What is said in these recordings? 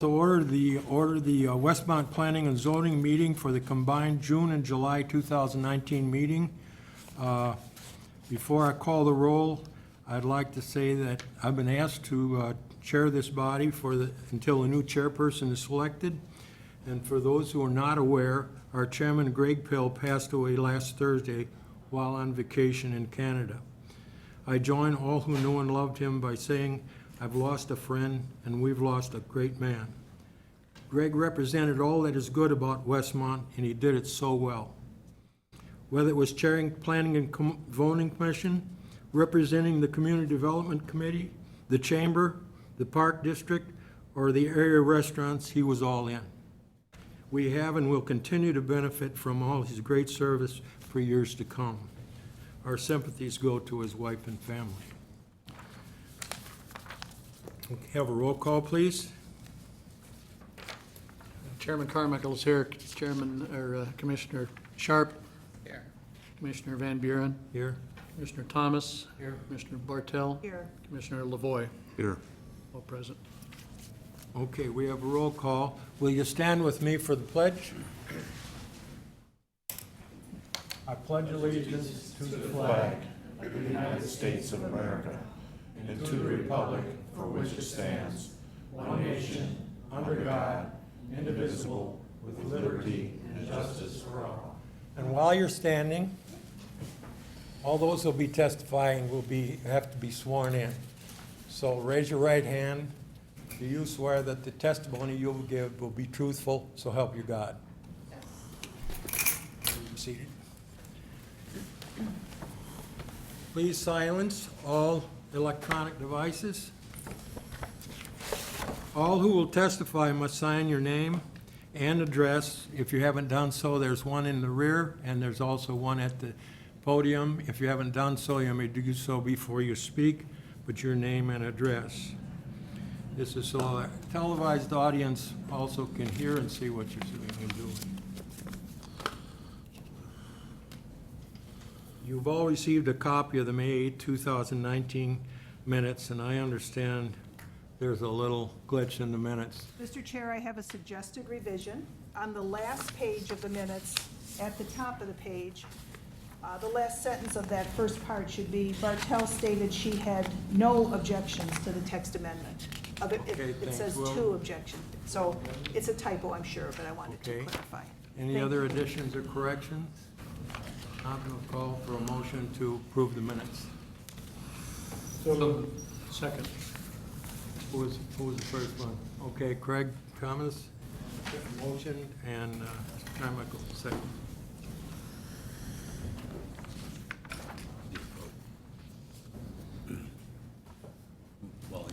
To order the Westmont Planning and Zoning meeting for the combined June and July 2019 meeting. Before I call the roll, I'd like to say that I've been asked to chair this body until a new chairperson is selected. And for those who are not aware, our chairman, Greg Pill, passed away last Thursday while on vacation in Canada. I join all who knew and loved him by saying, I've lost a friend, and we've lost a great man. Greg represented all that is good about Westmont, and he did it so well. Whether it was chairing Planning and Zoning Commission, representing the Community Development Committee, the Chamber, the Park District, or the area restaurants, he was all in. We have and will continue to benefit from all his great service for years to come. Our sympathies go to his wife and family. Have a roll call, please. Chairman Carmichael is here. Commissioner Sharp. Here. Commissioner Van Buren. Here. Commissioner Thomas. Here. Commissioner Bartel. Here. Commissioner Lavoy. Here. All present. Okay, we have a roll call. Will you stand with me for the pledge? I pledge allegiance to the flag of the United States of America and to the republic for which it stands, one nation, under God, indivisible, with liberty and justice for all. And while you're standing, all those who will be testifying have to be sworn in. So raise your right hand. Do you swear that the testimony you will give will be truthful, so help you God? Yes. Be seated. Please silence all electronic devices. All who will testify must sign your name and address. If you haven't done so, there's one in the rear, and there's also one at the podium. If you haven't done so, you may do so before you speak, but your name and address. This is so a televised audience also can hear and see what you're saying and doing. You've all received a copy of the May 8, 2019 minutes, and I understand there's a little glitch in the minutes. Mr. Chair, I have a suggested revision. On the last page of the minutes, at the top of the page, the last sentence of that first part should be, Bartel stated she had no objections to the text amendment. It says two objections. So it's a typo, I'm sure, but I wanted to clarify. Any other additions or corrections? I'm going to call for a motion to approve the minutes. Second. Who was the first one? Okay, Craig Thomas, motion, and Carmichael, second.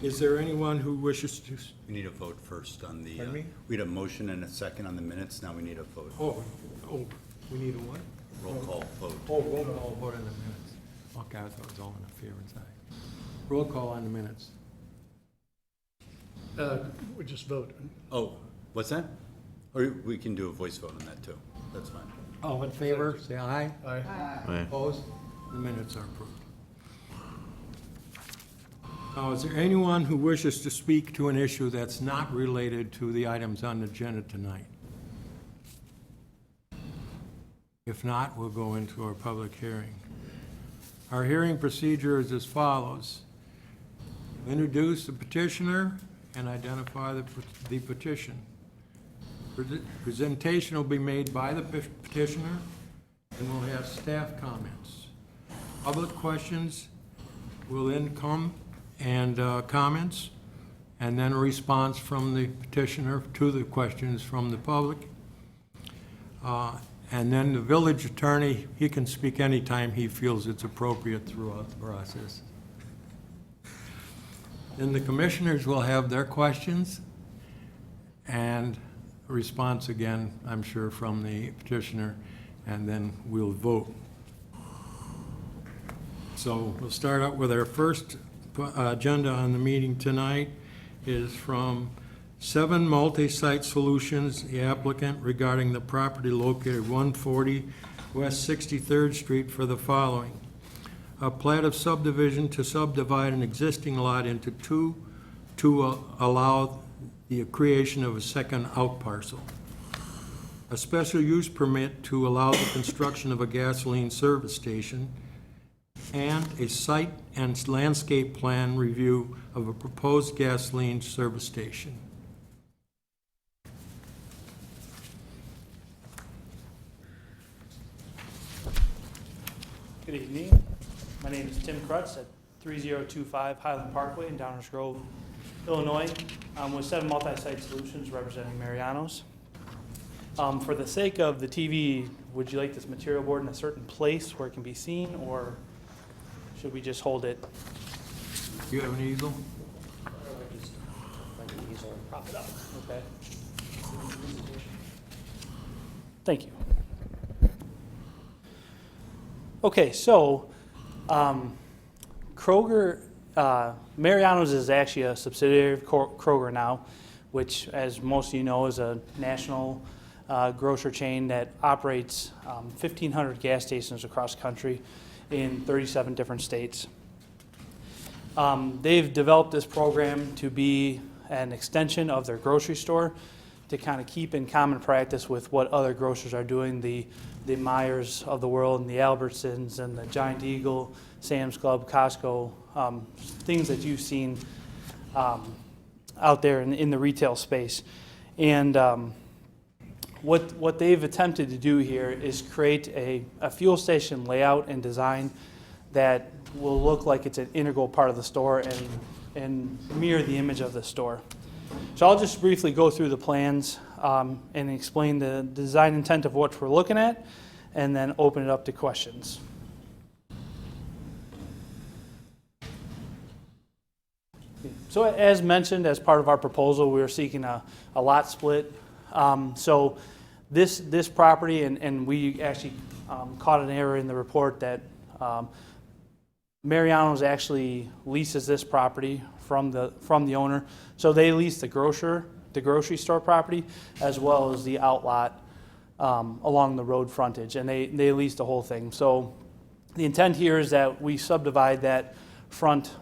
Is there anyone who wishes to? We need a vote first on the, Pardon me? we had a motion and a second on the minutes, now we need a vote. Oh, we need a what? Roll call vote. Oh, roll call vote on the minutes. Okay, I thought it was all interference. Roll call on the minutes. We just vote. Oh, what's that? Or we can do a voice vote on that too, that's fine. All in favor, say aye. Aye. Aye. Opposed? The minutes are approved. Now, is there anyone who wishes to speak to an issue that's not related to the items on the agenda tonight? If not, we'll go into our public hearing. Our hearing procedure is as follows. Introduce the petitioner and identify the petition. Presentation will be made by the petitioner, and we'll have staff comments. Public questions will then come, and comments, and then a response from the petitioner to the questions from the public. And then the village attorney, he can speak anytime he feels it's appropriate throughout the process. Then the commissioners will have their questions and a response again, I'm sure, from the petitioner, and then we'll vote. So we'll start out with our first agenda on the meeting tonight is from 7 Multi-Site Solutions, the applicant, regarding the property located 140 West 63rd Street for the following. A plat of subdivision to subdivide an existing lot into two to allow the creation of a second out parcel. A special use permit to allow the construction of a gasoline service station, and a site and landscape plan review of a proposed gasoline service station. Good evening. My name is Tim Krutz at 3025 Highland Parkway in Downers Grove, Illinois. I'm with 7 Multi-Site Solutions representing Mariano's. For the sake of the TV, would you like this material board in a certain place where it can be seen, or should we just hold it? Do you have an easel? Prop it up. Okay. Thank you. Okay, so Kroger, Mariano's is actually a subsidiary of Kroger now, which, as most of you know, is a national grocery chain that operates 1,500 gas stations across the country in 37 different states. They've developed this program to be an extension of their grocery store to kind of keep in common practice with what other grocers are doing, the Meijers of the world and the Albertsons and the Giant Eagle, Sam's Club, Costco, things that you've seen out there in the retail space. And what they've attempted to do here is create a fuel station layout and design that will look like it's an integral part of the store and mirror the image of the store. So I'll just briefly go through the plans and explain the design intent of what we're looking at, and then open it up to questions. So as mentioned, as part of our proposal, we are seeking a lot split. So this property, and we actually caught an error in the report that Mariano's actually leases this property from the owner. So they lease the grocery store property as well as the outlot along the road frontage, and they lease the whole thing. So the intent here is that we subdivide that front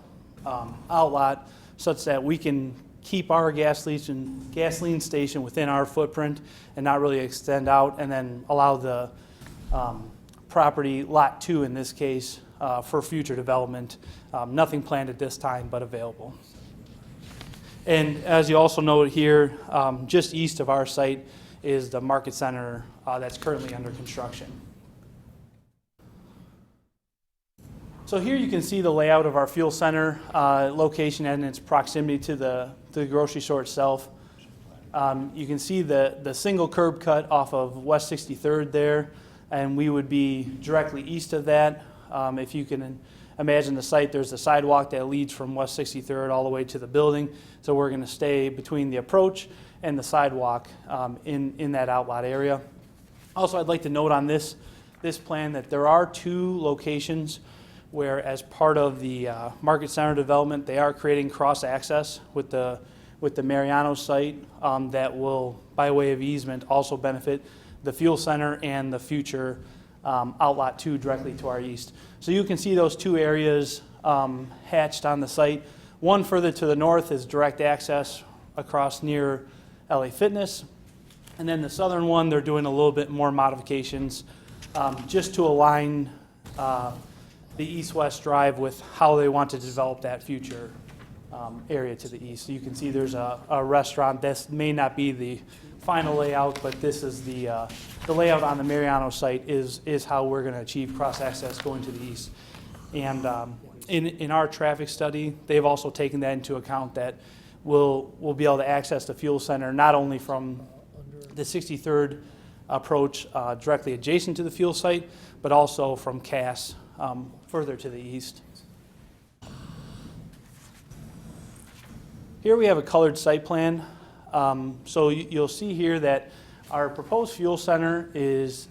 outlot such that we can keep our gasoline station within our footprint and not really extend out, and then allow the property, lot 2 in this case, for future development. Nothing planned at this time, but available. And as you also note here, just east of our site is the market center that's currently under construction. So here you can see the layout of our fuel center location and its proximity to the grocery store itself. You can see the single curb cut off of West 63rd there, and we would be directly east of that. If you can imagine the site, there's a sidewalk that leads from West 63rd all the way to the building. So we're going to stay between the approach and the sidewalk in that outlot area. Also, I'd like to note on this plan that there are 2 locations where, as part of the market center development, they are creating cross-access with the Mariano site that will, by way of easement, also benefit the fuel center and the future outlot 2 directly to our east. So you can see those 2 areas hatched on the site. One further to the north is direct access across near LA Fitness. And then the southern one, they're doing a little bit more modifications just to align the east-west drive with how they want to develop that future area to the east. So you can see there's a restaurant. This may not be the final layout, but this is the layout on the Mariano site is how we're going to achieve cross-access going to the east. And in our traffic study, they've also taken that into account, that we'll be able to access the fuel center not only from the 63rd approach directly adjacent to the fuel site, but also from Cass further to the east. Here we have a colored site plan. So you'll see here that our proposed fuel center is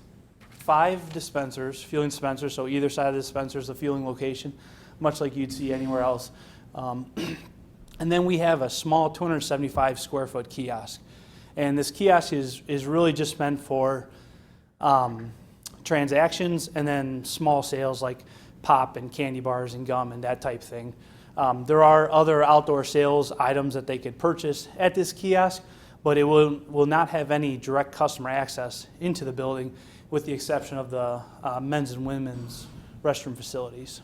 5 dispensers, fueling dispensers, so either side of the dispenser is a fueling location, much like you'd see anywhere else. And then we have a small 275 square foot kiosk. And this kiosk is really just meant for transactions and then small sales like pop and candy bars and gum and that type thing. There are other outdoor sales items that they could purchase at this kiosk, but it will not have any direct customer access into the building, with the exception of the men's and women's restroom facilities.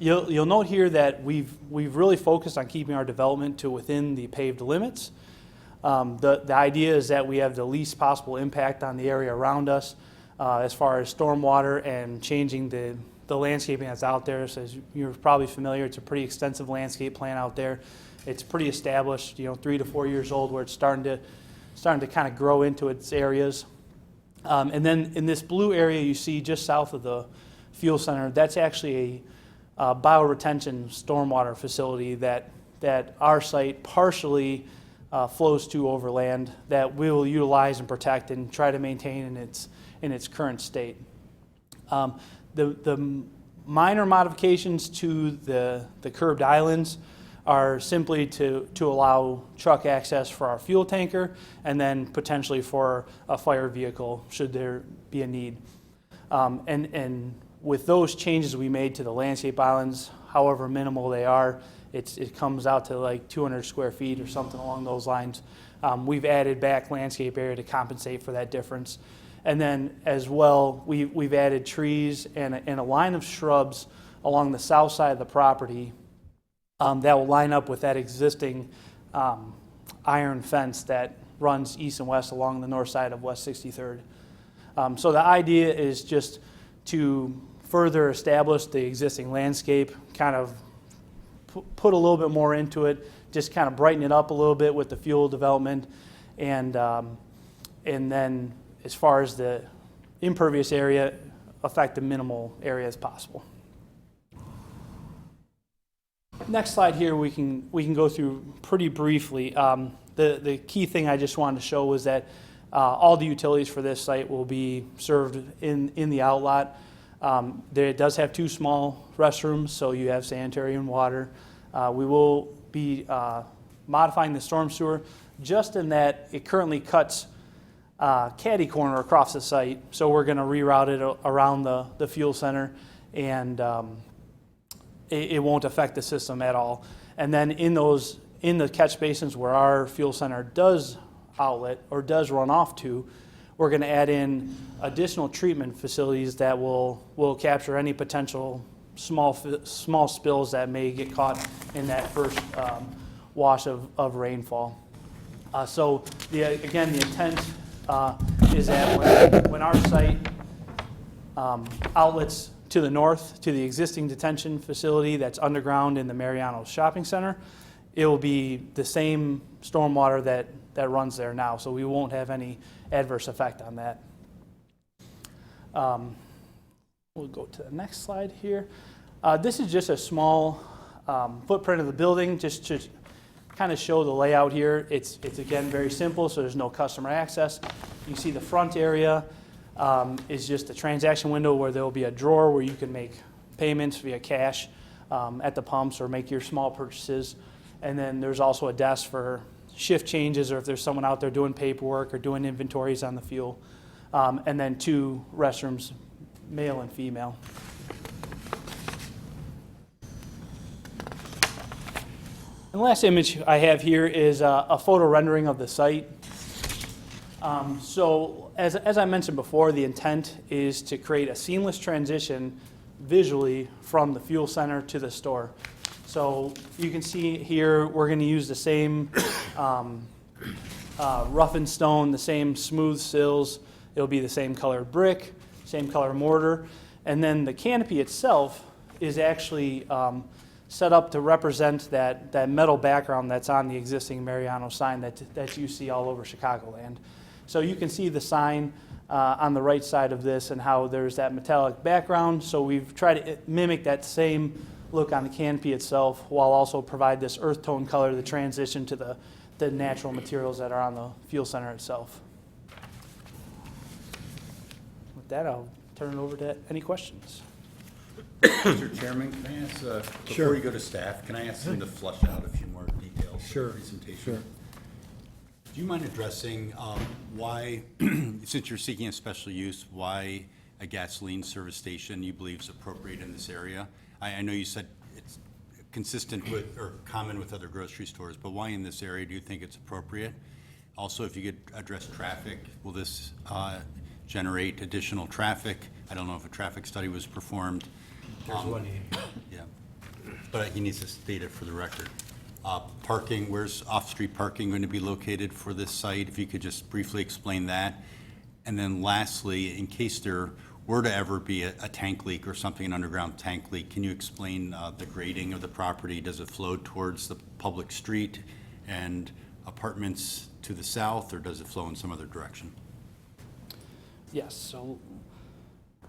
You'll note here that we've really focused on keeping our development to within the paved limits. The idea is that we have the least possible impact on the area around us as far as stormwater and changing the landscaping that's out there. So as you're probably familiar, it's a pretty extensive landscape plan out there. It's pretty established, 3 to 4 years old, where it's starting to kind of grow into its areas. And then in this blue area you see just south of the fuel center, that's actually a bioretention stormwater facility that our site partially flows to overland, that we will utilize and protect and try to maintain in its current state. The minor modifications to the curbed islands are simply to allow truck access for our fuel tanker, and then potentially for a fire vehicle should there be a need. And with those changes we made to the landscape islands, however minimal they are, it comes out to like 200 square feet or something along those lines. We've added back landscape area to compensate for that difference. And then as well, we've added trees and a line of shrubs along the south side of the property that will line up with that existing iron fence that runs east and west along the north side of West 63rd. So the idea is just to further establish the existing landscape, kind of put a little bit more into it, just kind of brighten it up a little bit with the fuel development, and then as far as the impervious area, affect the minimal area as possible. Next slide here we can go through pretty briefly. The key thing I just wanted to show was that all the utilities for this site will be served in the outlot. It does have 2 small restrooms, so you have sanitary and water. We will be modifying the storm sewer just in that it currently cuts caddy corner across the site, so we're going to reroute it around the fuel center, and it won't affect the system at all. And then in the catch basins where our fuel center does outlet or does run off to, we're going to add in additional treatment facilities that will capture any potential small spills that may get caught in that first wash of rainfall. So again, the intent is that when our site outlets to the north to the existing detention facility that's underground in the Mariano Shopping Center, it will be the same stormwater that runs there now, so we won't have any adverse effect on that. We'll go to the next slide here. This is just a small footprint of the building, just to kind of show the layout here. It's again very simple, so there's no customer access. You see the front area is just a transaction window where there will be a drawer where you can make payments via cash at the pumps or make your small purchases. And then there's also a desk for shift changes, or if there's someone out there doing paperwork or doing inventories on the fuel. And then 2 restrooms, male and female. And the last image I have here is a photo rendering of the site. So as I mentioned before, the intent is to create a seamless transition visually from the fuel center to the store. So you can see here we're going to use the same roughened stone, the same smooth sills. It'll be the same color brick, same color mortar. And then the canopy itself is actually set up to represent that metal background that's on the existing Mariano sign that you see all over Chicagoland. So you can see the sign on the right side of this and how there's that metallic background. So we've tried to mimic that same look on the canopy itself, while also provide this earth tone color to transition to the natural materials that are on the fuel center itself. With that, I'll turn it over to any questions. Mr. Chairman, can I ask, before you go to staff, can I ask them to flush out a few more details for the presentation? Sure. Do you mind addressing why, since you're seeking a special use, why a gasoline service station you believe is appropriate in this area? I know you said it's consistent with or common with other grocery stores, but why in this area do you think it's appropriate? Also, if you could address traffic, will this generate additional traffic? I don't know if a traffic study was performed. There's one here. Yeah, but he needs to state it for the record. Parking, where's off-street parking going to be located for this site? If you could just briefly explain that. And then lastly, in case there were to ever be a tank leak or something, an underground tank leak, can you explain the grading of the property? Does it flow towards the public street and apartments to the south, or does it flow in some other direction? Yes, so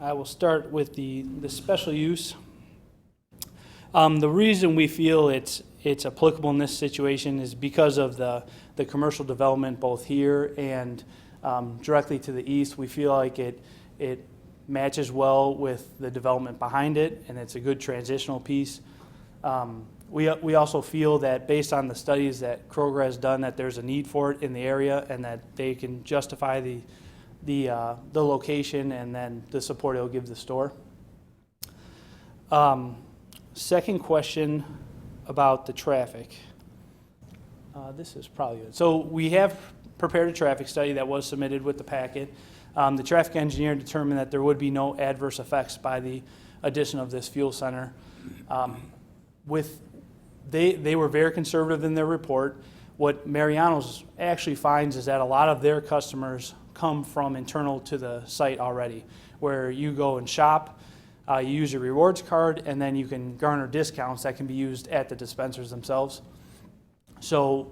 I will start with the special use. The reason we feel it's applicable in this situation is because of the commercial development both here and directly to the east. We feel like it matches well with the development behind it, and it's a good transitional piece. We also feel that based on the studies that Kroger has done, that there's a need for it in the area and that they can justify the location and then the support it'll give the store. Second question about the traffic. This is probably good. So we have prepared a traffic study that was submitted with the packet. The traffic engineer determined that there would be no adverse effects by the addition of this fuel center. They were very conservative in their report. What Mariano's actually finds is that a lot of their customers come from internal to the site already, where you go and shop, you use your rewards card, and then you can garner discounts that can be used at the dispensers themselves. So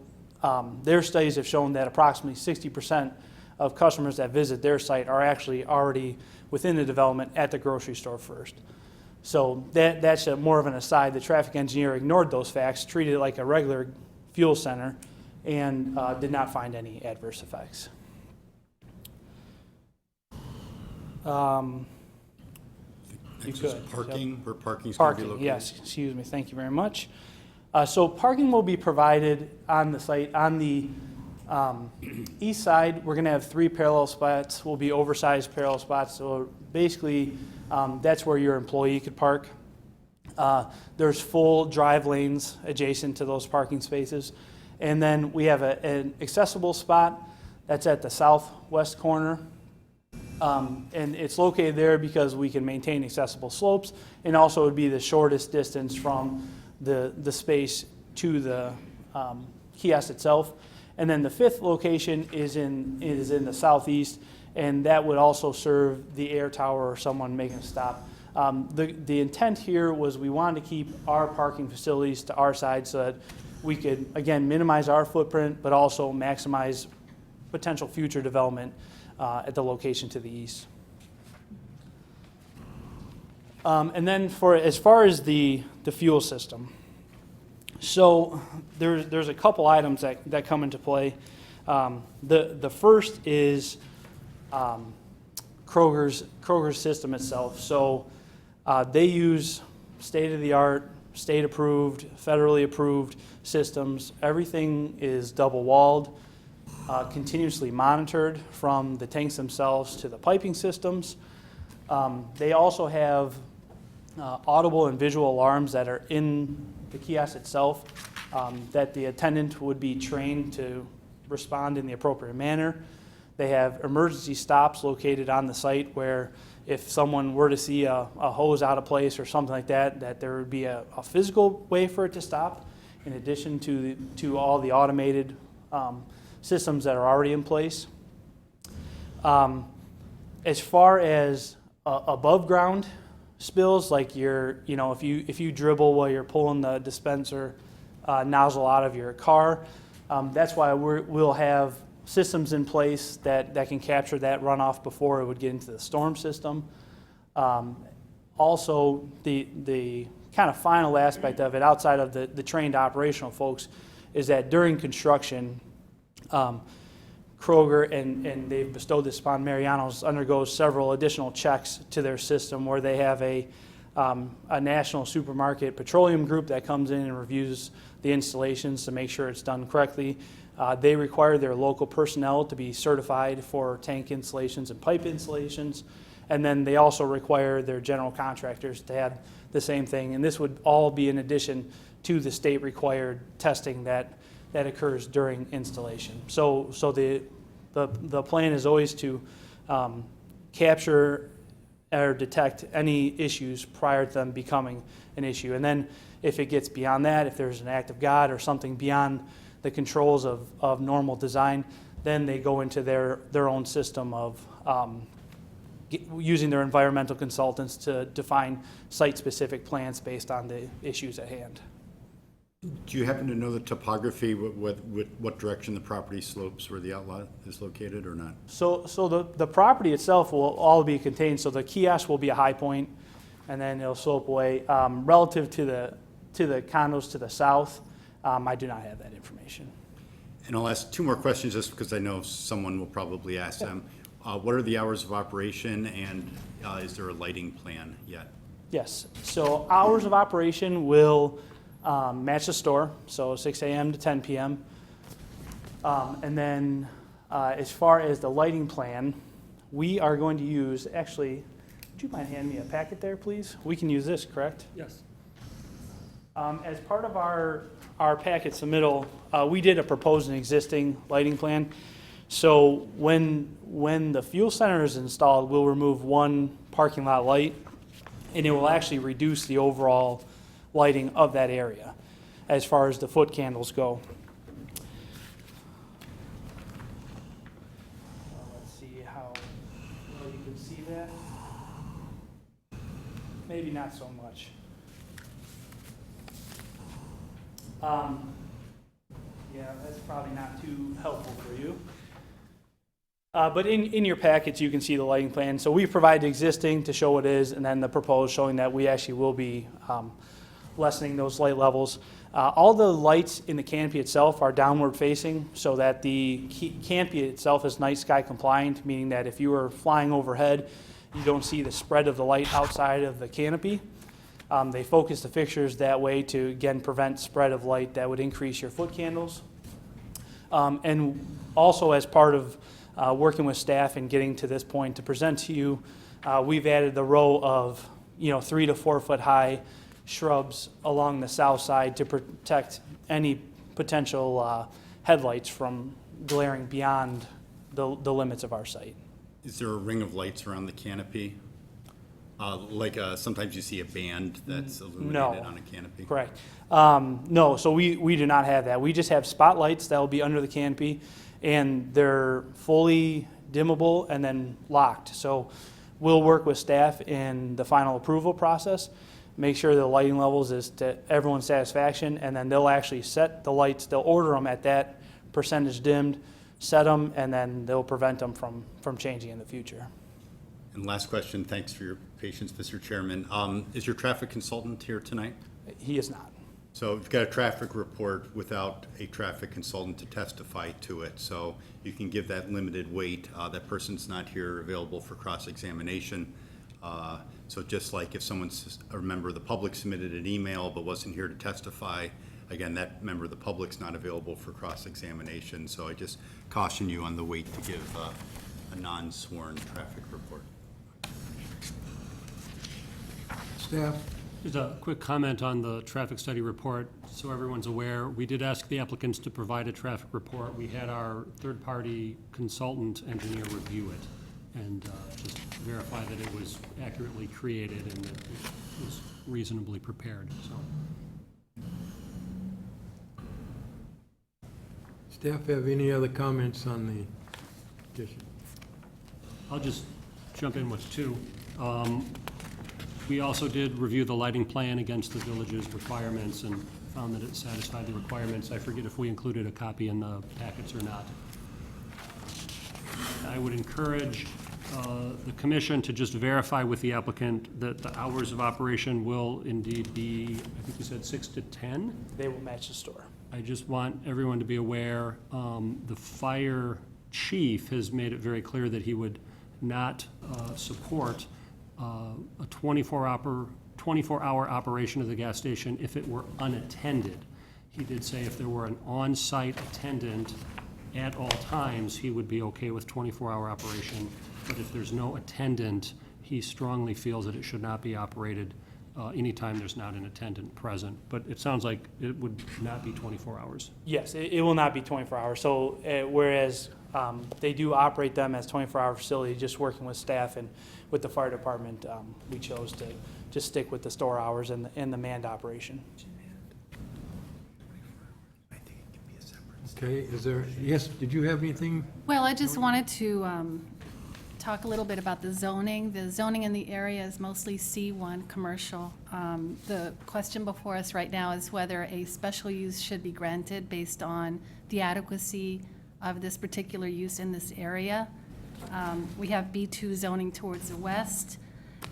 their studies have shown that approximately 60% of customers that visit their site are actually already within the development at the grocery store first. So that's more of an aside. The traffic engineer ignored those facts, treated it like a regular fuel center, and did not find any adverse effects. Next is parking, where parking's going to be Parking, located? yes, excuse me, thank you very much. So parking will be provided on the site. On the east side, we're going to have 3 parallel spots, will be oversized parallel spots. So basically, that's where your employee could park. There's full drive lanes adjacent to those parking spaces. And then we have an accessible spot that's at the southwest corner. And it's located there because we can maintain accessible slopes, and also it would be the shortest distance from the space to the kiosk itself. And then the 5th location is in the southeast, and that would also serve the air tower or someone making a stop. The intent here was we wanted to keep our parking facilities to our side so that we could, again, minimize our footprint, but also maximize potential future development at the location to the east. And then as far as the fuel system, so there's a couple items that come into play. The first is Kroger's system itself. So they use state-of-the-art, state-approved, federally approved systems. Everything is double-walled. Continuously monitored from the tanks themselves to the piping systems. They also have audible and visual alarms that are in the kiosk itself that the attendant would be trained to respond in the appropriate manner. They have emergency stops located on the site where if someone were to see a hose out of place or something like that there would be a physical way for it to stop in addition to all the automated systems that are already in place. As far as above ground spills, like if you dribble while you're pulling the dispenser nozzle out of your car, that's why we'll have systems in place that can capture that runoff before it would get into the storm system. Also, the kind of final aspect of it, outside of the trained operational folks, is that during construction, Kroger, and they've bestowed this upon Mariano's, undergoes several additional checks to their system where they have a national supermarket petroleum group that comes in and reviews the installations to make sure it's done correctly. They require their local personnel to be certified for tank installations and pipe installations. And then they also require their general contractors to have the same thing. And this would all be in addition to the state-required testing that occurs during installation. So the plan is always to capture or detect any issues prior to them becoming an issue. And then if it gets beyond that, if there's an act of God or something beyond the controls of normal design, then they go into their own system of using their environmental consultants to define site-specific plans based on the issues at hand. Do you happen to know the topography, what direction the property slopes, where the outlet is located, or not? So the property itself will all be contained, so the kiosk will be a high point, and then it'll slope away. Relative to the condos to the south, I do not have that information. And I'll ask two more questions, just because I know someone will probably ask them. What are the hours of operation, and is there a lighting plan yet? Yes, so hours of operation will match the store, so 6 a.m. to 10 p.m. And then as far as the lighting plan, we are going to use, actually, would you mind handing me a packet there, please? We can use this, correct? Yes. As part of our packet submittal, we did a proposed and existing lighting plan. So when the fuel center is installed, we'll remove one parking lot light, and it will actually reduce the overall lighting of that area as far as the foot candles go. Let's see how well you can see that. Maybe not so much. Yeah, that's probably not too helpful for you. But in your packets, you can see the lighting plan. So we provide the existing to show what it is, and then the proposed showing that we actually will be lessening those light levels. All the lights in the canopy itself are downward facing, so that the canopy itself is night sky compliant, meaning that if you were flying overhead, you don't see the spread of the light outside of the canopy. They focus the fixtures that way to, again, prevent spread of light that would increase your foot candles. And also, as part of working with staff and getting to this point to present to you, we've added the row of 3 to 4 foot high shrubs along the south side to protect any potential headlights from glaring beyond the limits of our site. Is there a ring of lights around the canopy? Sometimes you see a band that's illuminated on a canopy? Correct. No, so we do not have that. We just have spotlights that will be under the canopy, and they're fully dimmable and then locked. So we'll work with staff in the final approval process, make sure the lighting levels is to everyone's satisfaction, and then they'll actually set the lights. They'll order them at that percentage dimmed, set them, and then they'll prevent them from changing in the future. And last question, thanks for your patience, Mr. Chairman. Is your traffic consultant here tonight? He is not. So you've got a traffic report without a traffic consultant to testify to it. So you can give that limited weight. That person's not here available for cross-examination. So just like if a member of the public submitted an email but wasn't here to testify, again, that member of the public's not available for cross-examination. So I just caution you on the weight to give a non-sworn traffic report. Staff? Just a quick comment on the traffic study report, so everyone's aware. We did ask the applicants to provide a traffic report. We had our third-party consultant engineer review it and just verify that it was accurately created and that it was reasonably prepared, so. Staff have any other comments on the petition? I'll just jump in with two. We also did review the lighting plan against the village's requirements and found that it satisfied the requirements. I forget if we included a copy in the packets or not. I would encourage the commission to just verify with the applicant that the hours of operation will indeed be, I think you said 6 to 10? They will match the store. I just want everyone to be aware, the fire chief has made it very clear that he would not support a 24-hour operation of the gas station if it were unattended. He did say if there were an on-site attendant at all times, he would be okay with 24-hour operation. But if there's no attendant, he strongly feels that it should not be operated anytime there's not an attendant present. But it sounds like it would not be 24 hours. Yes, it will not be 24 hours. So whereas they do operate them as 24-hour facility, just working with staff and with the fire department, we chose to just stick with the store hours and the manned operation. Okay, is there, yes, did you have anything? Well, I just wanted to talk a little bit about the zoning. The zoning in the area is mostly C1 commercial. The question before us right now is whether a special use should be granted based on the adequacy of this particular use in this area. We have B2 zoning towards the west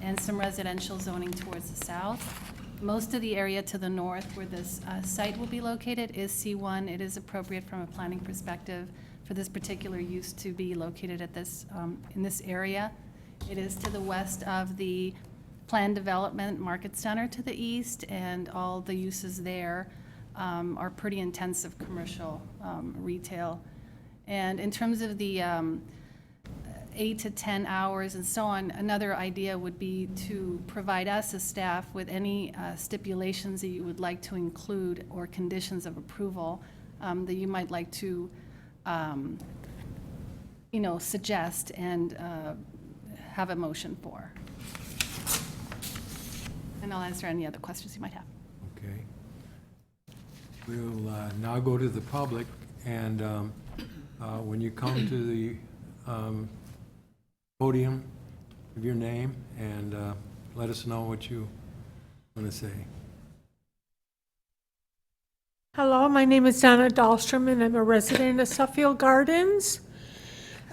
and some residential zoning towards the south. Most of the area to the north where this site will be located is C1. It is appropriate from a planning perspective for this particular use to be located at this, in this area. It is to the west of the planned development market center to the east, and all the uses there are pretty intensive commercial retail. And in terms of the 8 to 10 hours and so on, another idea would be to provide us as staff with any stipulations that you would like to include or conditions of approval that you might like to suggest and have a motion for. And I'll answer any other questions you might have. Okay. We'll now go to the public, and when you come to the podium, give your name and let us know what you want to say. Hello, my name is Donna Dahlstrom, and I'm a resident of Suffield Gardens.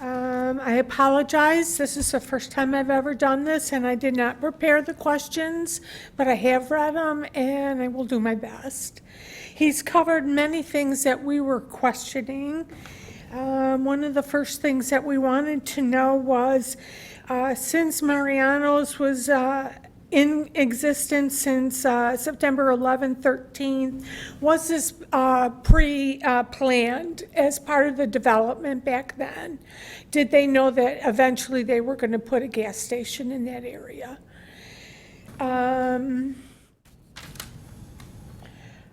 I apologize. This is the first time I've ever done this, and I did not prepare the questions, but I have read them, and I will do my best. He's covered many things that we were questioning. One of the first things that we wanted to know was, since Mariano's was in existence since September 11th, 13th, was this pre-planned as part of the development back then? Did they know that eventually they were going to put a gas station in that area?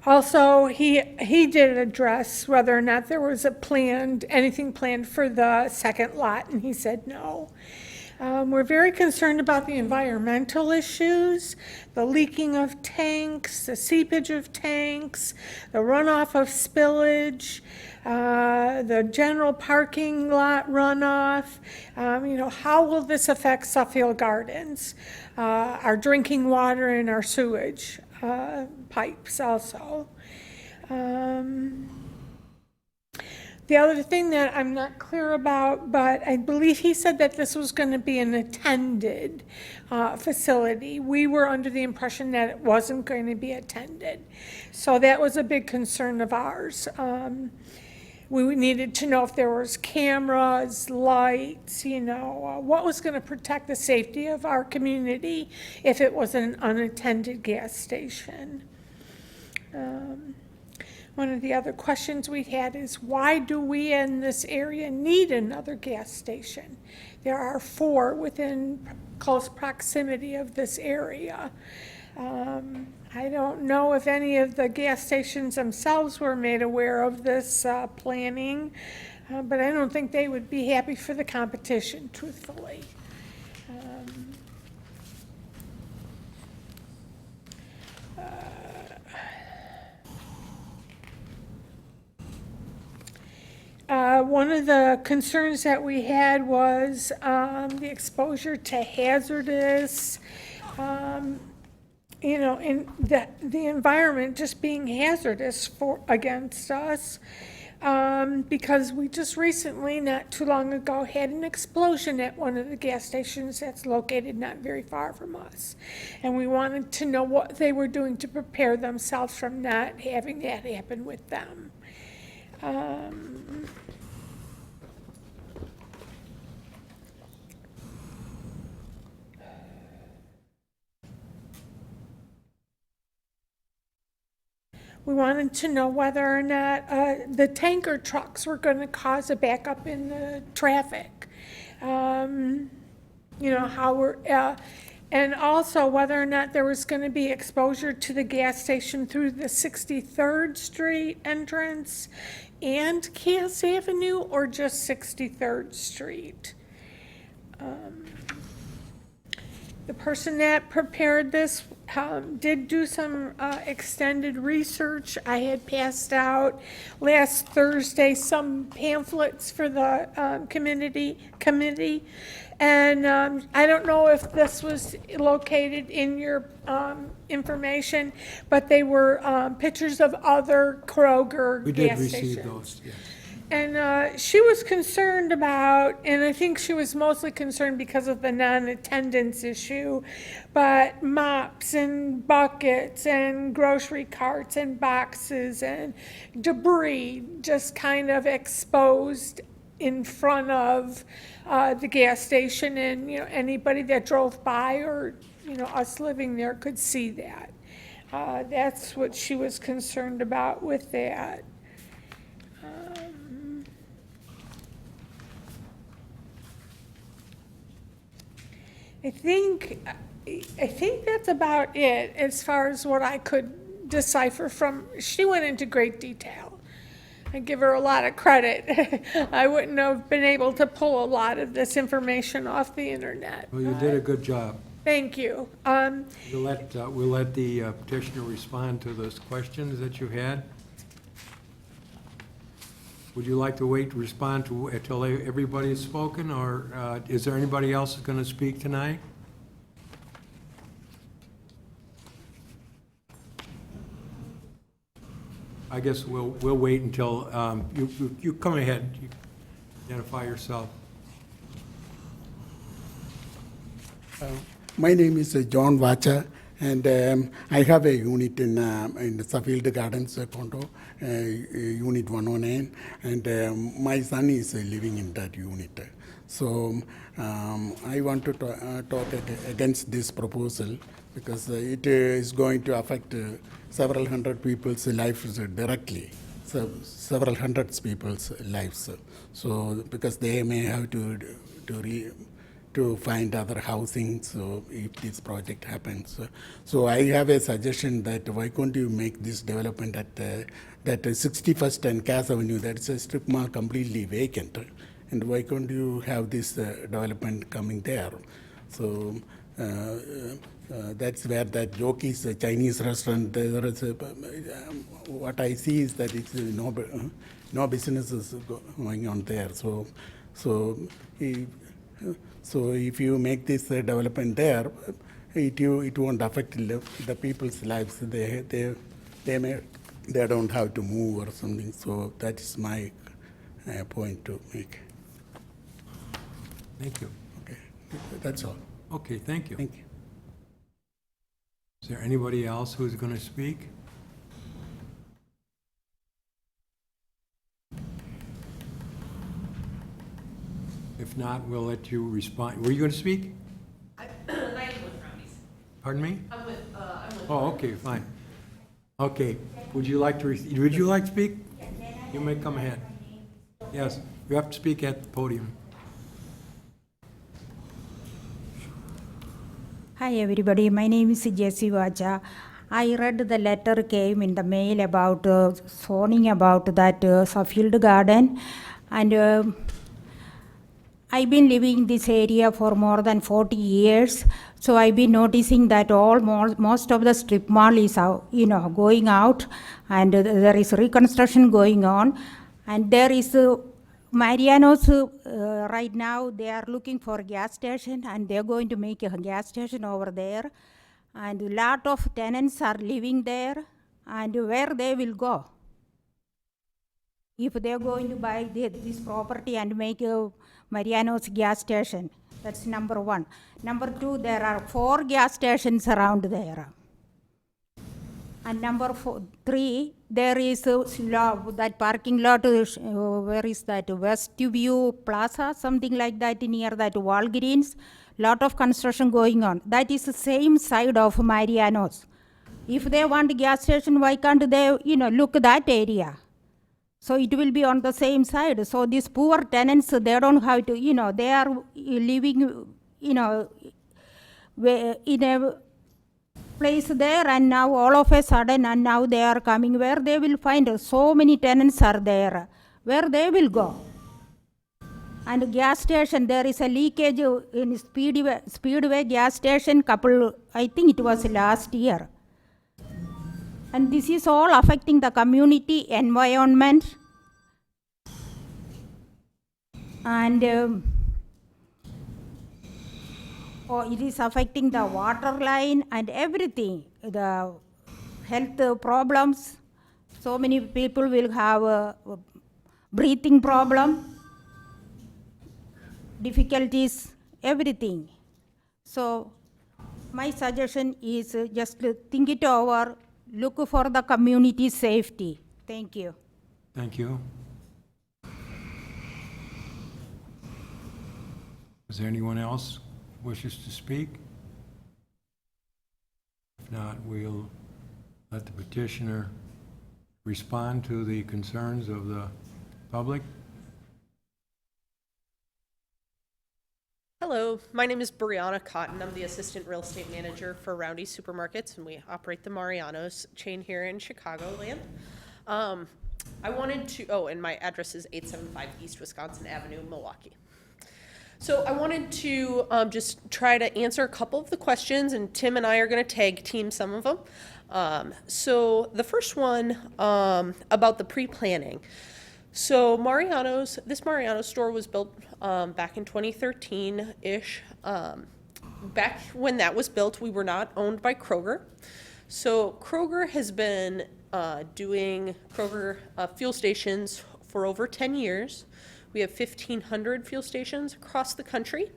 Also, he did address whether or not there was anything planned for the second lot, and he said no. We're very concerned about the environmental issues, the leaking of tanks, the seepage of tanks, the runoff of spillage, the general parking lot runoff. How will this affect Suffield Gardens? Our drinking water and our sewage pipes also. The other thing that I'm not clear about, but I believe he said that this was going to be an attended facility. We were under the impression that it wasn't going to be attended. So that was a big concern of ours. We needed to know if there was cameras, lights, what was going to protect the safety of our community if it was an unattended gas station. One of the other questions we had is, why do we in this area need another gas station? There are 4 within close proximity of this area. I don't know if any of the gas stations themselves were made aware of this planning, but I don't think they would be happy for the competition, truthfully. One of the concerns that we had was the exposure to hazardous, in the environment just being hazardous against us, because we just recently, not too long ago, had an explosion at one of the gas stations that's located not very far from us. And we wanted to know what they were doing to prepare themselves from not having that happen with them. We wanted to know whether or not the tanker trucks were going to cause a backup in the traffic. how we're, and also whether or not there was going to be exposure to the gas station through the 63rd Street entrance and Cass Avenue, or just 63rd Street. The person that prepared this did do some extended research. I had passed out last Thursday some pamphlets for the committee. And I don't know if this was located in your information, but they were pictures of other Kroger We did gas receive stations. those, yes. And she was concerned about, and I think she was mostly concerned because of the non-attendance issue, but mops and buckets and grocery carts and boxes and debris just kind of exposed in front of the gas station, and anybody that drove by, or us living there, could see that. That's what she was concerned about with that. I think that's about it as far as what I could decipher from. She went into great detail. I give her a lot of credit. I wouldn't have been able to pull a lot of this information off the internet. Well, you did a good job. Thank you. We'll let the petitioner respond to those questions that you had. Would you like to wait to respond until everybody has spoken, or is there anybody else that's going to speak tonight? I guess we'll wait until, you come ahead, you identify yourself. My name is John Wache, and I have a unit in the Suffield Gardens condo, Unit 109, and my son is living in that unit. So I want to talk against this proposal because it is going to affect several hundred people's lives directly, so several hundred people's lives. So because they may have to find other housing, so if this project happens. So I have a suggestion that why can't you make this development at that 61st and Cass Avenue, that's a strip mall completely vacant, and why can't you have this development coming there? So that's where that Joki's Chinese restaurant, there is what I see is that it's no businesses going on there. So if you make this development there, it won't affect the people's lives. They don't have to move or something. So that is my point to make. Thank you. Okay, that's all. Okay, thank you. Thank you. Is there anybody else who's going to speak? If not, we'll let you respond. Were you going to speak? I'm with Brownies. Pardon me? I'm with Oh, okay, fine. Okay, would you like to speak? You may come ahead. Yes, you have to speak at the podium. Hi everybody, my name is Jessie Wache. I read the letter came in the mail about zoning about that Suffield Garden, and I've been living in this area for more than 40 years. So I've been noticing that most of the strip mall is going out, and there is reconstruction going on, and there is Mariano's right now they are looking for a gas station, and they're going to make a gas station over there, and a lot of tenants are living there, and where they will go if they're going to buy this property and make a Mariano's gas station. That's number one. Number two, there are 4 gas stations around there. And number 3, there is that parking lot, where is that, Westview Plaza, something like that, near that Walgreens. Lot of construction going on. That is the same side of Mariano's. If they want a gas station, why can't they, look at that area? So it will be on the same side. So these poor tenants, they don't have to, they are living you know, in a place there, and now all of a sudden, and now they are coming, where they will find so many tenants are there, where they will go. And gas station, there is a leakage in Speedway gas station I think it was last year. And this is all affecting the community environment. And it is affecting the water line and everything, the health problems. So many people will have a breathing problem, difficulties, everything. So my suggestion is just to think it over, look for the community safety. Thank you. Thank you. Is there anyone else who wishes to speak? If not, we'll let the petitioner respond to the concerns of the public. Hello, my name is Breanna Cotton. I'm the Assistant Real Estate Manager for Roundy Supermarkets, and we operate the Mariano's chain here in Chicagoland. I wanted to, and my address is 875 East Wisconsin Avenue, Milwaukee. So I wanted to just try to answer a couple of the questions, and Tim and I are going to tag team some of them. So the first one about the pre-planning. So this Mariano's store was built back in 2013-ish. Back when that was built, we were not owned by Kroger. So Kroger has been doing Kroger fuel stations for over 10 years. We have 1,500 fuel stations across the country.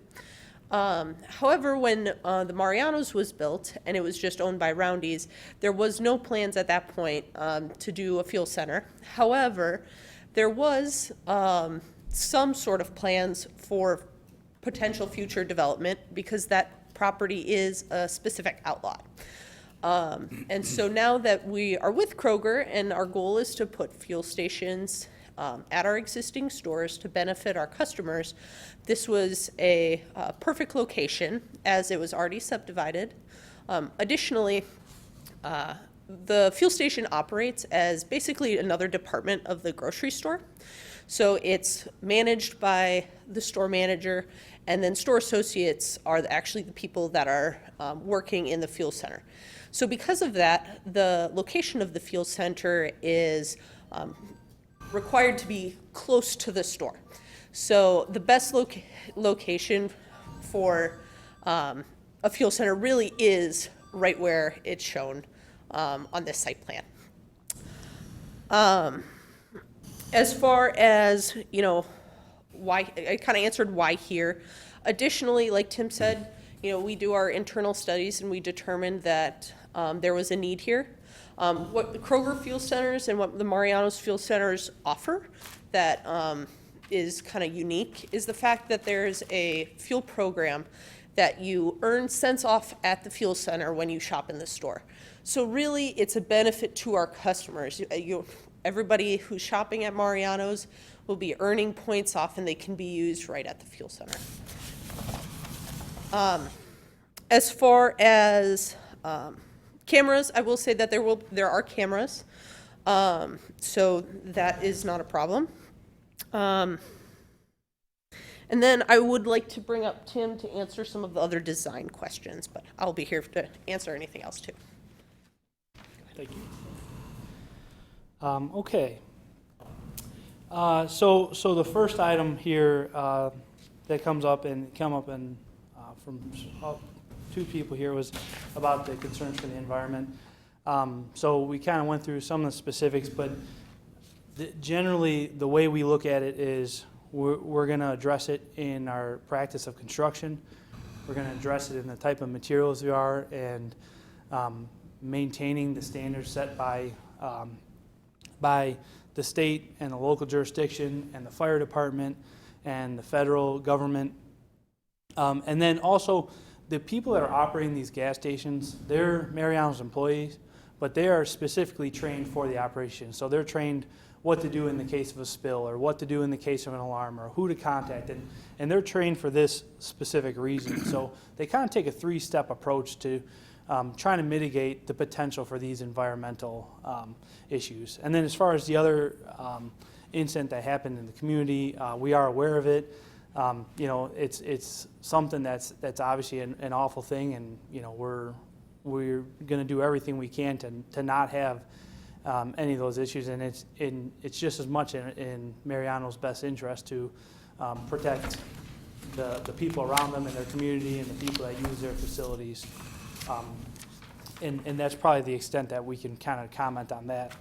However, when the Mariano's was built and it was just owned by Roundy's, there was no plans at that point to do a fuel center. However, there was some sort of plans for potential future development because that property is a specific outlot. And so now that we are with Kroger and our goal is to put fuel stations at our existing stores to benefit our customers, this was a perfect location as it was already subdivided. Additionally, the fuel station operates as basically another department of the grocery store. So it's managed by the store manager, and then store associates are actually the people that are working in the fuel center. So because of that, the location of the fuel center is required to be close to the store. So the best location for a fuel center really is right where it's shown on this site plan. As far as, why, I kind of answered why here. Additionally, like Tim said, we do our internal studies and we determined that there was a need here. What the Kroger fuel centers and what the Mariano's fuel centers offer that is kind of unique is the fact that there's a fuel program that you earn cents off at the fuel center when you shop in the store. So really, it's a benefit to our customers. Everybody who's shopping at Mariano's will be earning points off, and they can be used right at the fuel center. As far as cameras, I will say that there are cameras, so that is not a problem. And then I would like to bring up Tim to answer some of the other design questions, but I'll be here to answer anything else too. Thank you. Okay. So the first item here that come up from two people here was about the concerns for the environment. So we kind of went through some of the specifics, but generally the way we look at it is we're going to address it in our practice of construction. We're going to address it in the type of materials we are and maintaining the standards set by the state and the local jurisdiction and the fire department and the federal government. And then also the people that are operating these gas stations, they're Mariano's employees, but they are specifically trained for the operation. So they're trained what to do in the case of a spill, or what to do in the case of an alarm, or who to contact, and they're trained for this specific reason. So they kind of take a three-step approach to trying to mitigate the potential for these environmental issues. And then as far as the other incident that happened in the community, we are aware of it. You know, it's something that's obviously an awful thing, and you know, we're going to do everything we can to not have any of those issues, and it's just as much in Mariano's best interest to protect the people around them and their community and the people that use their facilities. And that's probably the extent that we can kind of comment on that.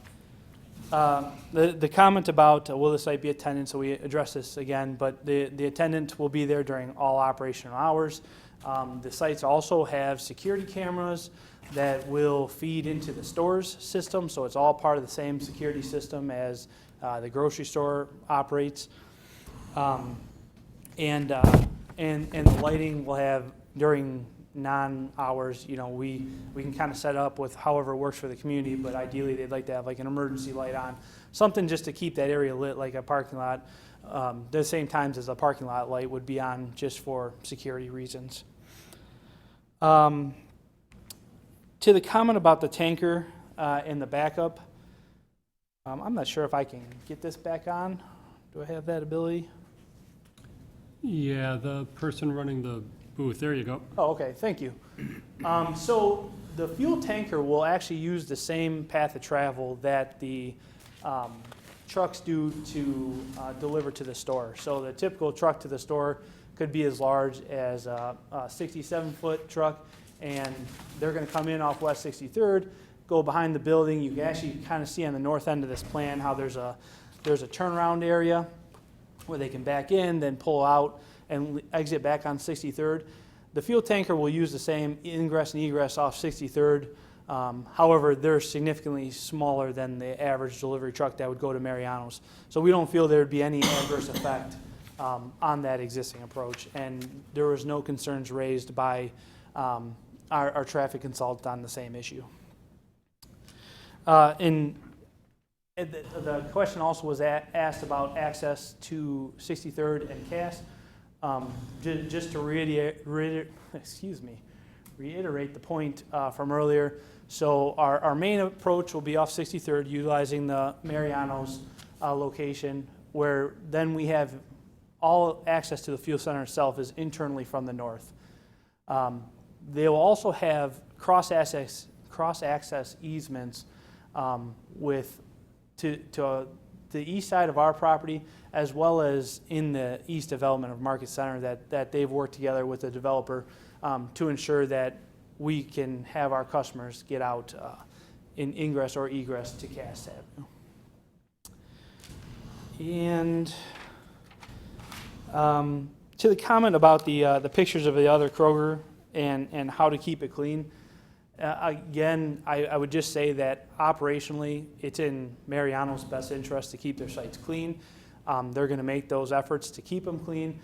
The comment about will the site be attended, so we address this again, but the attendant will be there during all operational hours. The sites also have security cameras that will feed into the store's system, so it's all part of the same security system as the grocery store operates. And the lighting will have during non-hours, you know, we can kind of set up with however it works for the community, but ideally they'd like to have like an emergency light on, something just to keep that area lit like a parking lot. The same times as a parking lot light would be on just for security reasons. To the comment about the tanker and the backup, I'm not sure if I can get this back on. Do I have that ability? Yeah, the person running the booth, there you go. Oh, okay, thank you. So the fuel tanker will actually use the same path of travel that the trucks do to deliver to the store. So the typical truck to the store could be as large as a 67-foot truck, and they're going to come in off West 63rd, go behind the building. You can actually kind of see on the north end of this plan how there's a turnaround area where they can back in, then pull out and exit back on 63rd. The fuel tanker will use the same ingress and egress off 63rd. However, they're significantly smaller than the average delivery truck that would go to Mariano's. So we don't feel there would be any adverse effect on that existing approach. And there was no concerns raised by our traffic consultant on the same issue. The question also was asked about access to 63rd and Cass. Just to reiterate the point from earlier. So our main approach will be off 63rd, utilizing the Mariano's location, where then we have all access to the fuel center itself is internally from the north. They will also have cross-access easements to the east side of our property, as well as in the east development of Market Center that they've worked together with the developer to ensure that we can have our customers get out in ingress or egress to Cass Avenue. And to the comment about the pictures of the other Kroger and how to keep it clean, again, I would just say that operationally, it's in Mariano's best interest to keep their sites clean. They're going to make those efforts to keep them clean.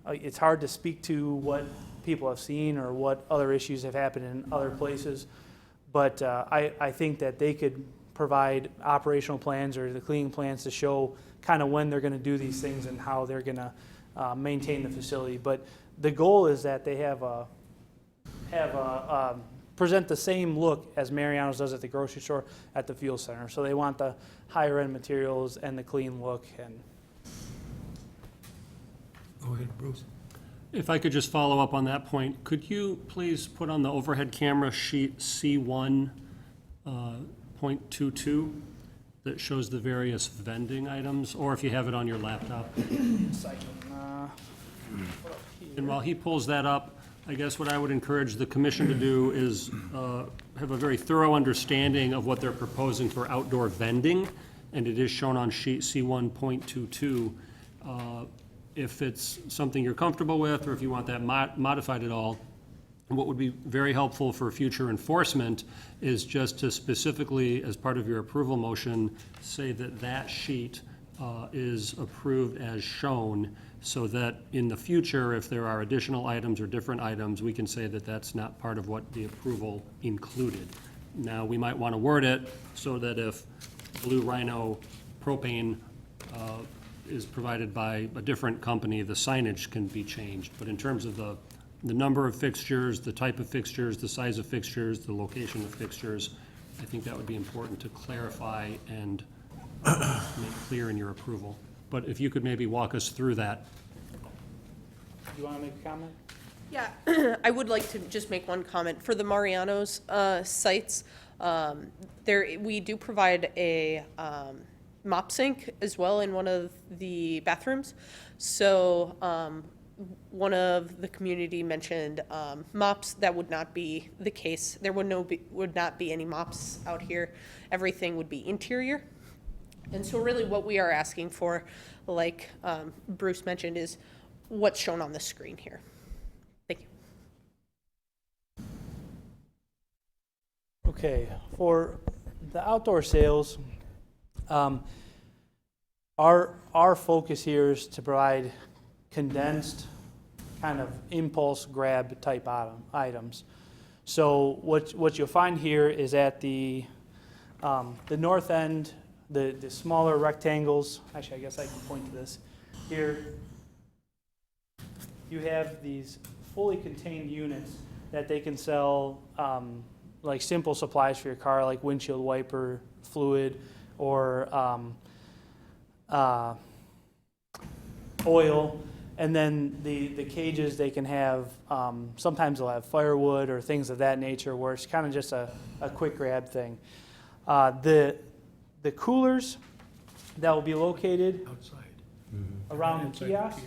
It's hard to speak to what people have seen or what other issues have happened in other places, but I think that they could provide operational plans or the cleaning plans to show kind of when they're going to do these things and how they're going to maintain the facility. But the goal is that they present the same look as Mariano's does at the grocery store at the fuel center. So they want the higher end materials and the clean look. And Go ahead, Bruce. If I could just follow up on that point, could you please put on the overhead camera sheet C1.22 that shows the various vending items, or if you have it on your laptop? And while he pulls that up, I guess what I would encourage the commission to do is have a very thorough understanding of what they're proposing for outdoor vending, and it is shown on sheet C1.22. If it's something you're comfortable with, or if you want that modified at all, what would be very helpful for future enforcement is just to specifically, as part of your approval motion, say that that sheet is approved as shown, so that in the future, if there are additional items or different items, we can say that that's not part of what the approval included. Now, we might want to word it so that if Blue Rhino propane is provided by a different company, the signage can be changed. But in terms of the number of fixtures, the type of fixtures, the size of fixtures, the location of fixtures, I think that would be important to clarify and make clear in your approval. But if you could maybe walk us through that. You want to make a comment? Yeah, I would like to just make one comment. For the Mariano's sites, we do provide a mop sink as well in one of the bathrooms. So one of the community mentioned mops. That would not be the case. There would not be any mops out here. Everything would be interior. And so really what we are asking for, like Bruce mentioned, is what's shown on the screen here. Thank you. Okay, for the outdoor sales, our focus here is to provide condensed kind of impulse grab type items. So what you'll find here is at the north end, the smaller rectangles. Actually, I guess I can point to this here. You have these fully contained units that they can sell, like simple supplies for your car, like windshield wiper fluid or oil. And then the cages, they can have, sometimes they'll have firewood or things of that nature where it's kind of just a quick grab thing. The coolers that will be located Outside. around the kiosk,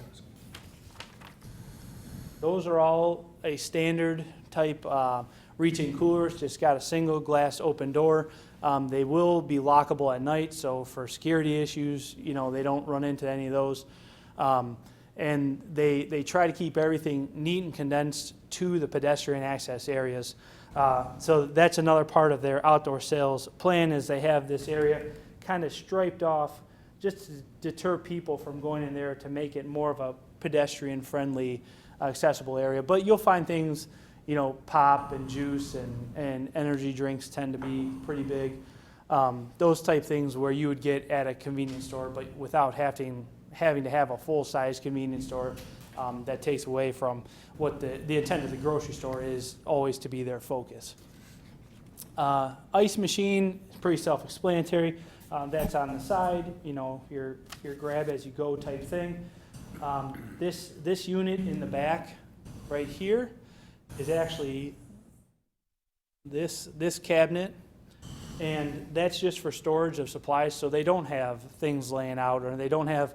those are all a standard type reach-in coolers, just got a single glass open door. They will be lockable at night, so for security issues, they don't run into any of those. And they try to keep everything neat and condensed to the pedestrian access areas. So that's another part of their outdoor sales plan, is they have this area kind of striped off just to deter people from going in there, to make it more of a pedestrian-friendly, accessible area. But you'll find things, pop and juice and energy drinks tend to be pretty big. Those type things where you would get at a convenience store, but without having to have a full-size convenience store, that takes away from what the intent of the grocery store is always to be their focus. Ice machine is pretty self-explanatory. That's on the side, your grab as you go type thing. This unit in the back right here is actually this cabinet, and that's just for storage of supplies, so they don't have things laying out, or they don't have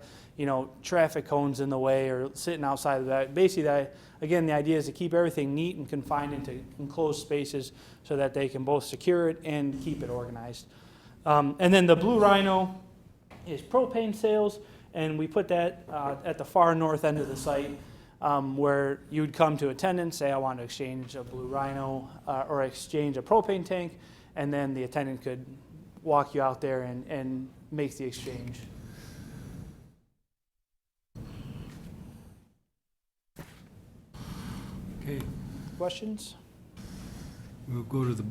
traffic cones in the way or sitting outside of that. Basically, again, the idea is to keep everything neat and confined into enclosed spaces so that they can both secure it and keep it organized. And then the Blue Rhino is propane sales, and we put that at the far north end of the site, where you would come to a attendant, say, I want to exchange a Blue Rhino or exchange a propane tank, and then the attendant could walk you out there and make the exchange. Okay, Questions? we'll go to the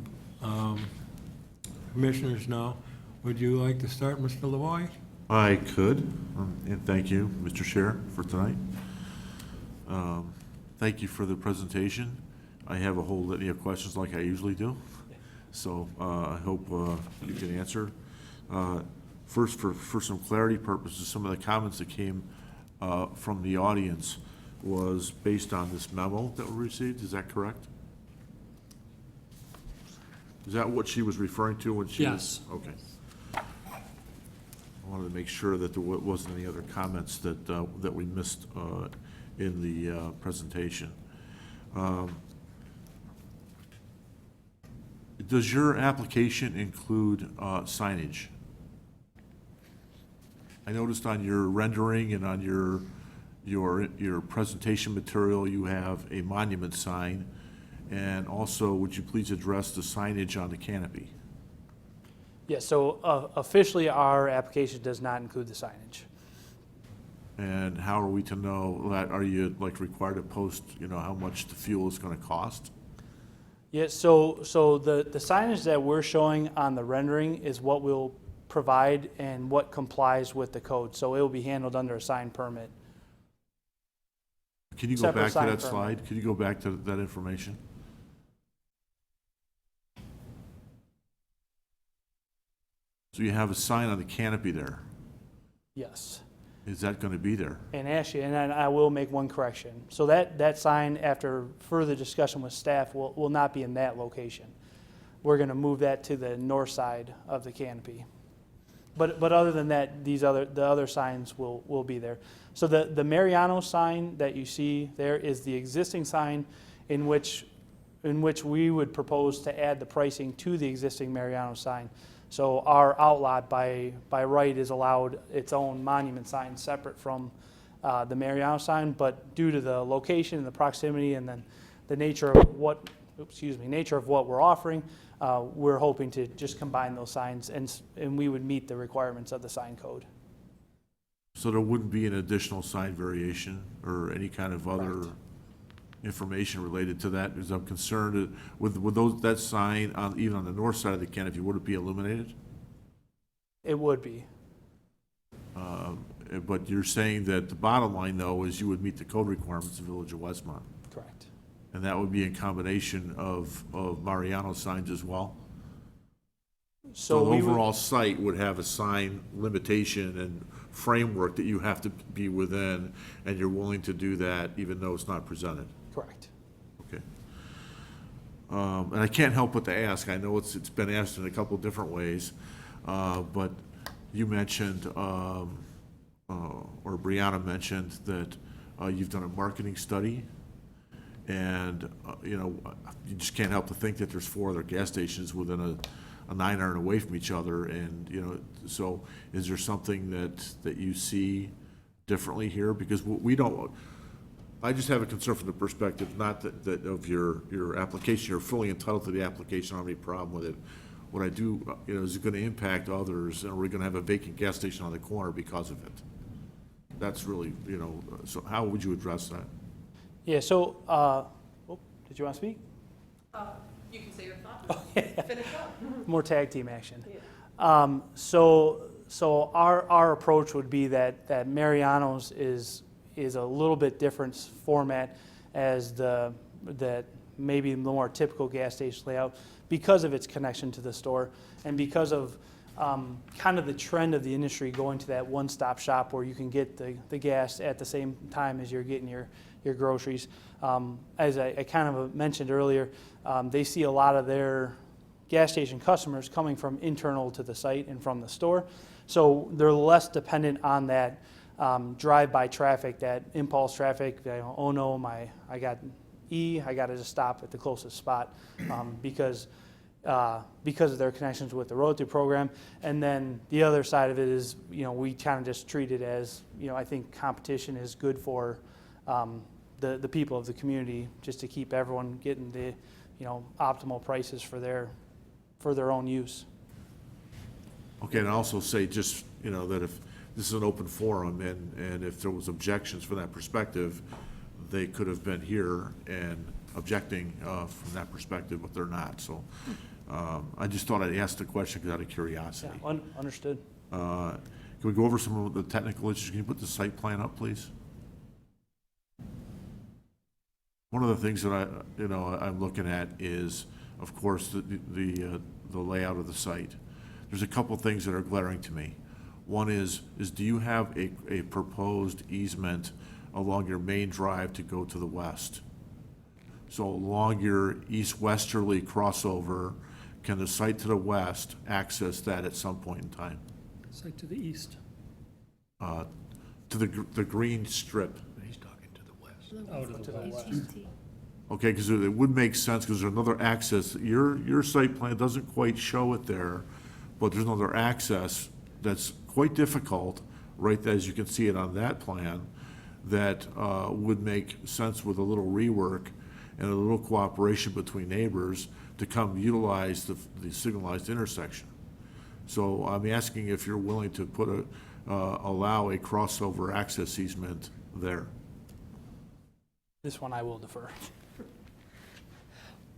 commissioners now. Would you like to start, Mr. Lavoy? I could, and thank you, Mr. Chair, for tonight. Thank you for the presentation. I have a whole litany of questions like I usually do, so I hope you can answer. First, for some clarity purposes, some of the comments that came from the audience was based on this memo that we received. Is that correct? Is that what she was referring to when she was? Yes. Okay. I wanted to make sure that there wasn't any other comments that we missed in the presentation. Does your application include signage? I noticed on your rendering and on your presentation material, you have a monument sign. And also, would you please address the signage on the canopy? Yeah, so officially our application does not include the signage. And how are we to know that? Are you required to post, how much the fuel is going to cost? Yeah, so the signage that we're showing on the rendering is what we'll provide and what complies with the code. So it will be handled under a sign permit. Can you go Separate back to sign that permit. slide? Can you go back to that information? So you have a sign on the canopy there. Yes. Is that going to be there? And actually, and I will make one correction. So that sign, after further discussion with staff, will not be in that location. We're going to move that to the north side of the canopy. But other than that, the other signs will be there. So the Mariano sign that you see there is the existing sign in which we would propose to add the pricing to the existing Mariano sign. So our outlot by right is allowed its own monument sign separate from the Mariano sign, but due to the location and the proximity and then the nature of what we're offering, we're hoping to just combine those signs and we would meet the requirements of the sign code. So there wouldn't be an additional sign variation or any kind of other Correct. information related to that? Because I'm concerned with that sign even on the north side of the canopy, would it be illuminated? It would be. But you're saying that the bottom line, though, is you would meet the code requirements of Village of Westmont. Correct. And that would be in combination of Mariano signs as well? So the we would- overall site would have a sign limitation and framework that you have to be within, and you're willing to do that even though it's not presented? Correct. Okay. And I can't help but to ask, I know it's been asked in a couple different ways, but you mentioned, or Breanna mentioned that you've done a marketing study, and, you just can't help to think that there's 4 other gas stations within a 9-iron away from each other, and, so is there something that you see differently here? Because we don't, I just have a concern from the perspective, not that of your application, you're fully entitled to the application, I don't have any problem with it. What I do, is it gonna impact others, and are we gonna have a vacant gas station on the corner because of it? That's really, so how would you address that? Yeah, so, did you want to speak? You can say your thought. Finish up. More tag team action. So our approach would be that Mariano's is a little bit different format as that maybe the more typical gas station layout because of its connection to the store and because of kind of the trend of the industry going to that one-stop shop where you can get the gas at the same time as you're getting your groceries. As I kind of mentioned earlier, they see a lot of their gas station customers coming from internal to the site and from the store. So they're less dependent on that drive-by traffic, that impulse traffic. Oh no, I got to just stop at the closest spot because of their connections with the royalty program. And then the other side of it is, we kind of just treat it as, I think competition is good for the people of the community, just to keep everyone getting the, optimal prices for their own use. Okay, and I also say just, that if this is an open forum and if there was objections from that perspective, they could have been here and objecting from that perspective, but they're not. So I just thought I'd ask the question out of curiosity. Yeah, understood. Can we go over some of the technical issues? Can you put the site plan up, please? One of the things that I'm looking at is, of course, the layout of the site. There's a couple things that are glaring to me. One is do you have a proposed easement along your main drive to go to the west? So along your east-westerly crossover, can the site to the west access that at some point in time? Site to the east. To the green strip. He's talking to the west. Out to the west. Okay, because it would make sense, because there's another access. Your site plan doesn't quite show it there, but there's another access that's quite difficult, right, as you can see it on that plan, that would make sense with a little rework and a little cooperation between neighbors to come utilize the signalized intersection. So I'm asking if you're willing to allow a crossover access easement there. This one I will defer.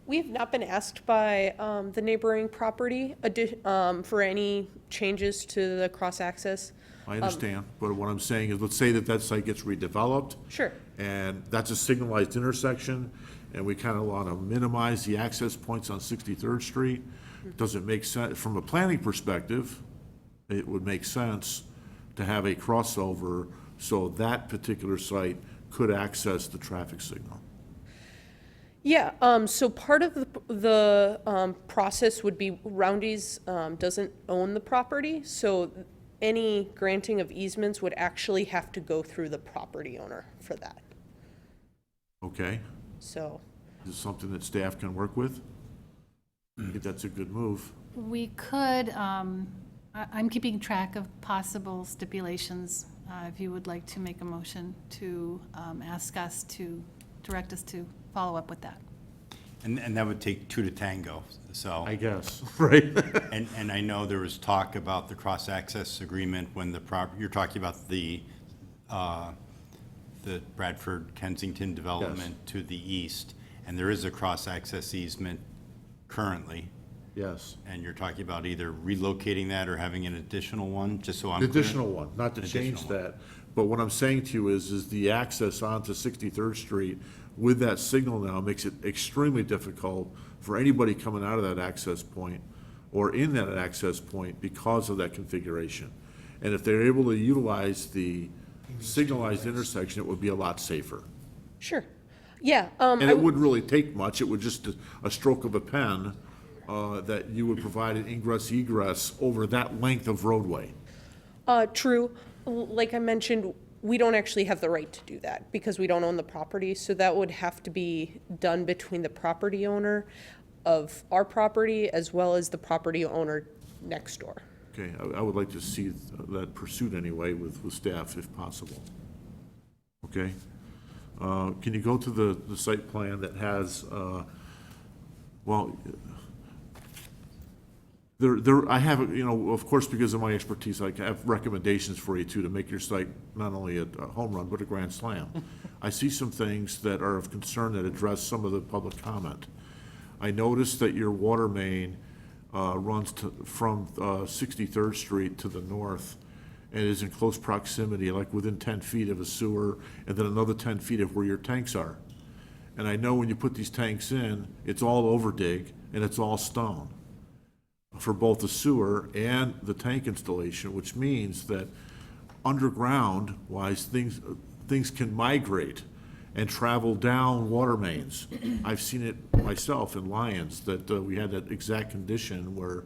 We have not been asked by the neighboring property for any changes to the cross-access. I understand, but what I'm saying is, let's say that that site gets redeveloped. Sure. And that's a signalized intersection, and we kind of want to minimize the access points on 63rd Street. Does it make sense, from a planning perspective, it would make sense to have a crossover so that particular site could access the traffic signal. Yeah, so part of the process would be Roundy's doesn't own the property, so any granting of easements would actually have to go through the property owner for that. Okay? So, Is this something that staff can work with? I think that's a good move. We could, I'm keeping track of possible stipulations, if you would like to make a motion to ask us to, direct us to follow up with that. And that would take two to tango, so. I guess, right? And I know there was talk about the cross-access agreement when you're talking about the Bradford Kensington development to the east, and there is a cross-access easement currently, Yes. and you're talking about either relocating that or having an additional one, just so I'm The clear? additional one, not to change Additional one. that. But what I'm saying to you is the access onto 63rd Street with that signal now makes it extremely difficult for anybody coming out of that access point or in that access point because of that configuration. And if they're able to utilize the signalized intersection, it would be a lot safer. sure. Yeah. And it wouldn't really take much. It would just a stroke of a pen that you would provide an ingress egress over that length of roadway. True. Like I mentioned, we don't actually have the right to do that because we don't own the property. So that would have to be done between the property owner of our property as well as the property owner next door. Okay, I would like to see that pursued anyway with staff if possible. Okay? Can you go to the site plan that has, well, I have, of course, because of my expertise, I have recommendations for you too, to make your site not only a home run, but a grand slam. I see some things that are of concern that address some of the public comment. I noticed that your water main runs from 63rd Street to the north and is in close proximity, like within 10 feet of a sewer, and then another 10 feet of where your tanks are. And I know when you put these tanks in, it's all overdig and it's all stone for both the sewer and the tank installation, which means that underground-wise, things can migrate and travel down water mains. I've seen it myself in Lyons, that we had that exact condition where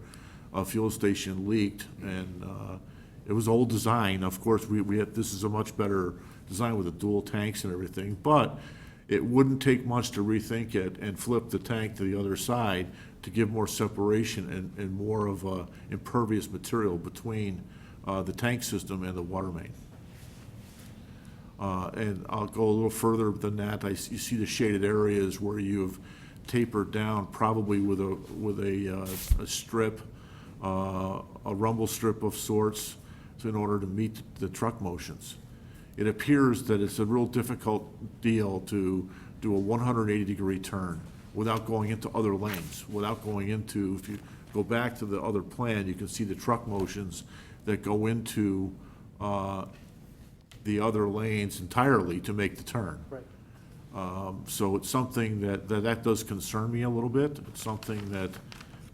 a fuel station leaked, and it was old design. Of course, we had, this is a much better design with the dual tanks and everything, but it wouldn't take much to rethink it and flip the tank to the other side to give more separation and more of a impervious material between the tank system and the water main. And I'll go a little further than that. You see the shaded areas where you've tapered down, probably with a strip, a rumble strip of sorts, so in order to meet the truck motions. It appears that it's a real difficult deal to do a 180-degree turn without going into other lanes, without going into, if you go back to the other plan, you can see the truck motions that go into the other lanes entirely to make the turn. Right. So it's something that does concern me a little bit. It's something that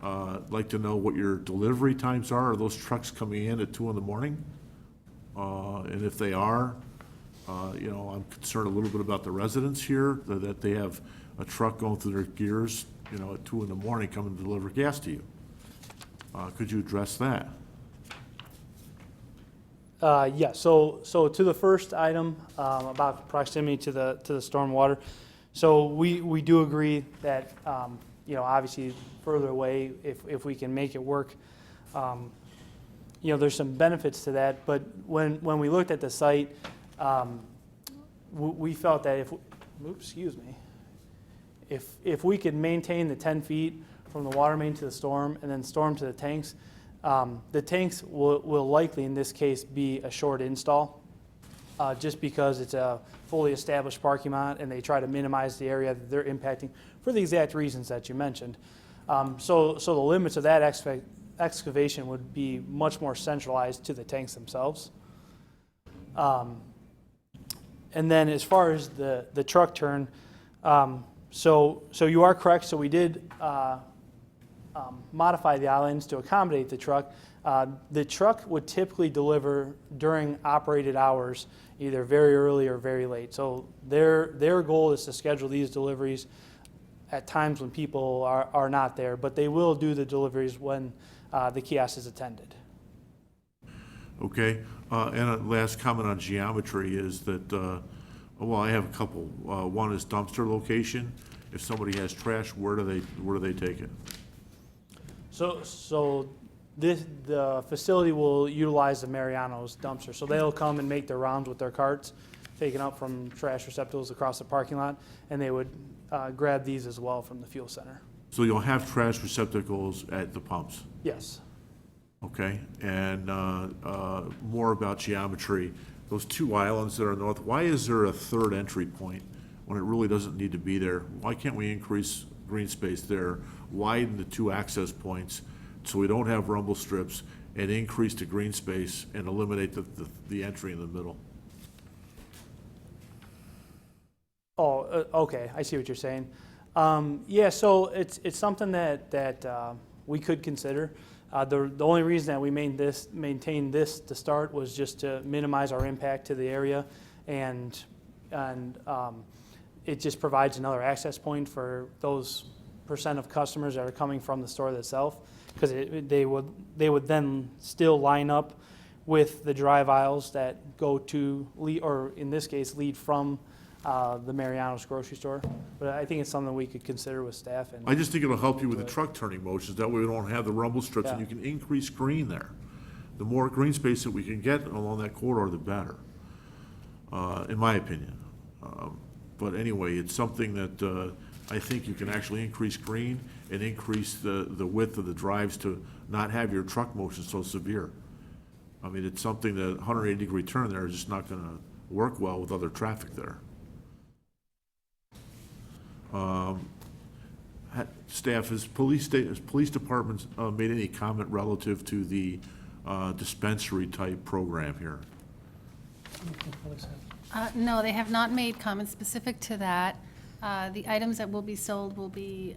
I'd like to know what your delivery times are. Are those trucks coming in at 2 in the morning? And if they are, I'm concerned a little bit about the residents here, that they have a truck going through their gears, at 2 in the morning coming to deliver gas to you. Could you address that? Yeah, so to the first item, about proximity to the stormwater. So we do agree that, obviously further away, if we can make it work, there's some benefits to that. But when we looked at the site, we felt that if we could maintain the 10 feet from the water main to the storm and then storm to the tanks will likely, in this case, be a short install. just because it's a fully established parking lot and they try to minimize the area that they're impacting for the exact reasons that you mentioned. So the limits of that excavation would be much more centralized to the tanks themselves. And then as far as the truck turn, so you are correct. So we did modify the islands to accommodate the truck. The truck would typically deliver during operated hours, either very early or very late. So their goal is to schedule these deliveries at times when people are not there, but they will do the deliveries when the kiosk is attended. Okay, and a last comment on geometry is that, well, I have a couple. One is dumpster location. If somebody has trash, where do they take it? So the facility will utilize the Mariano's dumpster. So they'll come and make their rounds with their carts, taken up from trash receptacles across the parking lot, and they would grab these as well from the fuel center. So you'll have trash receptacles at the pumps? Yes. Okay, and more about geometry. Those two islands that are north, why is there a third entry point when it really doesn't need to be there? Why can't we increase green space there, widen the two access points so we don't have rumble strips, and increase the green space and eliminate the entry in the middle? Oh, okay, I see what you're saying. Yeah, so it's something that we could consider. The only reason that we maintained this to start was just to minimize our impact to the area, and it just provides another access point for those % of customers that are coming from the store itself, because they would then still line up with the drive aisles that go to lead, or in this case lead from the Mariano's grocery store. But I think it's something we could consider with staff. And I just think it'll help you with the truck turning motions. That way we don't have the rumble strips, and Yeah. you can increase green there. The more green space that we can get along that corridor, the better, in my opinion. But anyway, it's something that I think you can actually increase green and increase the width of the drives to not have your truck motion so severe. I mean, it's something that 180-degree turn there is just not going to work well with other traffic there. Staff, has police departments made any comment relative to the dispensary type program here? No, they have not made comments specific to that. The items that will be sold will be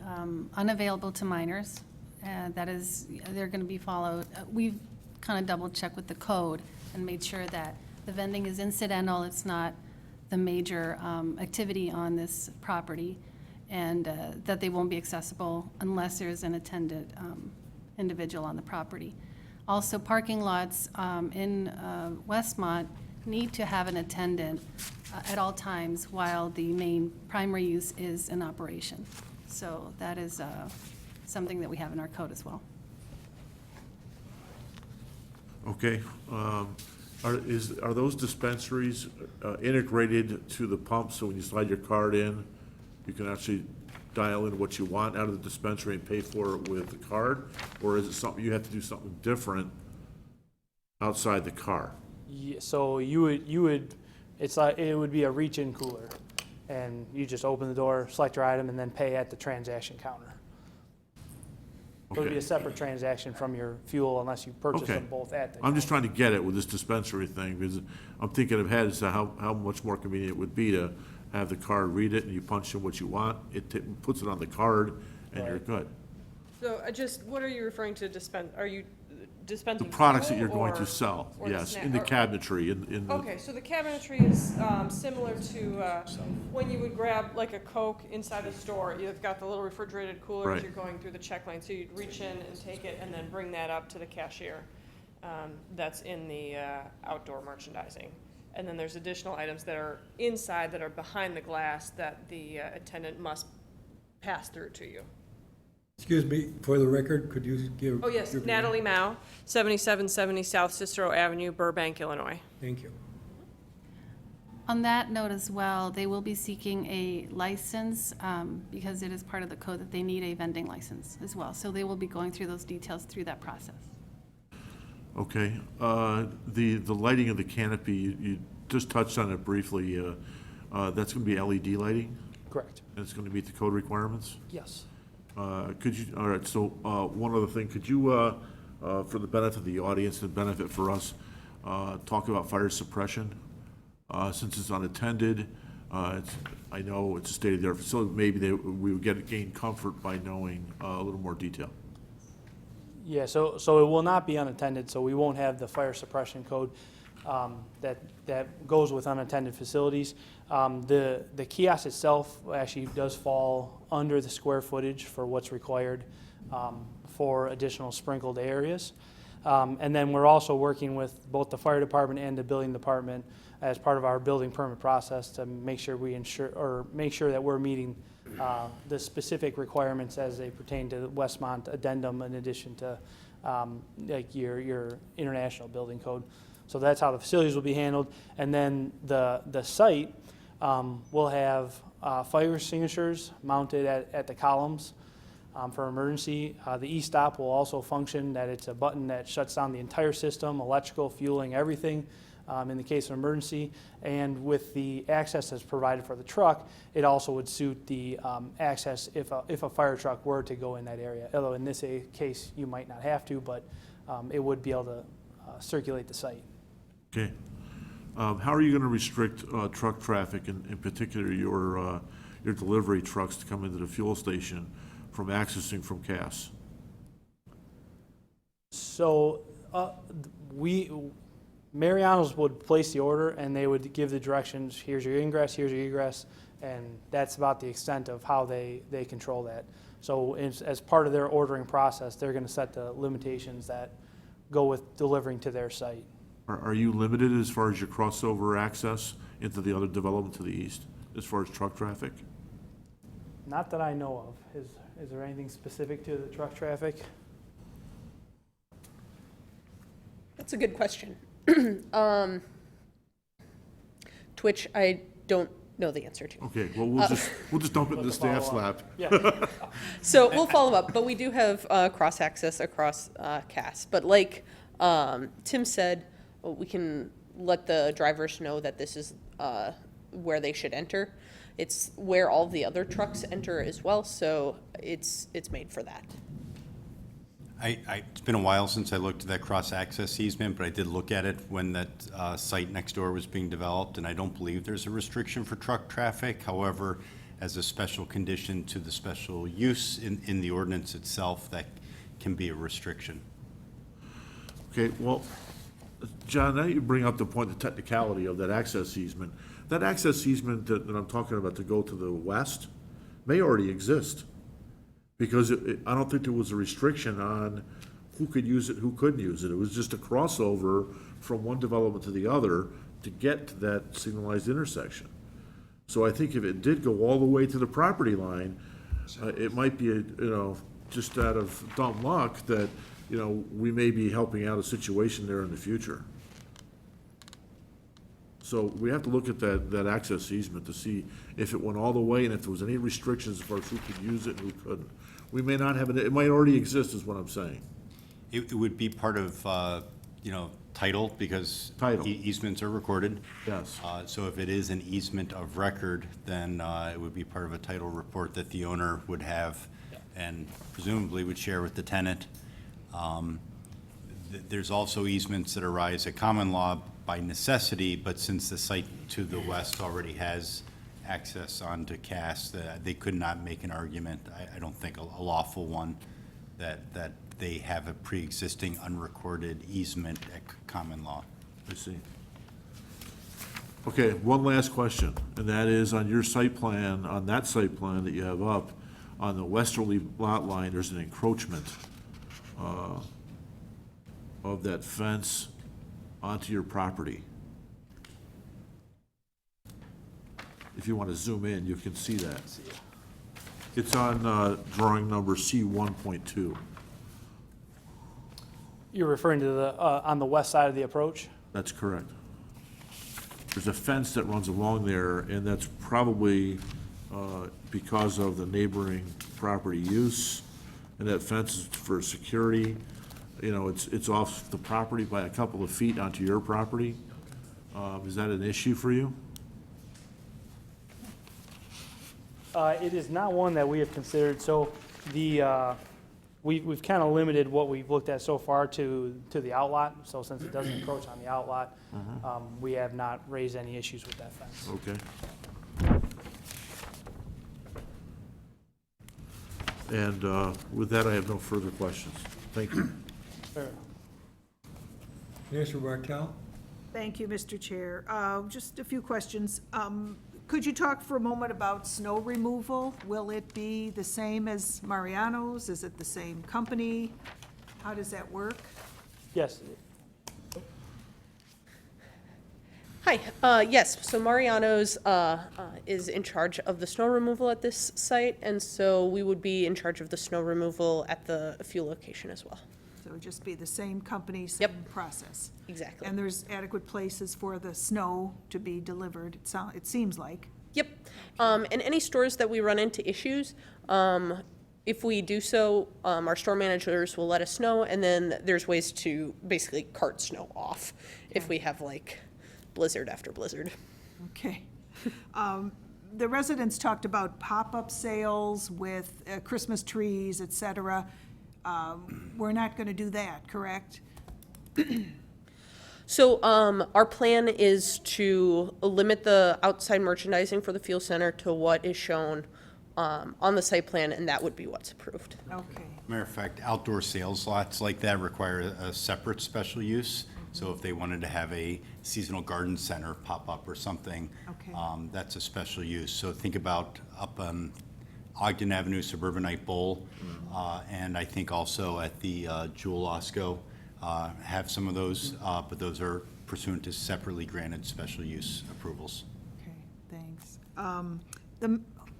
unavailable to minors. That is, they're going to be followed. We've kind of double-checked with the code and made sure that the vending is incidental, it's not the major activity on this property, and that they won't be accessible unless there's an attendant individual on the property. Also, parking lots in Westmont need to have an attendant at all times while the main primary use is in operation. So that is something that we have in our code as well. Okay. Are those dispensaries integrated to the pump, so when you slide your card in, you can actually dial in what you want out of the dispensary and pay for it with the card? Or is it something, you have to do something different outside the car? Yeah, so you would, it's like, it would be a reach-in cooler, and you just open the door, select your item, and then pay at the transaction counter. It would be Okay. a separate transaction from your fuel unless you purchase Okay. them both at the I'm just counter. trying to get it with this dispensary thing, because I'm thinking ahead as to how much more convenient it would be to have the card read it, and you punch in what you want, it puts it on the card, and you're Right. good. So what are you referring to are you dispensing? The products that fuel you're going or- to sell, or the yes, snack- in the or- cabinetry, in the. Okay, so the cabinetry is similar to when you would grab like a Coke inside a store. You've got the little refrigerated cooler Right. as you're going through the check line. So you'd reach in and take it and then bring that up to the cashier. That's in the outdoor merchandising. And then there's additional items that are inside that are behind the glass that the attendant must pass through to you. Excuse me, for the record, could you give? Oh, yes, your- Natalie Mao, 7770 South Cicero Avenue, Burbank, Illinois. Thank you. On that note as well, they will be seeking a license because it is part of the code that they need a vending license as well. So they will be going through those details through that process. Okay, the lighting of the canopy, you just touched on it briefly. That's going to be LED lighting, Correct. and it's going to meet the code requirements? Yes. Could you, all right, so one other thing, could you, for the benefit of the audience and benefit for us, talk about fire suppression? Since it's unattended, I know it's a state-of-the-art facility, maybe we would gain comfort by knowing a little more detail. Yeah, so it will not be unattended, so we won't have the fire suppression code that goes with unattended facilities. The kiosk itself actually does fall under the square footage for what's required for additional sprinkled areas. And then we're also working with both the fire department and the building department as part of our building permit process to make sure that we're meeting the specific requirements as they pertain to the Westmont addendum in addition to like your international building code. So that's how the facilities will be handled. And then the site will have fire extinguishers mounted at the columns for emergency. The e-stop will also function, that it's a button that shuts down the entire system, electrical, fueling, everything in the case of emergency. And with the access that's provided for the truck, it also would suit the access if a fire truck were to go in that area. Although in this case, you might not have to, but it would be able to circulate the site. Okay. How are you going to restrict truck traffic, in particular your delivery trucks to come into the fuel station from accessing from Cass? So Mariano's would place the order and they would give the directions, here's your ingress, and that's about the extent of how they control that. So as part of their ordering process, they're going to set the limitations that go with delivering to their site. Are you limited as far as your crossover access into the other development to the east, as far as truck traffic? Not that I know of. Is there anything specific to the truck traffic? That's a good question. Twitch, I don't know the answer to. Okay, well, we'll just dump it in the staff's lap. Yeah. So we'll follow up, but we do have cross-access across Cass. But like Tim said, we can let the drivers know that this is where they should enter. It's where all the other trucks enter as well, so it's made for that. It's been a while since I looked at that cross-access easement, but I did look at it when that site next door was being developed, and I don't believe there's a restriction for truck traffic. However, as a special condition to the special use in the ordinance itself, that can be a restriction. Okay, well, John, now you bring up the point, the technicality of that access easement. That access easement that I'm talking about to go to the west may already exist. Because I don't think there was a restriction on who could use it, who couldn't use it. It was just a crossover from one development to the other to get to that signalized intersection. So I think if it did go all the way to the property line, it might be, just out of dumb luck that, we may be helping out a situation there in the future. So we have to look at that access easement to see if it went all the way and if there was any restrictions as far as who could use it and who couldn't. We may not have it, it might already exist is what I'm saying. It would be part of, title, because Title. Easements are recorded. Yes. So if it is an easement of record, then it would be part of a title report that the owner would have and presumably would share with the tenant. There's also easements that arise at common law by necessity, but since the site to the west already has access onto Cass, they could not make an argument, I don't think a lawful one, that they have a pre-existing unrecorded easement at common law. I see. Okay, one last question, and that is on your site plan, on that site plan that you have up, on the westerly lot line, there's an encroachment of that fence onto your property. If you want to zoom in, you can see that. It's on drawing number C1.2. You're referring to the on the west side of the approach? That's correct. There's a fence that runs along there, and that's probably because of the neighboring property use, and that fence is for security. It's off the property by a couple of feet onto your property. Is that an issue for you? It is not one that we have considered, so we've kind of limited what we've looked at so far to the outlot, so since it doesn't encroach on the outlot, we have not raised any issues with that fence. Okay. And with that, I have no further questions. Thank you. Fair enough. Mr. Bartel? Thank you, Mr. Chair. Just a few questions. Could you talk for a moment about snow removal? Will it be the same as Mariano's? Is it the same company? How does that work? Yes, Hi, yes, so Mariano's is in charge of the snow removal at this site, and so we would be in charge of the snow removal at the fuel location as well. So it would just be the same company, same process? Exactly. And there's adequate places for the snow to be delivered, it seems like? Yep. And any stores that we run into issues, if we do so, our store managers will let us know, and then there's ways to basically cart snow off if we have like blizzard after blizzard. Okay. The residents talked about pop-up sales with Christmas trees, et cetera. We're not going to do that, correct? So our plan is to limit the outside merchandising for the fuel center to what is shown on the site plan, and that would be what's approved. Okay. Matter of fact, outdoor sales lots like that require a separate special use. So if they wanted to have a seasonal garden center pop up or something, Okay. That's a special use. So think about up Ogden Avenue Suburbanite Bowl, and I think also at the Jewel Osco have some of those, but those are pursuant to separately granted special use approvals. Okay, thanks.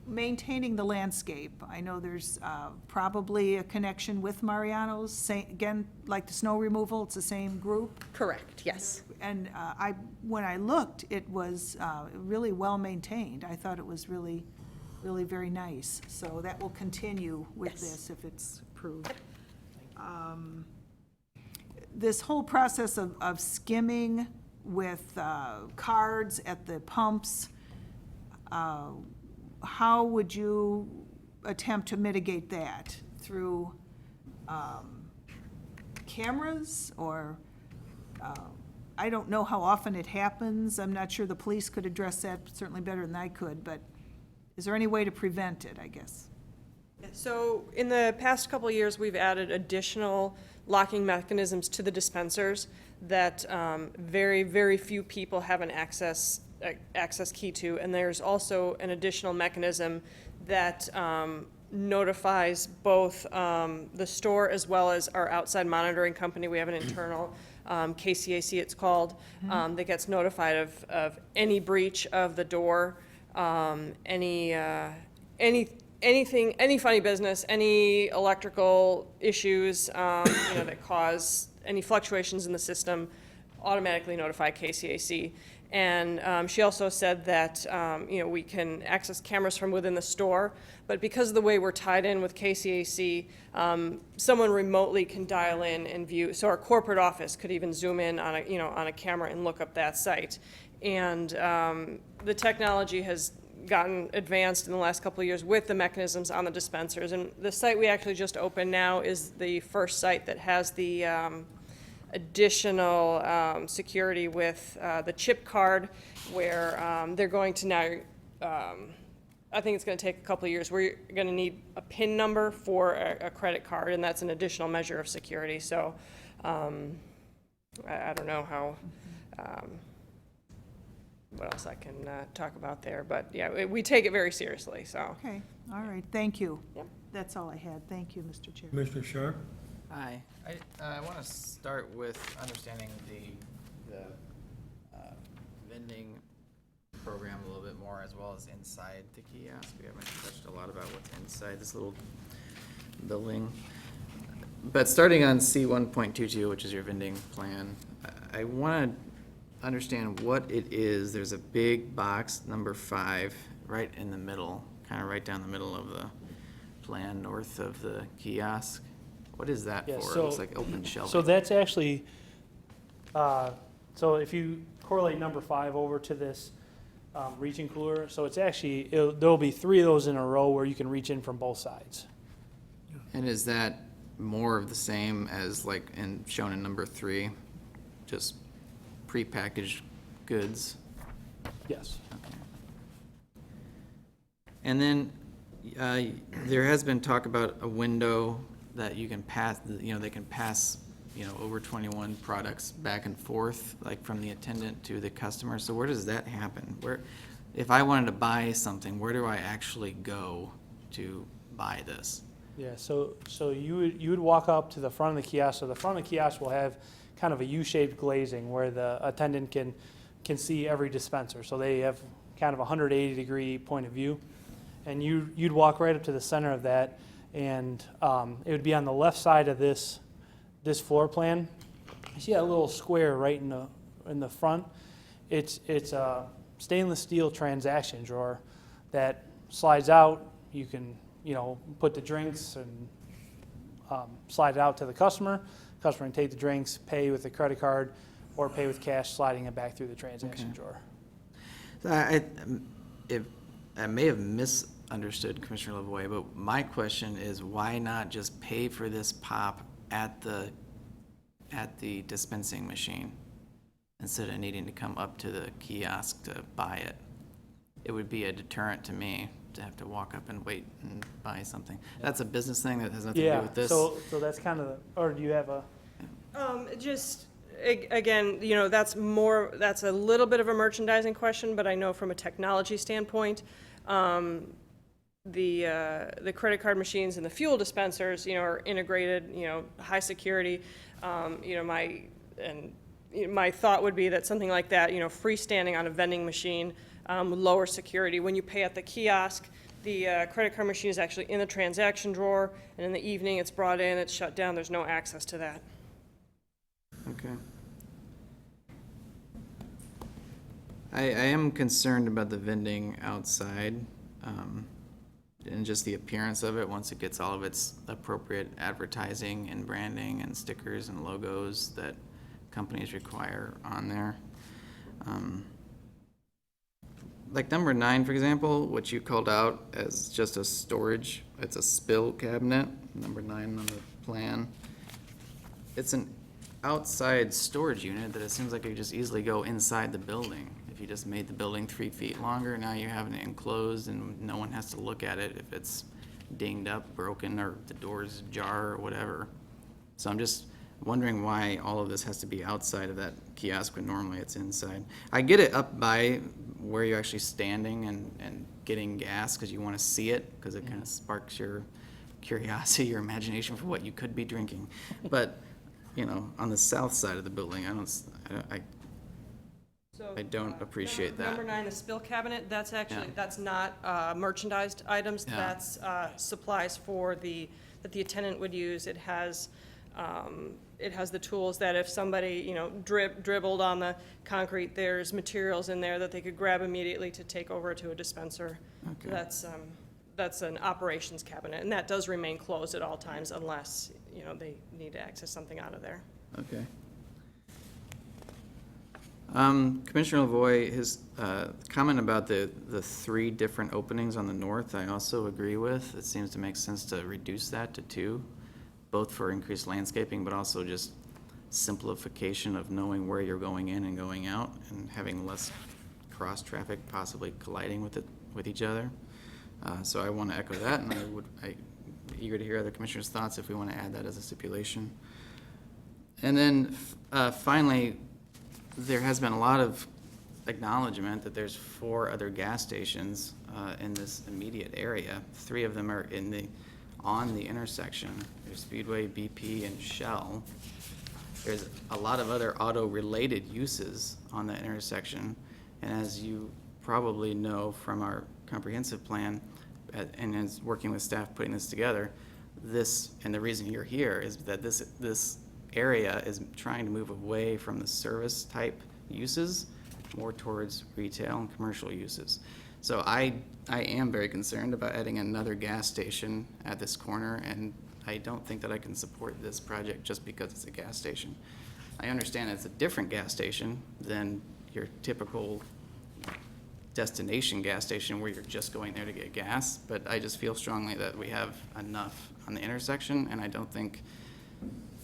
Maintaining the landscape, I know there's probably a connection with Mariano's, again, like the snow removal, it's the same group? Correct, yes. And when I looked, it was really well-maintained. I thought it was really, really very nice. So that will continue with this if it's approved. This whole process of skimming with cards at the pumps, how would you attempt to mitigate that? Through cameras or, I don't know how often it happens. I'm not sure the police could address that certainly better than I could, but is there any way to prevent it, I guess? So in the past couple of years, we've added additional locking mechanisms to the dispensers that very, very few people have an access key to, and there's also an additional mechanism that notifies both the store as well as our outside monitoring company. We have an internal KCAC, it's called, that gets notified of any breach of the door, any funny business, any electrical issues, that cause any fluctuations in the system, automatically notify KCAC. And she also said that, we can access cameras from within the store, but because of the way we're tied in with KCAC, someone remotely can dial in and view. So our corporate office could even zoom in on a camera and look up that site. And the technology has gotten advanced in the last couple of years with the mechanisms on the dispensers. And the site we actually just opened now is the first site that has the additional security with the chip card, where they're going to now, I think it's going to take a couple of years, we're going to need a PIN number for a credit card, and that's an additional measure of security. So I don't know how, what else I can talk about there, but yeah, we take it very seriously, so. Okay, all right, thank you. Yep. That's all I had. Thank you, Mr. Chair. Commissioner Sharp? Hi. I want to start with understanding the vending program a little bit more, as well as inside the kiosk. We haven't touched a lot about what's inside this little building. But starting on C1.22, which is your vending plan, I want to understand what it is. There's a big box, number 5, right in the middle, kind of right down the middle of the plan, north of the kiosk. What is that Yeah, for? so- It looks like open shelving. So that's actually So if you correlate number 5 over to this reaching cooler, so it's actually, there'll be 3 of those in a row where you can reach in from both sides. And is that more of the same as like shown in number 3, just prepackaged goods? Yes. Okay. And then there has been talk about a window that you can pass, they can pass, over 21 products back and forth, like from the attendant to the customer. So where does that happen? If I wanted to buy something, where do I actually go to buy this? Yeah, so you would walk up to the front of the kiosk. So the front of the kiosk will have kind of a U-shaped glazing where the attendant can see every dispenser. So they have kind of a 180-degree point of view. And you'd walk right up to the center of that, and it would be on the left side of this floor plan. You see that little square right in the front? It's a stainless steel transaction drawer that slides out. You can put the drinks and slide it out to the customer. Customer can take the drinks, pay with a credit card, or pay with cash, sliding it back through the transaction drawer. I may have misunderstood Commissioner Lavoie, but my question is, why not just pay for this pop at the dispensing machine instead of needing to come up to the kiosk to buy it? It would be a deterrent to me to have to walk up and wait and buy something. That's a business thing that has nothing to do with this. So that's kind of, or do you have a? Again, that's a little bit of a merchandising question, but I know from a technology standpoint, the credit card machines and the fuel dispensers, are integrated, high security. My thought would be that something like that, freestanding on a vending machine, lower security. When you pay at the kiosk, the credit card machine is actually in the transaction drawer, and in the evening it's brought in, it's shut down, there's no access to that. Okay. I am concerned about the vending outside, and just the appearance of it once it gets all of its appropriate advertising and branding and stickers and logos that companies require on there. Like number 9, for example, which you called out as just a storage, it's a spill cabinet, number 9 on the plan. It's an outside storage unit that it seems like you just easily go inside the building. If you just made the building 3 feet longer, now you have it enclosed and no one has to look at it if it's dinged up, broken, or the door's ajar or whatever. So I'm just wondering why all of this has to be outside of that kiosk when normally it's inside. I get it up by where you're actually standing and getting gas because you want to see it, because it kind of sparks your curiosity, your imagination for what you could be drinking. But on the south side of the building, I don't appreciate that. Number 9, the spill cabinet, that's actually, that's not merchandised items. Yeah. That's supplies that the attendant would use. It has the tools that if somebody, dribbled on the concrete, there's materials in there that they could grab immediately to take over to a dispenser. Okay. That's an operations cabinet, and that does remain closed at all times unless, they need to access something out of there. Okay. Commissioner Lavoie, his comment about the 3 different openings on the north, I also agree with. It seems to make sense to reduce that to 2, both for increased landscaping, but also just simplification of knowing where you're going in and going out and having less cross-traffic possibly colliding with each other. So I want to echo that, and I'm eager to hear other commissioners' thoughts if we want to add that as a stipulation. And then finally, there has been a lot of acknowledgement that there's 4 other gas stations in this immediate area. 3 of them are on the intersection. There's Speedway, BP, and Shell. There's a lot of other auto-related uses on that intersection, and as you probably know from our comprehensive plan, and as working with staff putting this together, and the reason you're here is that this area is trying to move away from the service type uses more towards retail and commercial uses. So I am very concerned about adding another gas station at this corner, and I don't think that I can support this project just because it's a gas station. I understand it's a different gas station than your typical destination gas station where you're just going there to get gas, but I just feel strongly that we have enough on the intersection, and I don't think,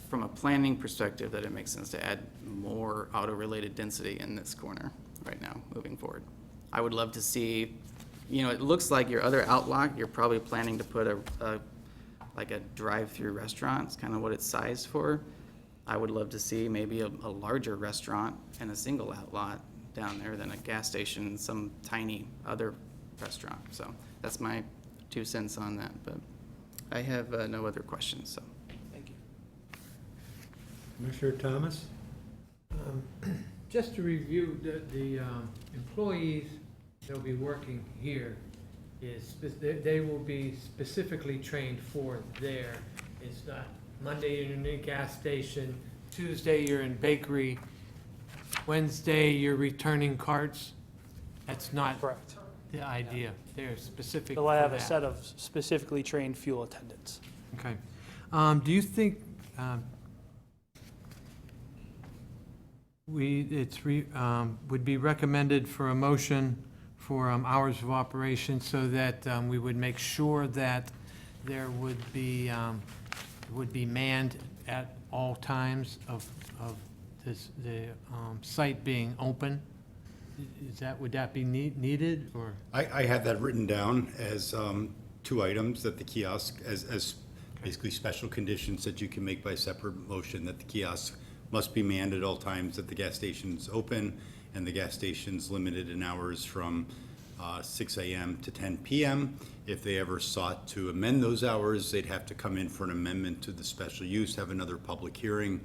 from a planning perspective, that it makes sense to add more auto-related density in this corner right now, moving forward. I would love to see, you know, it looks like your other outlot, you're probably planning to put like a drive-through restaurant. It's kind of what it's sized for. I would love to see maybe a larger restaurant and a single outlot down there than a gas station and some tiny other restaurant. So that's my 2 cents on that, but I have no other questions, so. Thank you. Commissioner Thomas? Just to review, the employees that'll be working here they will be specifically trained for there. It's not Monday you're in a gas station, Tuesday you're in bakery, Wednesday you're returning carts. That's not Correct. the idea. They're specific They'll for have a that. set of specifically trained fuel attendants. Okay. Do you think would be recommended for a motion for hours of operation so that we would make sure that there would be manned at all times of the site being open? Would that be needed, or? I had that written down as 2 items, that the kiosk, as basically special conditions that you can make by separate motion, that the kiosk must be manned at all times, that the gas station's open, and the gas station's limited in hours from 6 a.m. to 10 p.m. If they ever sought to amend those hours, they'd have to come in for an amendment to the special use, have another public hearing,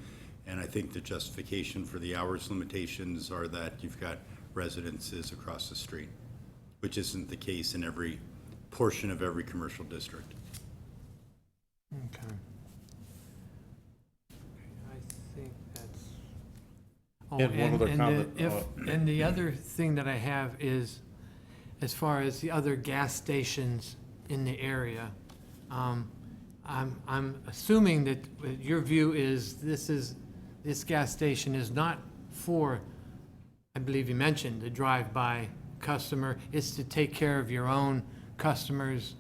and I think the justification for the hours limitations are that you've got residences across the street, which isn't the case in every portion of every commercial district. Okay. I think that's. Oh, And one other comment, And the other thing that I have is, as far as the other gas stations in the area, I'm assuming that your view is this gas station is not for, I believe you mentioned, the drive-by customer. It's to take care of your own customers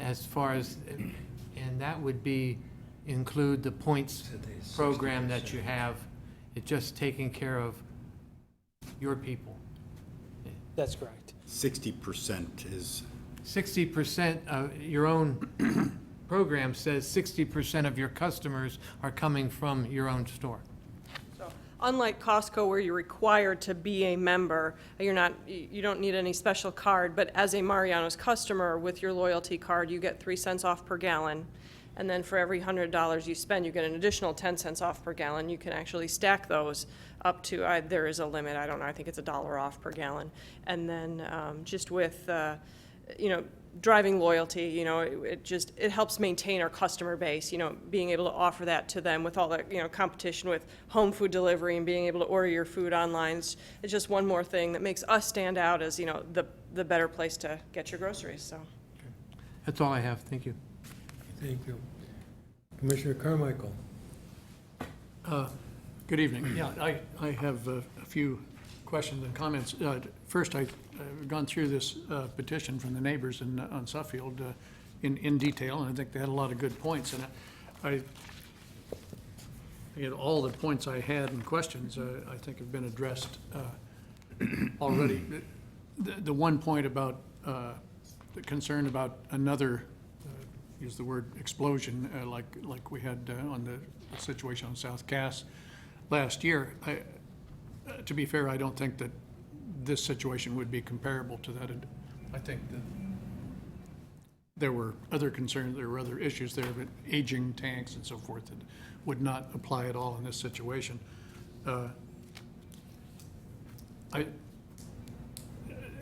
as far as, and that would include the points program that you have. It's just taking care of your people. That's correct. 60% is 60% of your own program says 60% of your customers are coming from your own store. So, unlike Costco, where you're required to be a member, you don't need any special card, but as a Mariano's customer with your loyalty card, you get 3 cents off per gallon. And then for every $100 you spend, you get an additional 10 cents off per gallon. You can actually stack those up to, there is a limit, I don't know, I think it's $1 off per gallon. And then just with, driving loyalty, it helps maintain our customer base, being able to offer that to them with all the, competition with home food delivery and being able to order your food online. It's just one more thing that makes us stand out as, the better place to get your groceries, so. That's all I have, thank you. Thank you. Commissioner Carmichael? Good evening. Yeah, I have a few questions and comments. First, I've gone through this petition from the neighbors on Suffield in detail, and I think they had a lot of good points. And I get all the points I had and questions I think have been addressed already. The one point about the concern about another, use the word explosion, like we had on the situation on South Cass last year. To be fair, I don't think that this situation would be comparable to that. I think that there were other concerns, there were other issues there, but aging tanks and so forth that would not apply at all in this situation. I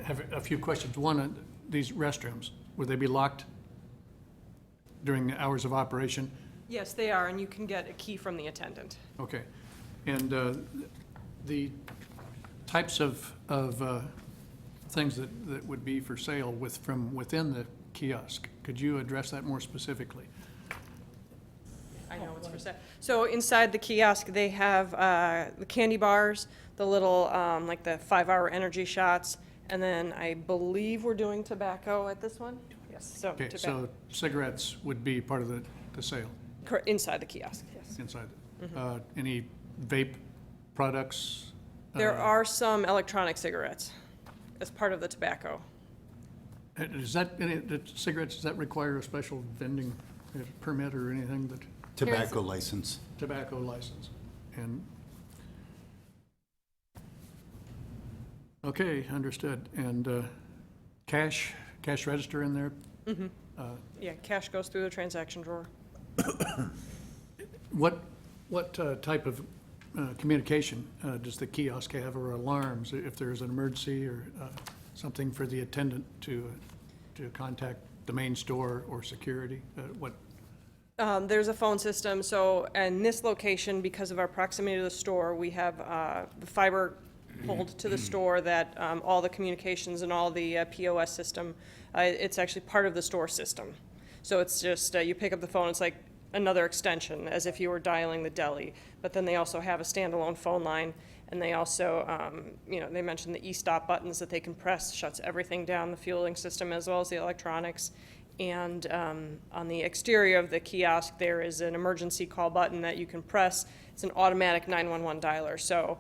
have a few questions. One, these restrooms, would they be locked during the hours of operation? Yes, they are, and you can get a key from the attendant. Okay. And the types of things that would be for sale from within the kiosk, could you address that more specifically? I know it's for a sec. So inside the kiosk, they have the candy bars, the little, like the 5-hour energy shots, and then I believe we're doing tobacco at this one? Yes, so Okay, tobacco, so cigarettes would be part of the sale inside the kiosk, yes. inside. Any vape products? There are some electronic cigarettes as part of the tobacco. Does that, the cigarettes, does that require a special vending permit or anything that, Tobacco license. tobacco license? And, okay, understood. And cash register in there? Yeah, cash goes through the transaction drawer. What type of communication does the kiosk have, or alarms, if there's an emergency or something for the attendant to contact the main store or security? What? There's a phone system, so in this location, because of our proximity to the store, we have the fiber pulled to the store that all the communications and all the POS system, it's actually part of the store system. So it's just, you pick up the phone, it's like another extension, as if you were dialing the deli. But then they also have a standalone phone line, and they also, they mentioned the e-stop buttons that they can press, shuts everything down, the fueling system as well as the electronics. And on the exterior of the kiosk, there is an emergency call button that you can press. It's an automatic 911 dialer. So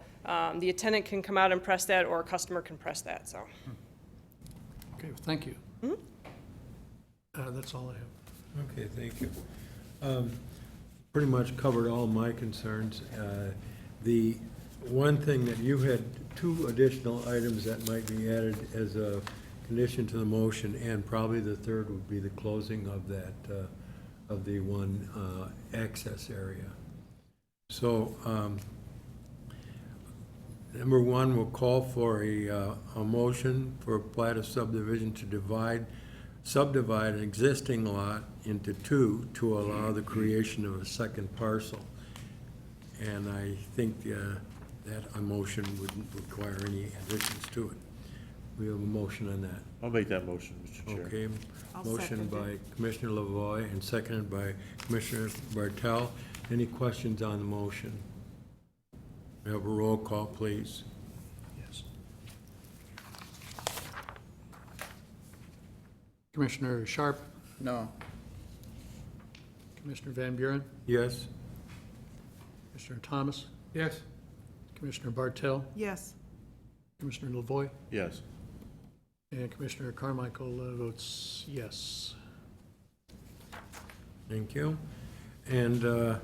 the attendant can come out and press that, or a customer can press that, so. Okay, thank you. That's all I have. Okay, thank you. Pretty much covered all my concerns. The one thing that you had, 2 additional items that might be added as a condition to the motion, and probably the third would be the closing of that, of the one access area. So, number 1, we'll call for a motion for a plat of subdivision to subdivide an existing lot into 2 to allow the creation of a second parcel. And I think that a motion wouldn't require any additions to it. We have a motion on that. I'll make that motion, Mr. Chair. Okay, I'll motion second by Commissioner Lavoy and seconded by Commissioner Bartel. Any questions on the motion? We have a roll call, please. Yes. Commissioner Sharp, No. Commissioner Van Buren, Yes? Commissioner Thomas, Yes. Commissioner Bartel, Yes. Commissioner Lavoy, Yes. and Commissioner Carmichael votes yes. Thank you. And the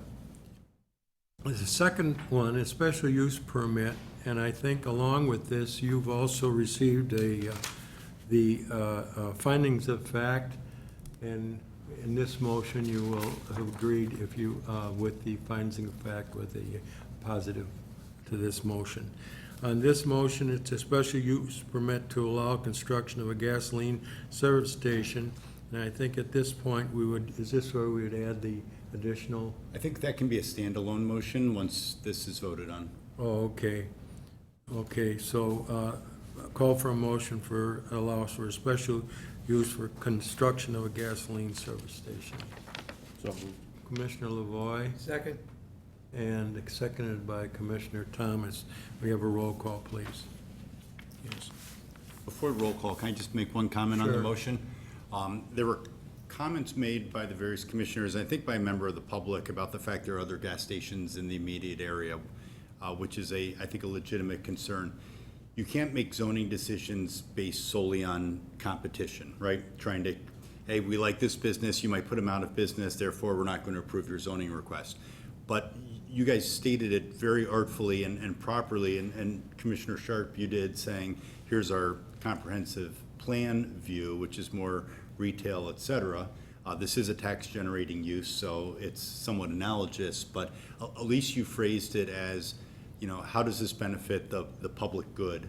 second one is special use permit, and I think along with this, you've also received the findings of fact, and in this motion, you will have agreed if you, with the findings of fact, with a positive to this motion. On this motion, it's a special use permit to allow construction of a gasoline service station. And I think at this point, we would, is this where we would add the additional? I think that can be a standalone motion once this is voted on. Oh, okay. Okay, so call for a motion for, allows for a special use for construction of a gasoline service station. So moved. Commissioner Lavoy, Second? and seconded by Commissioner Thomas. We have a roll call, please. Yes. Before roll call, can I just make one comment on the Sure. motion? There were comments made by the various commissioners, I think by a member of the public, about the fact there are other gas stations in the immediate area, which is I think, a legitimate concern. You can't make zoning decisions based solely on competition, right? Trying to, hey, we like this business, you might put them out of business, therefore we're not going to approve your zoning request. But you guys stated it very artfully and properly, and Commissioner Sharp, you did, saying, here's our comprehensive plan view, which is more retail, et cetera. This is a tax-generating use, so it's somewhat analogous, but at least you phrased it as, how does this benefit the public good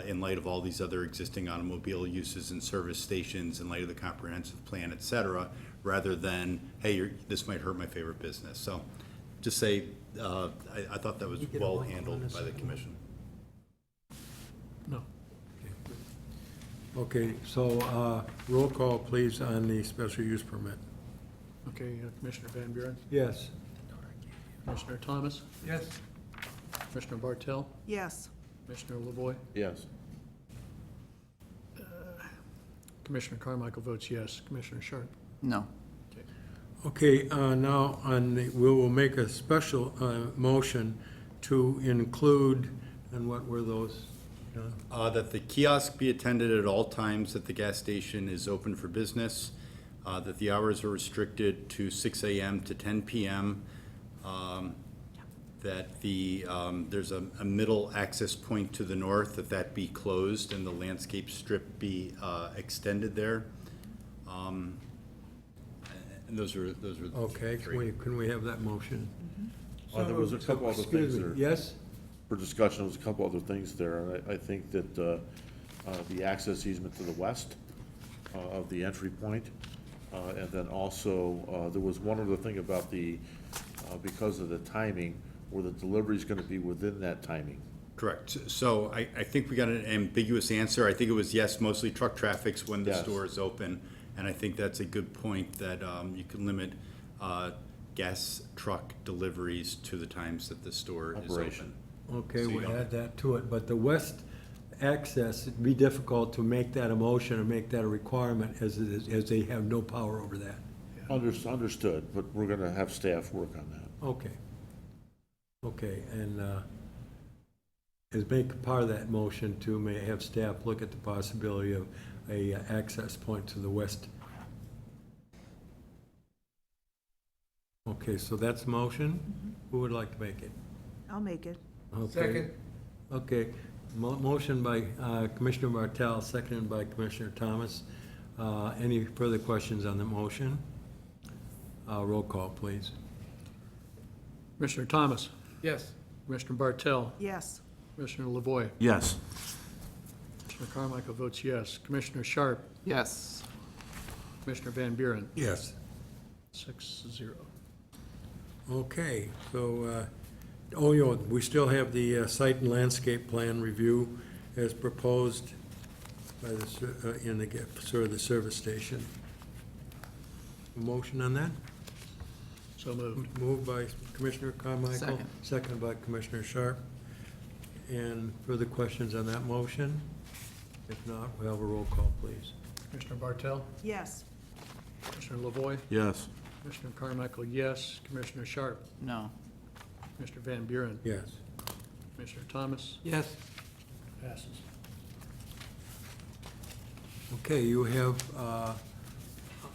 in light of all these other existing automobile uses and service stations, in light of the comprehensive plan, et cetera, rather than, hey, this might hurt my favorite business. So just say, I thought that was well handled by the commission. No. Okay, so roll call, please, on the special use permit. Okay, Commissioner Van Buren, Yes. Commissioner Thomas? Yes. Commissioner Bartel? Yes. Commissioner Lavoy? Yes. Commissioner Carmichael votes yes. Commissioner Sharp? No. Okay, now we will make a special motion to include, and what were those? That the kiosk be attended at all times, that the gas station is open for business, that the hours are restricted to 6 a.m. to 10 p.m., that there's a middle access point to the north, that be closed and the landscape strip be extended there. And those are Okay, can we have that motion? There was a couple other Excuse things me, there. yes? For discussion, there was a couple other things there. And I think that the access easement to the west of the entry point, and then also, there was one other thing about because of the timing, where the delivery is going to be within that timing. Correct. So I think we got an ambiguous answer. I think it was yes, mostly truck traffic's when the Yes. store is open. And I think that's a good point, that you can limit gas truck deliveries to the times that the store is Operation. open. Okay, So you we'll don't- add that to it, but the west access, it'd be difficult to make that a motion or make that a requirement, as it is, as they have no power over that. Understood, but we're going to have staff work on that. Okay. Okay, and as make part of that motion to may have staff look at the possibility of a access point to the west. Okay, so that's a motion. Who would like to make it? I'll make it. Okay. Second. Okay, motion by Commissioner Martell, seconded by Commissioner Thomas. Any further questions on the motion? Roll call, please. Commissioner Thomas? Yes. Commissioner Bartel? Yes. Commissioner Lavoy? Yes. Commissioner Carmichael votes yes. Commissioner Sharp? Yes. Commissioner Van Buren? Yes. 6-0. Okay, so, we still have the site and landscape plan review as proposed by the service station. A motion on that? So moved. Moved by Commissioner Carmichael. Second. Seconded by Commissioner Sharp. And further questions on that motion? If not, we'll have a roll call, please. Commissioner Bartel? Yes. Commissioner Lavoy? Yes. Commissioner Carmichael, yes. Commissioner Sharp? No. Commissioner Van Buren? Yes. Commissioner Thomas? Yes. Passes. Okay, you have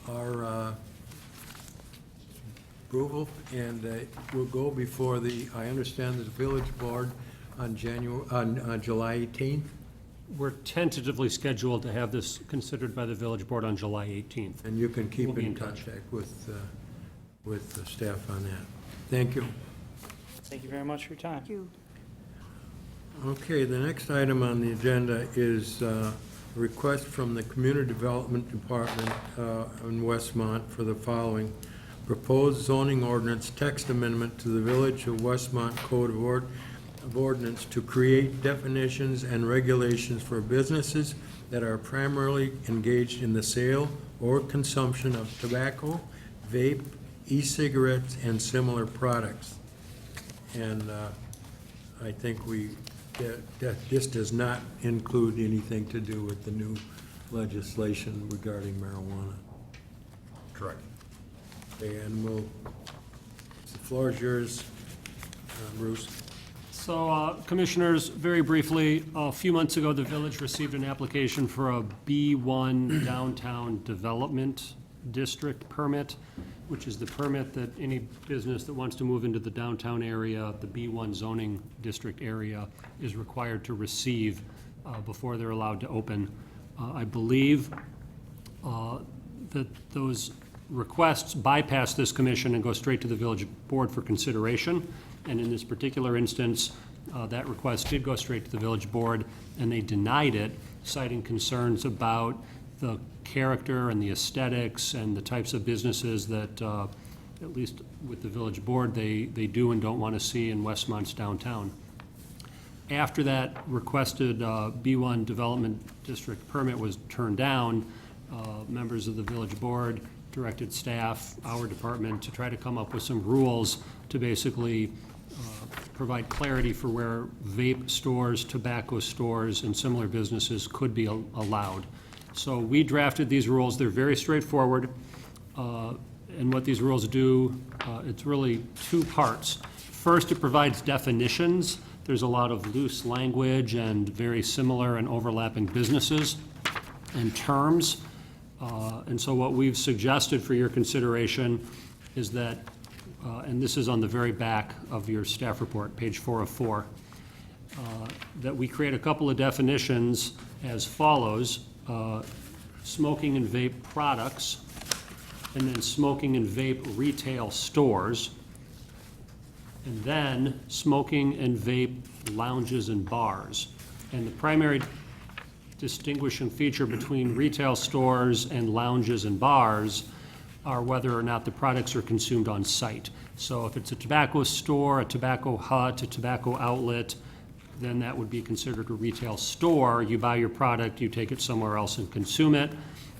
our approval, and we'll go before I understand, the village board on July 18th, We're tentatively scheduled to have this considered by the village board on July 18th. and you can keep We'll be in in touch. contact with the staff on that. Thank you. Thank you very much for your time. Thank you. Okay, the next item on the agenda is a request from the Community Development Department in Westmont for the following: proposed zoning ordinance text amendment to the Village of Westmont Code of Ordinance to create definitions and regulations for businesses that are primarily engaged in the sale or consumption of tobacco, vape, e-cigarettes, and similar products. And I think that this does not include anything to do with the new legislation regarding marijuana. Correct. And the floor is yours, Bruce. So, Commissioners, very briefly, a few months ago, the village received an application for a B1 Downtown Development District permit, which is the permit that any business that wants to move into the downtown area, the B1 zoning district area, is required to receive before they're allowed to open. I believe that those requests bypass this commission and go straight to the village board for consideration. And in this particular instance, that request did go straight to the village board, and they denied it, citing concerns about the character and the aesthetics and the types of businesses that, at least with the village board, they do and don't want to see in Westmont's downtown. After that requested B1 Development District permit was turned down, members of the village board directed staff, our department, to try to come up with some rules to basically provide clarity for where vape stores, tobacco stores, and similar businesses could be allowed. So we drafted these rules. They're very straightforward. And what these rules do, it's really two parts. First, it provides definitions. There's a lot of loose language and very similar and overlapping businesses and terms. And so what we've suggested for your consideration is that, and this is on the very back of your staff report, page 4 of 4, that we create a couple of definitions as follows: smoking and vape products, and then smoking and vape retail stores, and then smoking and vape lounges and bars. And the primary distinguishing feature between retail stores and lounges and bars are whether or not the products are consumed on site. So if it's a tobacco store, a tobacco hut, a tobacco outlet, then that would be considered a retail store. You buy your product, you take it somewhere else and consume it,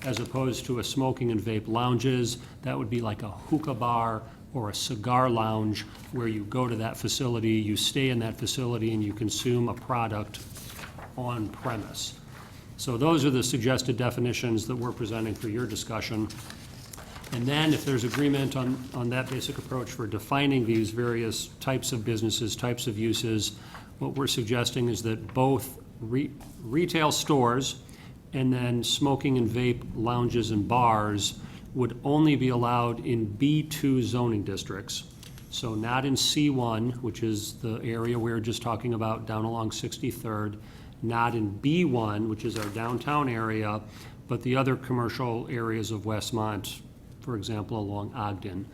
as opposed to a smoking and vape lounges. That would be like a hookah bar or a cigar lounge, where you go to that facility, you stay in that facility, and you consume a product on premise. So those are the suggested definitions that we're presenting for your discussion. And then if there's agreement on that basic approach for defining these various types of businesses, types of uses, what we're suggesting is that both retail stores and then smoking and vape lounges and bars would only be allowed in B2 zoning districts. So not in C1, which is the area we were just talking about down along 63rd, not in B1, which is our downtown area, but the other commercial areas of Westmont, for example, along Ogden.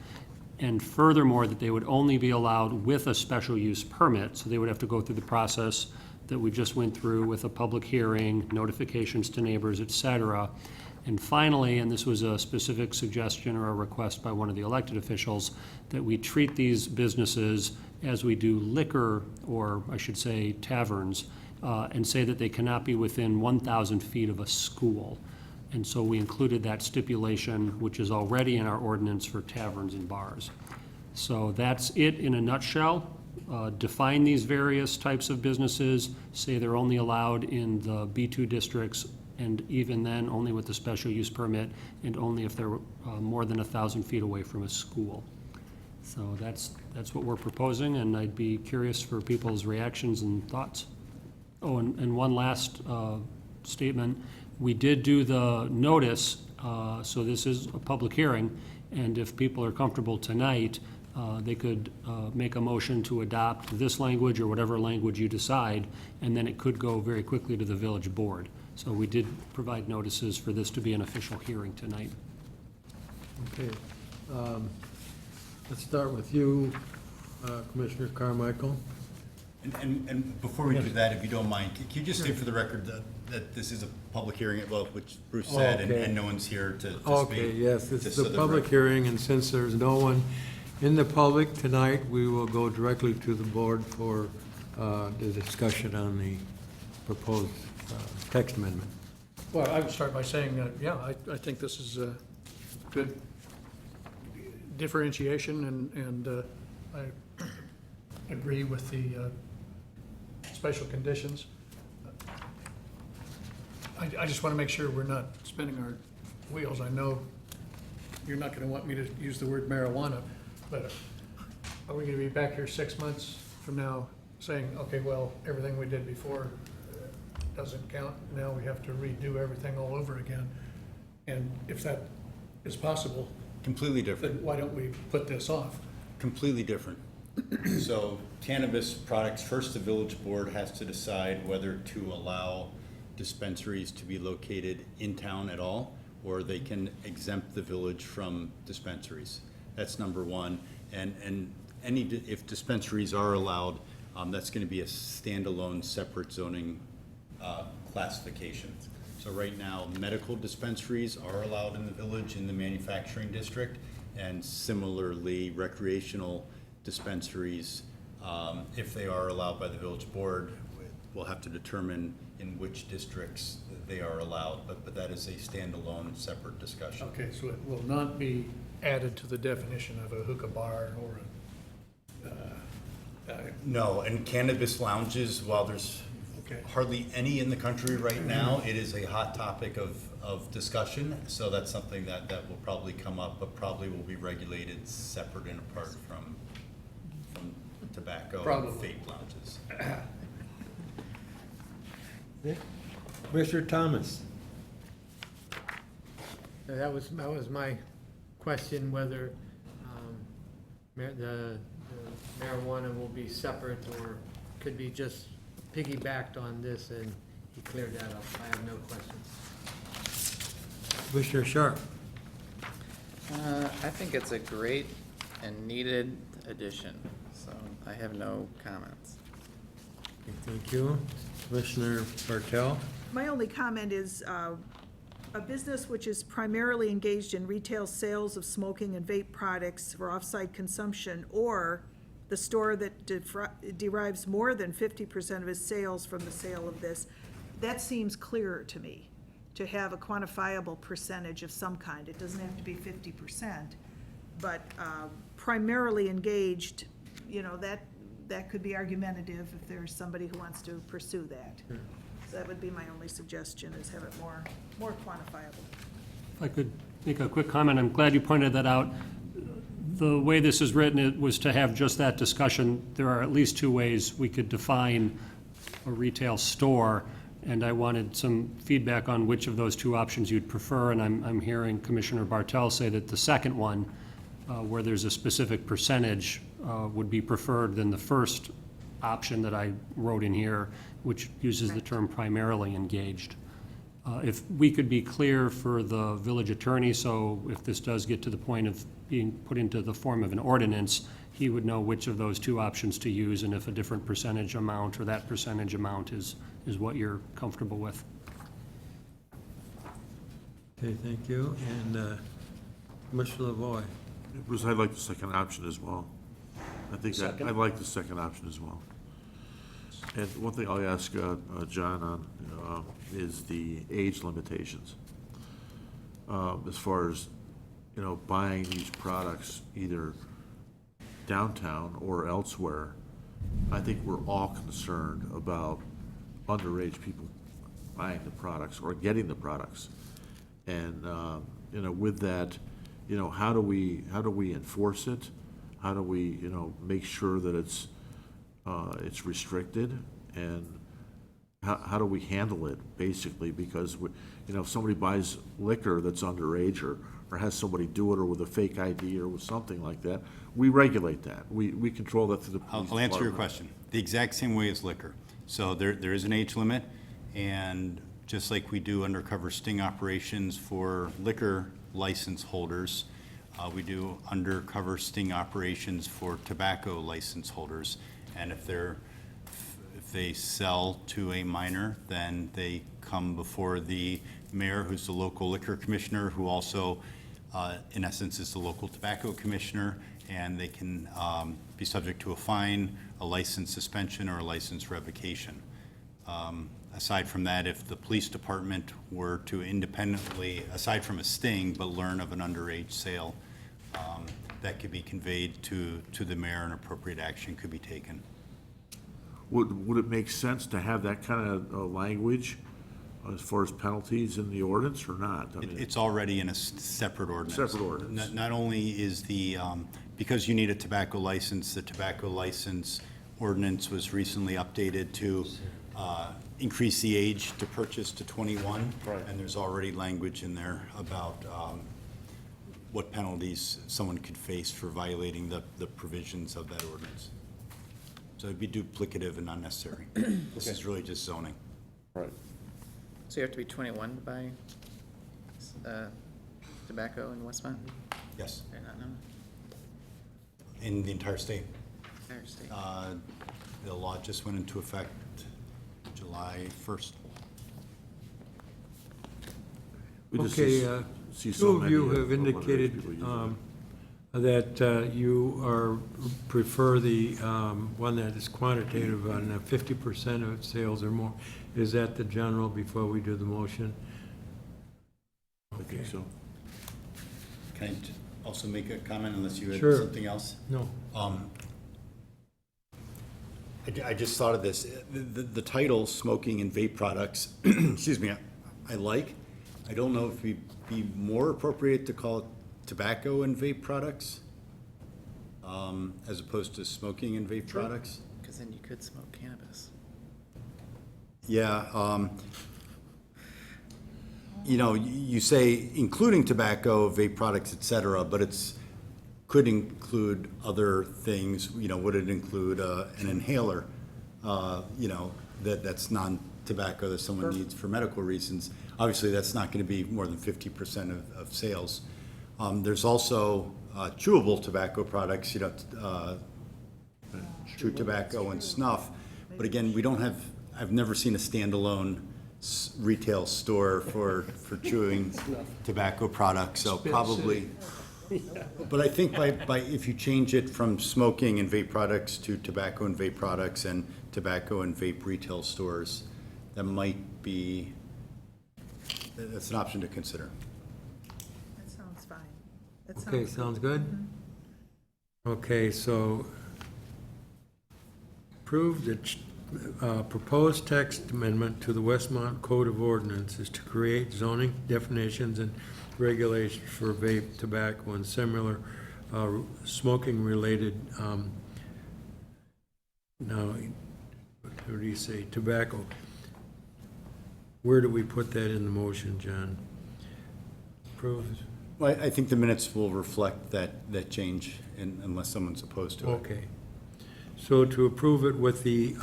And furthermore, that they would only be allowed with a special use permit, so they would have to go through the process that we just went through with a public hearing, notifications to neighbors, et cetera. And finally, and this was a specific suggestion or a request by one of the elected officials, that we treat these businesses as we do liquor, or I should say taverns, and say that they cannot be within 1,000 feet of a school. And so we included that stipulation, which is already in our ordinance for taverns and bars. So that's it in a nutshell. Define these various types of businesses, say they're only allowed in the B2 districts, and even then, only with the special use permit, and only if they're more than 1,000 feet away from a school. So that's what we're proposing, and I'd be curious for people's reactions and thoughts. Oh, and one last statement. We did do the notice, so this is a public hearing, and if people are comfortable tonight, they could make a motion to adopt this language or whatever language you decide, and then it could go very quickly to the village board. So we did provide notices for this to be an official hearing tonight. Okay. Let's start with you, Commissioner Carmichael. And before we do that, if you don't mind, can you just say for the record that this is a public hearing, well, which Bruce said, Okay. and no one's here to speak? Okay, yes, this Just is so a the public record- hearing, and since there's no one in the public tonight, we will go directly to the board for the discussion on the proposed text amendment. Well, I would start by saying, yeah, I think this is a good differentiation, and I agree with the special conditions. I just want to make sure we're not spinning our wheels. I know you're not going to want me to use the word marijuana, but are we going to be back here 6 months from now saying, okay, well, everything we did before doesn't count, now we have to redo everything all over again? And if that is possible, Completely different. then why don't we put this off? Completely different. So cannabis products, first the village board has to decide whether to allow dispensaries to be located in town at all, or they can exempt the village from dispensaries. That's number one. And if dispensaries are allowed, that's going to be a standalone separate zoning classification. So right now, medical dispensaries are allowed in the village in the manufacturing district, and similarly, recreational dispensaries, if they are allowed by the village board, we'll have to determine in which districts they are allowed, but that is a standalone, separate discussion. Okay, so it will not be added to the definition of a hookah bar or No, and cannabis lounges, while there's Okay. hardly any in the country right now, it is a hot topic of discussion. So that's something that will probably come up, but probably will be regulated separate and apart from tobacco and Probably. vape lounges. Commissioner Thomas? That was my question, whether the marijuana will be separate or could be just piggybacked on this, and he cleared that up. I have no questions. Commissioner Sharp? I think it's a great and needed addition, so I have no comments. Thank you. Commissioner Bartel? My only comment is, a business which is primarily engaged in retail sales of smoking and vape products for off-site consumption, or the store that derives more than 50% of its sales from the sale of this, that seems clearer to me, to have a quantifiable percentage of some kind. It doesn't have to be 50%, but primarily engaged, you know, that could be argumentative if there's somebody who wants to pursue that. So that would be my only suggestion, is have it more quantifiable. If I could make a quick comment, I'm glad you pointed that out. The way this is written, it was to have just that discussion. There are at least two ways we could define a retail store, and I wanted some feedback on which of those two options you'd prefer, and I'm hearing Commissioner Bartel say that the second one, where there's a specific percentage, would be preferred than the first option that I wrote in here, which uses the term primarily engaged. If we could be clear for the village attorney, so if this does get to the point of being put into the form of an ordinance, he would know which of those two options to use, and if a different percentage amount or that percentage amount is what you're comfortable with. Okay, thank you. And Commissioner Lavoy? Bruce, I'd like the second option as well. I think I like the second option as well. And one thing I'll ask John on is the age limitations. As far as, you know, buying these products either downtown or elsewhere, I think we're all concerned about underage people buying the products or getting the products. And, you know, with that, you know, how do we enforce it? How do we, you know, make sure that it's restricted? And how do we handle it, basically? Because, you know, if somebody buys liquor that's underage or has somebody do it, or with a fake ID or with something like that, we regulate that. We control that through the police I'll answer your department. question. The exact same way as liquor. So there is an age limit, and just like we do undercover sting operations for liquor license holders, we do undercover sting operations for tobacco license holders. And if they sell to a minor, then they come before the mayor, who's the local liquor commissioner, who also, in essence, is the local tobacco commissioner, and they can be subject to a fine, a license suspension, or a license revocation. Aside from that, if the police department were to independently, aside from a sting, but learn of an underage sale, that could be conveyed to the mayor, and appropriate action could be taken. Would it make sense to have that kind of language as far as penalties in the ordinance, or not? I mean, It's already in a separate ordinance. Separate ordinance. Not only is the, because you need a tobacco license, the tobacco license ordinance was recently updated to increase the age to purchase to 21. Right. And there's already language in there about what penalties someone could face for violating the provisions of that ordinance. So it'd be duplicative and unnecessary. This is really just zoning. Right. So you have to be 21 to buy tobacco in Westmont? Yes, Did I not know? in the entire state. Entire state. The law just went into effect July 1st. We just Okay, see so two of many you have underage indicated people using that you prefer the one that is quantitative on 50% of sales or more. Is that the general before we do the motion? I think so. Can I also make a comment unless you had Sure. something else? No. I just thought of this. The title, smoking and vape products, excuse me, I like. I don't know if it'd be more appropriate to call it tobacco and vape products, as opposed to smoking and vape products. Because then you could smoke cannabis. Yeah, you know, you say including tobacco, vape products, et cetera, but could include other things. You know, would it include an inhaler, you know, that's non-tobacco that someone needs for medical reasons? Obviously, that's not going to be more than 50% of sales. There's also chewable tobacco products, you know, chew tobacco and snuff. But again, I've never seen a standalone retail store for chewing tobacco products, so probably. But I think by if you change it from smoking and vape products to tobacco and vape products and tobacco and vape retail stores, that might be, that's an option to consider. That sounds fine. Okay, sounds good? Okay, so approve the proposed text amendment to the Westmont Code of Ordinances to create zoning definitions and regulations for vape, tobacco, and similar smoking-related, now, what do you say, tobacco? Where do we put that in the motion, John? Approve? Well, I think the minutes will reflect that change, unless someone's opposed to it. Okay. So to approve it with the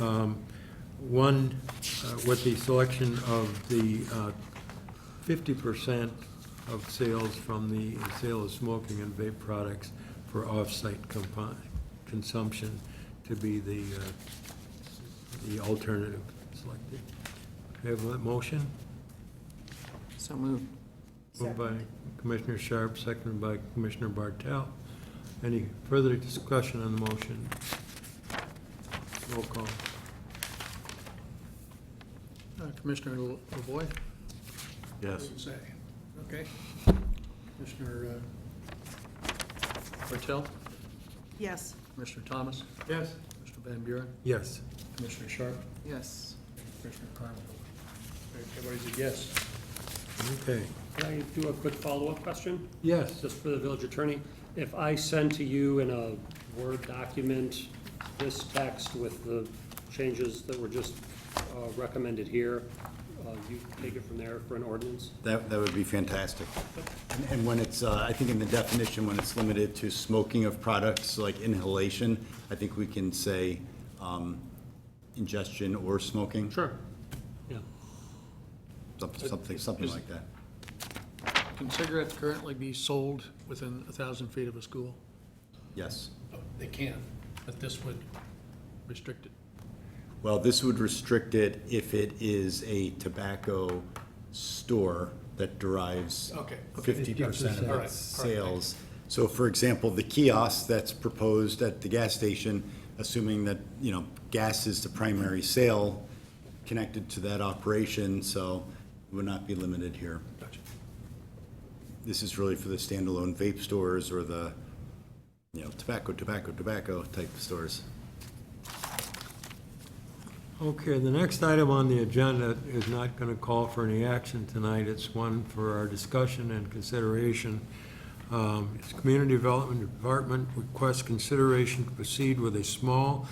with the selection of the 50% of sales from the sale of smoking and vape products for off-site consumption to be the alternative selected. Do you have a motion? So moved. Moved by Commissioner Sharp, seconded by Commissioner Bartel. Any further discussion on the motion? Roll call. Commissioner LaVoy? Yes. Say, okay. Commissioner Bartel? Yes. Commissioner Thomas? Yes. Commissioner Van Buren? Yes. Commissioner Sharp? Yes. Commissioner Carmen? Everybody's a yes. Okay. Can I do a quick follow-up question? Yes. Just for the village attorney? If I send to you in a Word document this text with the changes that were just recommended here, you take it from there for an ordinance? That would be fantastic. And when it's, I think in the definition, when it's limited to smoking of products like inhalation, I think we can say ingestion or smoking. Sure. Yeah. Something like that. Can cigarettes currently be sold within 1,000 feet of a school? Yes. They can, but this would restrict it. Well, this would restrict it if it is a tobacco store that derives Okay. 50% of All right. its sales. So for example, the kiosk that's proposed at the gas station, assuming that, you know, gas is the primary sale connected to that operation, so it would not be limited here. Gotcha. This is really for the standalone vape stores or the, you know, tobacco type stores. Okay, the next item on the agenda is not going to call for any action tonight. It's one for our discussion and consideration. It's Community Development Department requests consideration to proceed with a small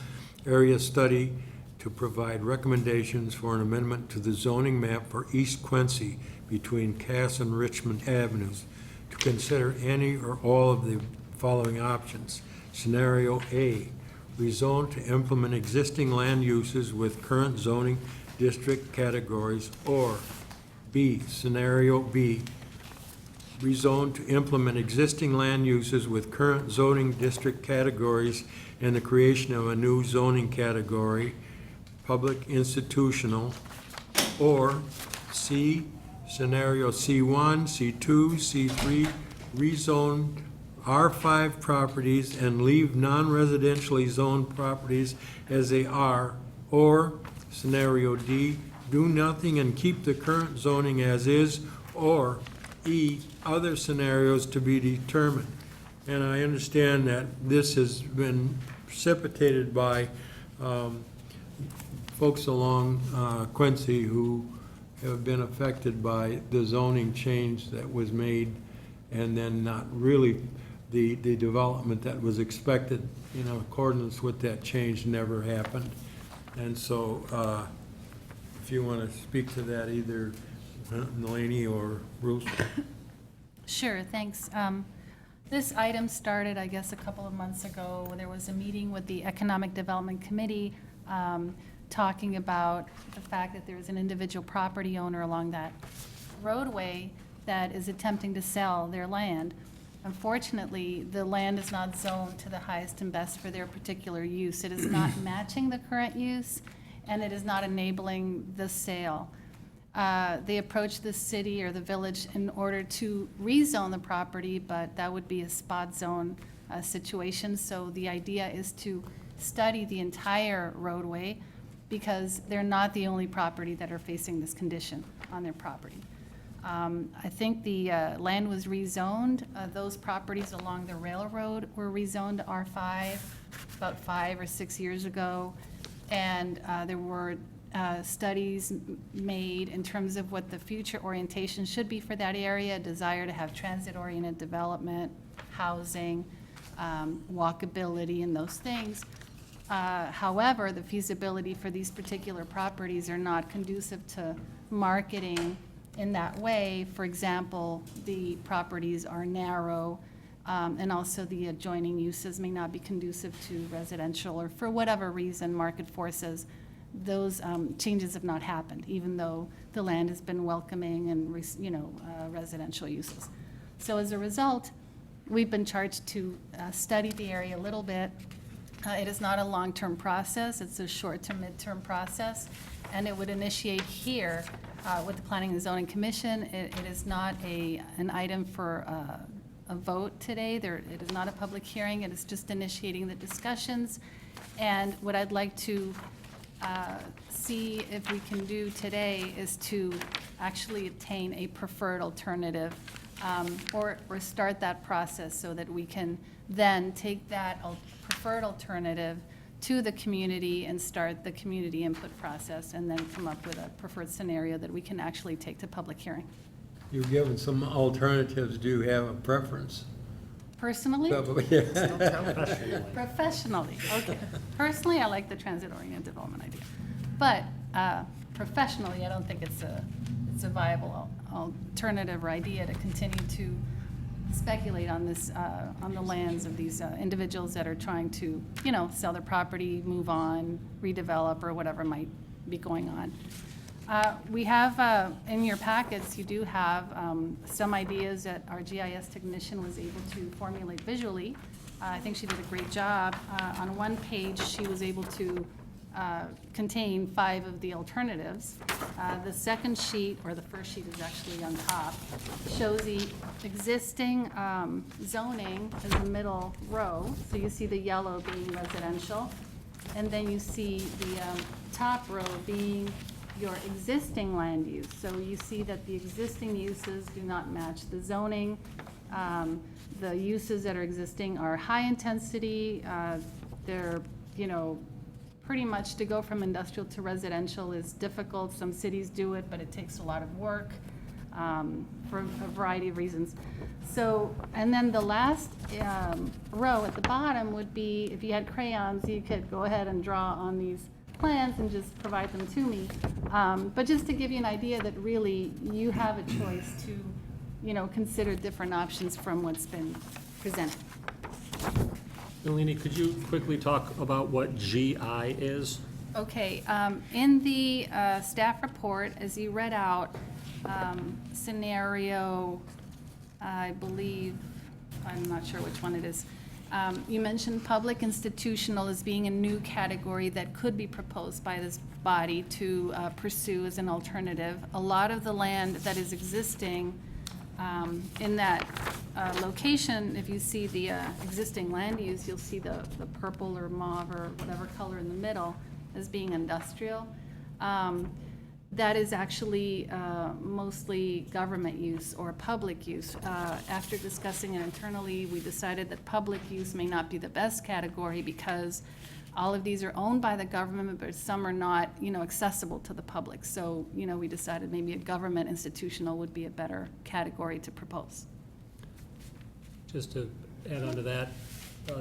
area study to provide recommendations for an amendment to the zoning map for East Quincy between Cass and Richmond Avenues to consider any or all of the following options. Scenario A, rezone to implement existing land uses with current zoning district categories, or B, scenario B, rezone to implement existing land uses with current zoning district categories and the creation of a new zoning category, public institutional, or C, scenario C1, C2, C3, rezone R5 properties and leave non-residentially zoned properties as they are, or scenario D, do nothing and keep the current zoning as is, or E, other scenarios to be determined. And I understand that this has been precipitated by folks along Quincy who have been affected by the zoning change that was made, and then not really the development that was expected in accordance with that change never happened. And so if you want to speak to that, either Nalini or Bruce. Sure, thanks. This item started, I guess, a couple of months ago. There was a meeting with the Economic Development Committee talking about the fact that there is an individual property owner along that roadway that is attempting to sell their land. Unfortunately, the land is not zoned to the highest and best for their particular use. It is not matching the current use, and it is not enabling the sale. They approached the city or the village in order to rezone the property, but that would be a spot zone situation. So the idea is to study the entire roadway, because they're not the only property that are facing this condition on their property. I think the land was rezoned. Those properties along the railroad were rezoned to R5 about 5 or 6 years ago. And there were studies made in terms of what the future orientation should be for that area, desire to have transit-oriented development, housing, walkability, and those things. However, the feasibility for these particular properties are not conducive to marketing in that way. For example, the properties are narrow, and also the adjoining uses may not be conducive to residential, or for whatever reason, market forces, those changes have not happened, even though the land has been welcoming and residential uses. So as a result, we've been charged to study the area a little bit. It is not a long-term process. It's a short to mid-term process, and it would initiate here with the Planning and Zoning Commission. It is not an item for a vote today. It is not a public hearing. It is just initiating the discussions. And what I'd like to see if we can do today is to actually obtain a preferred alternative, or start that process so that we can then take that preferred alternative to the community and start the community input process, and then come up with a preferred scenario that we can actually take to public hearing. You're given some alternatives. Do you have a preference? Personally? Yeah. Professionally, okay. Personally, I like the transit-oriented development idea. But professionally, I don't think it's a viable alternative or idea to continue to speculate on this, on the lands of these individuals that are trying to, sell their property, move on, redevelop, or whatever might be going on. We have, in your packets, you do have some ideas that our GIS technician was able to formulate visually. I think she did a great job. On one page, she was able to contain 5 of the alternatives. The second sheet, or the first sheet is actually on top, shows the existing zoning as the middle row. So you see the yellow being residential, and then you see the top row being your existing land use. So you see that the existing uses do not match the zoning. The uses that are existing are high intensity. They're, pretty much to go from industrial to residential is difficult. Some cities do it, but it takes a lot of work for a variety of reasons. So, and then the last row at the bottom would be, if you had crayons, you could go ahead and draw on these plans and just provide them to me. But just to give you an idea that really you have a choice to, consider different options from what's been presented. Nalini, could you quickly talk about what GI is? Okay, in the staff report, as you read out, scenario, I believe, I'm not sure which one it is, you mentioned public institutional as being a new category that could be proposed by this body to pursue as an alternative. A lot of the land that is existing in that location, if you see the existing land use, you'll see the purple or mauve or whatever color in the middle as being industrial. That is actually mostly government use or public use. After discussing it internally, we decided that public use may not be the best category because All of these are owned by the government, but some are not, accessible to the public. So, we decided maybe a government institutional would be a better category to propose. Just to add on to that,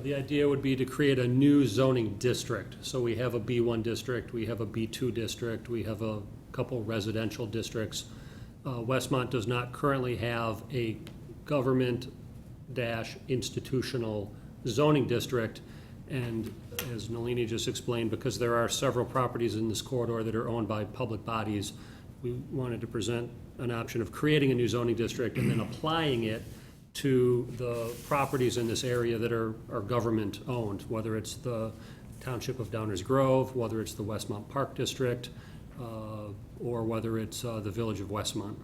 the idea would be to create a new zoning district. So we have a B1 district, we have a B2 district, we have a couple residential districts. Westmont does not currently have a government-institutional zoning district. And as Nalini just explained, because there are several properties in this corridor that are owned by public bodies, we wanted to present an option of creating a new zoning district and then applying it to the properties in this area that are government-owned, whether it's the Township of Downers Grove, whether it's the Westmont Park District, or whether it's the Village of Westmont.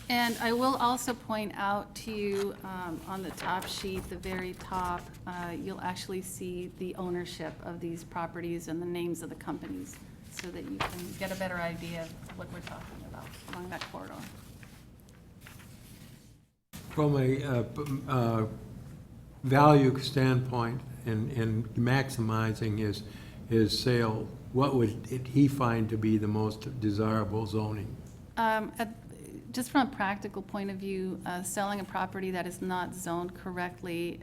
And I will also point out to you, on the top sheet, the very top, you'll actually see the ownership of these properties and the names of the companies, so that you can get a better idea of what we're talking about along that corridor. From a value standpoint and maximizing his sale, what would he find to be the most desirable zoning? Just from a practical point of view, selling a property that is not zoned correctly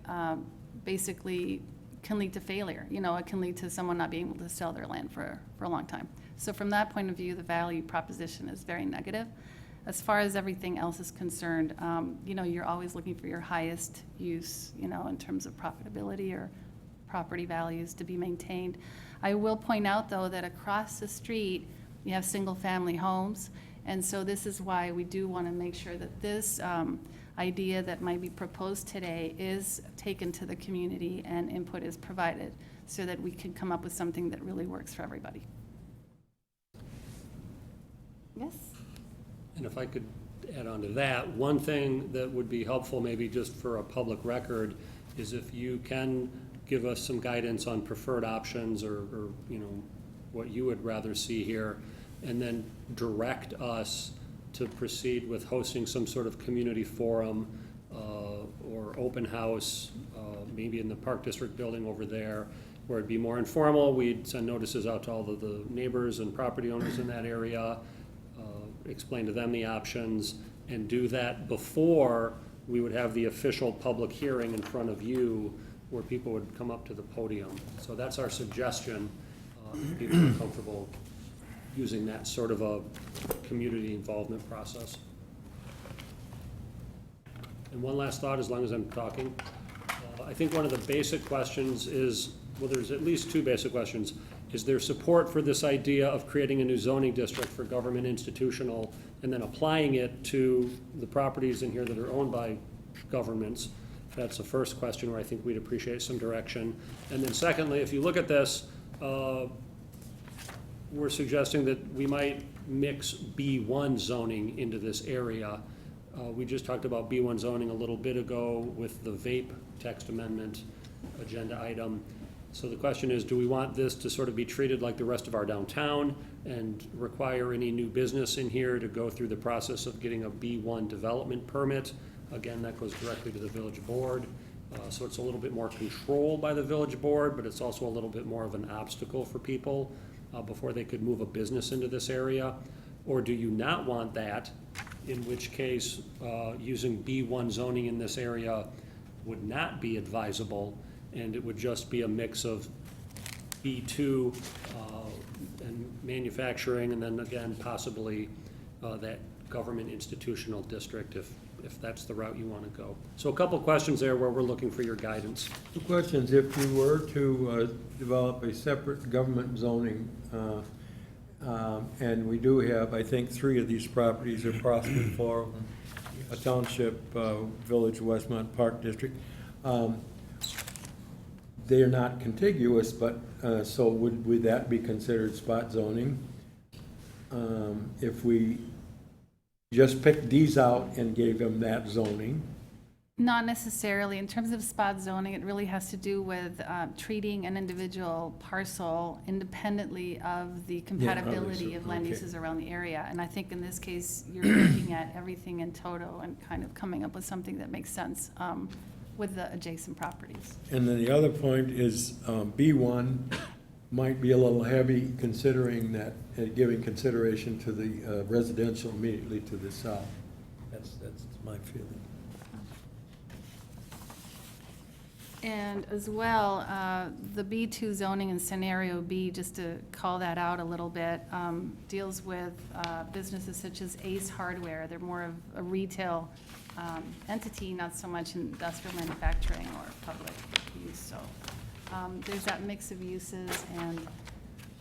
basically can lead to failure. It can lead to someone not being able to sell their land for a long time. So from that point of view, the value proposition is very negative. As far as everything else is concerned, you're always looking for your highest use, in terms of profitability or property values to be maintained. I will point out, though, that across the street, you have single-family homes. And so this is why we do want to make sure that this idea that might be proposed today is taken to the community and input is provided, so that we can come up with something that really works for everybody. Yes? And if I could add on to that, one thing that would be helpful, maybe just for a public record, is if you can give us some guidance on preferred options or what you would rather see here, and then direct us to proceed with hosting some sort of community forum or open house, maybe in the Park District building over there, where it'd be more informal. We'd send notices out to all of the neighbors and property owners in that area, explain to them the options, and do that before we would have the official public hearing in front of you, where people would come up to the podium. So that's our suggestion, if people are comfortable using that sort of a community involvement process. And one last thought, as long as I'm talking. I think one of the basic questions is, well, there's at least two basic questions. Is there support for this idea of creating a new zoning district for government institutional and then applying it to the properties in here that are owned by governments? That's the first question where I think we'd appreciate some direction. And then secondly, if you look at this, we're suggesting that we might mix B1 zoning into this area. We just talked about B1 zoning a little bit ago with the vape text amendment agenda item. So the question is, do we want this to sort of be treated like the rest of our downtown and require any new business in here to go through the process of getting a B1 development permit? Again, that goes directly to the village board. So it's a little bit more control by the village board, but it's also a little bit more of an obstacle for people before they could move a business into this area? Or do you not want that, in which case using B1 zoning in this area would not be advisable, and it would just be a mix of B2 and manufacturing, and then again possibly that government institutional district if that's the route you want to go. So a couple questions there where we're looking for your guidance. Two questions. If you were to develop a separate government zoning, and we do have, I think, 3 of these properties are prospect for a township, village, Westmont Park District. They are not contiguous, but so would that be considered spot zoning? If we just picked these out and gave them that zoning? Not necessarily. In terms of spot zoning, it really has to do with treating an individual parcel independently of the compatibility of land uses around the area. And I think in this case, you're looking at everything in toto and kind of coming up with something that makes sense. with the adjacent properties. And then the other point is, B1 might be a little heavy considering that, giving consideration to the residential immediately to the south. That's my feeling. And as well, the B2 zoning in scenario B, just to call that out a little bit, deals with businesses such as Ace Hardware. They're more of a retail entity, not so much industrial manufacturing or public use. So there's that mix of uses, and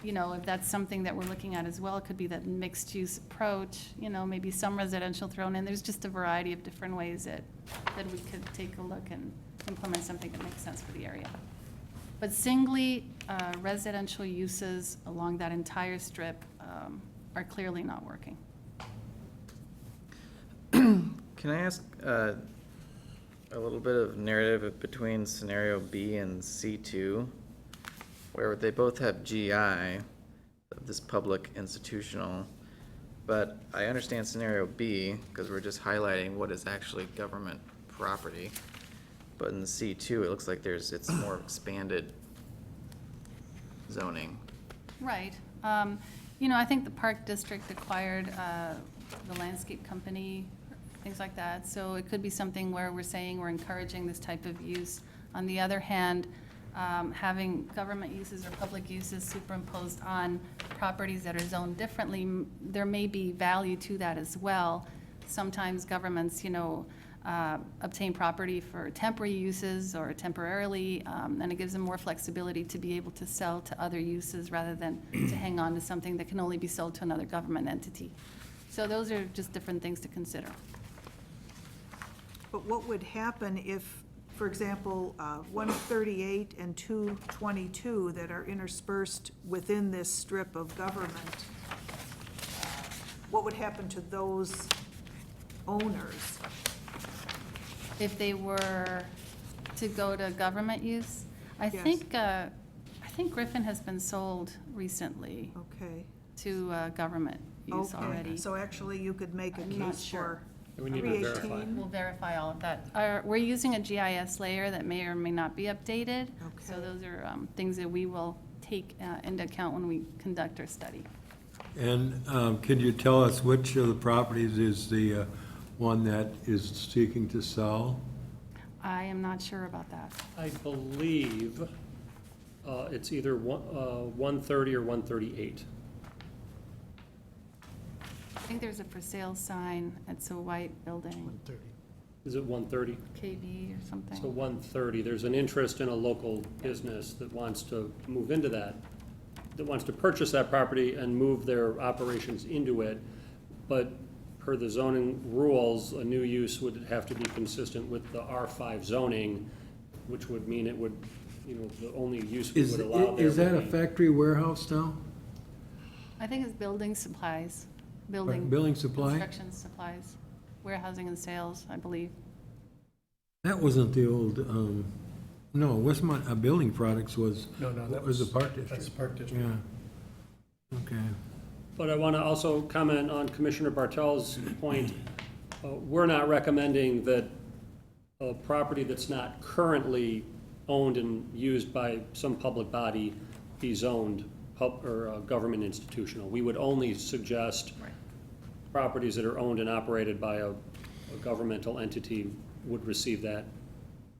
you know, if that's something that we're looking at as well, it could be that mixed use approach, you know, maybe some residential thrown in. There's just a variety of different ways that we could take a look and implement something that makes sense for the area. But singly, residential uses along that entire strip are clearly not working. Can I ask a little bit of narrative between scenario B and C2, where they both have GI, this public institutional, but I understand scenario B because we're just highlighting what is actually government property. But in the C2, it looks like it's more expanded zoning. Right. You know, I think the Park District acquired the landscape company, things like that. So it could be something where we're saying we're encouraging this type of use. On the other hand, having government uses or public uses superimposed on properties that are zoned differently, there may be value to that as well. Sometimes governments, you know, obtain property for temporary uses or temporarily, and it gives them more flexibility to be able to sell to other uses rather than to hang on to something that can only be sold to another government entity. So those are just different things to consider. But what would happen if, for example, 138 and 222 that are interspersed within this strip of government, what would happen to those owners? If they were to go to government use, I think Griffin has been sold recently Okay. to government use Okay. already. So actually, you could make a I'm not case sure. for We need to verify. 318. We'll verify all of that. We're using a GIS layer that may or may not be updated. So Okay. those are things that we will take into account when we conduct our study. And could you tell us which of the properties is the one that is seeking to sell? I am not sure about that. I believe it's either 130 or 138. I think there's a for sale sign. It's a white building, Is it 130? KB or something. So 130, there's an interest in a local business that wants to move into that wants to purchase that property and move their operations into it. But per the zoning rules, a new use would have to be consistent with the R5 zoning, which would mean it would, you know, the only use we would allow there. Is that a would be- factory warehouse now? I think it's building supplies, Building supply? construction supplies, warehousing and sales, I believe. That wasn't the old, no, Westmont Building Products was. No, that That was the Park That's District. Park District. Yeah. Okay. But I want to also comment on Commissioner Bartel's point. We're not recommending that a property that's not currently owned and used by some public body be zoned or government institutional. We would only suggest properties that are owned and operated by a governmental entity would receive that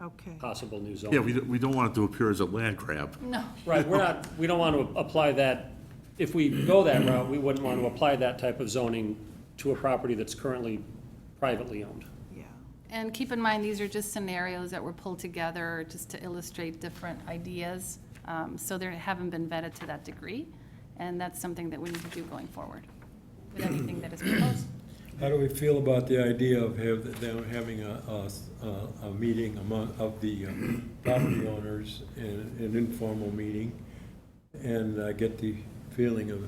Okay. possible new zone. Yeah, we don't want it to appear as a land grab. No. Right, we don't want to apply that, if we go that route, we wouldn't want to apply that type of zoning to a property that's currently privately owned. Yeah. And keep in mind, these are just scenarios that were pulled together just to illustrate different ideas. So they haven't been vetted to that degree, and that's something that we need to do going forward with anything that is proposed. How do we feel about the idea of them having a meeting of the property owners, an informal meeting, and get the feeling of,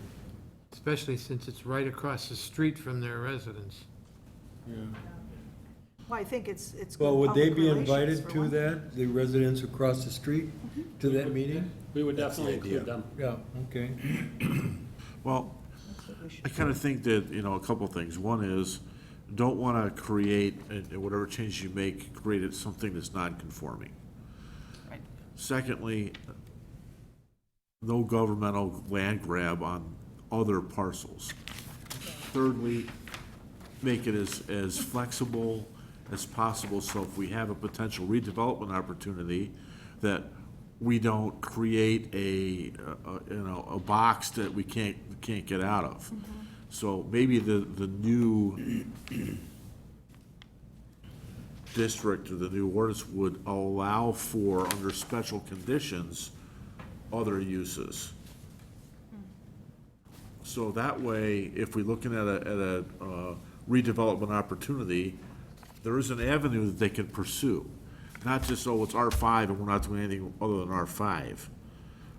Especially since it's right across the street from their residence. yeah. Well, I think it's good Well, would they public be relations, invited for to one. that, the residents across the street, to that meeting? We would That's the definitely include idea. them. Yeah, okay. Well, That's what we should I kind of think that, you know, a couple of things. One is, don't want to create, whatever changes you make, create it something that's non-conforming. Right. Secondly, no governmental land grab on other parcels. Thirdly, make it as flexible as possible, so if we have a potential redevelopment opportunity, that we don't create a box that we can't get out of. So maybe the new district or the new ordinance would allow for, under special conditions, other uses. So that way, if we're looking at a redevelopment opportunity, there is an avenue that they can pursue. Not just, oh, it's R5 and we're not doing anything other than R5.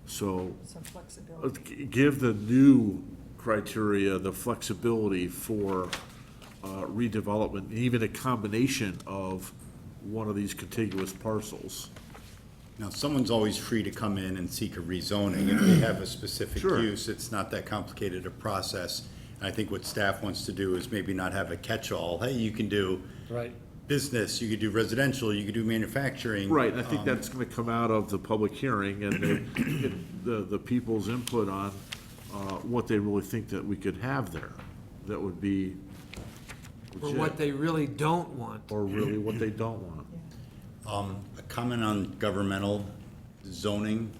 So Some flexibility. give the new criteria the flexibility for redevelopment, even a combination of one of these contiguous parcels. Now, someone's always free to come in and seek a rezoning. If they have a specific Sure. use, it's not that complicated a process. And I think what staff wants to do is maybe not have a catch-all. Hey, you can do Right. business, you could do residential, you could do manufacturing. Right, I think that's gonna come out of the public hearing and the people's input on what they really think that we could have there. That would be Or legit, what they really don't want. or really what they don't want. A comment on governmental zoning,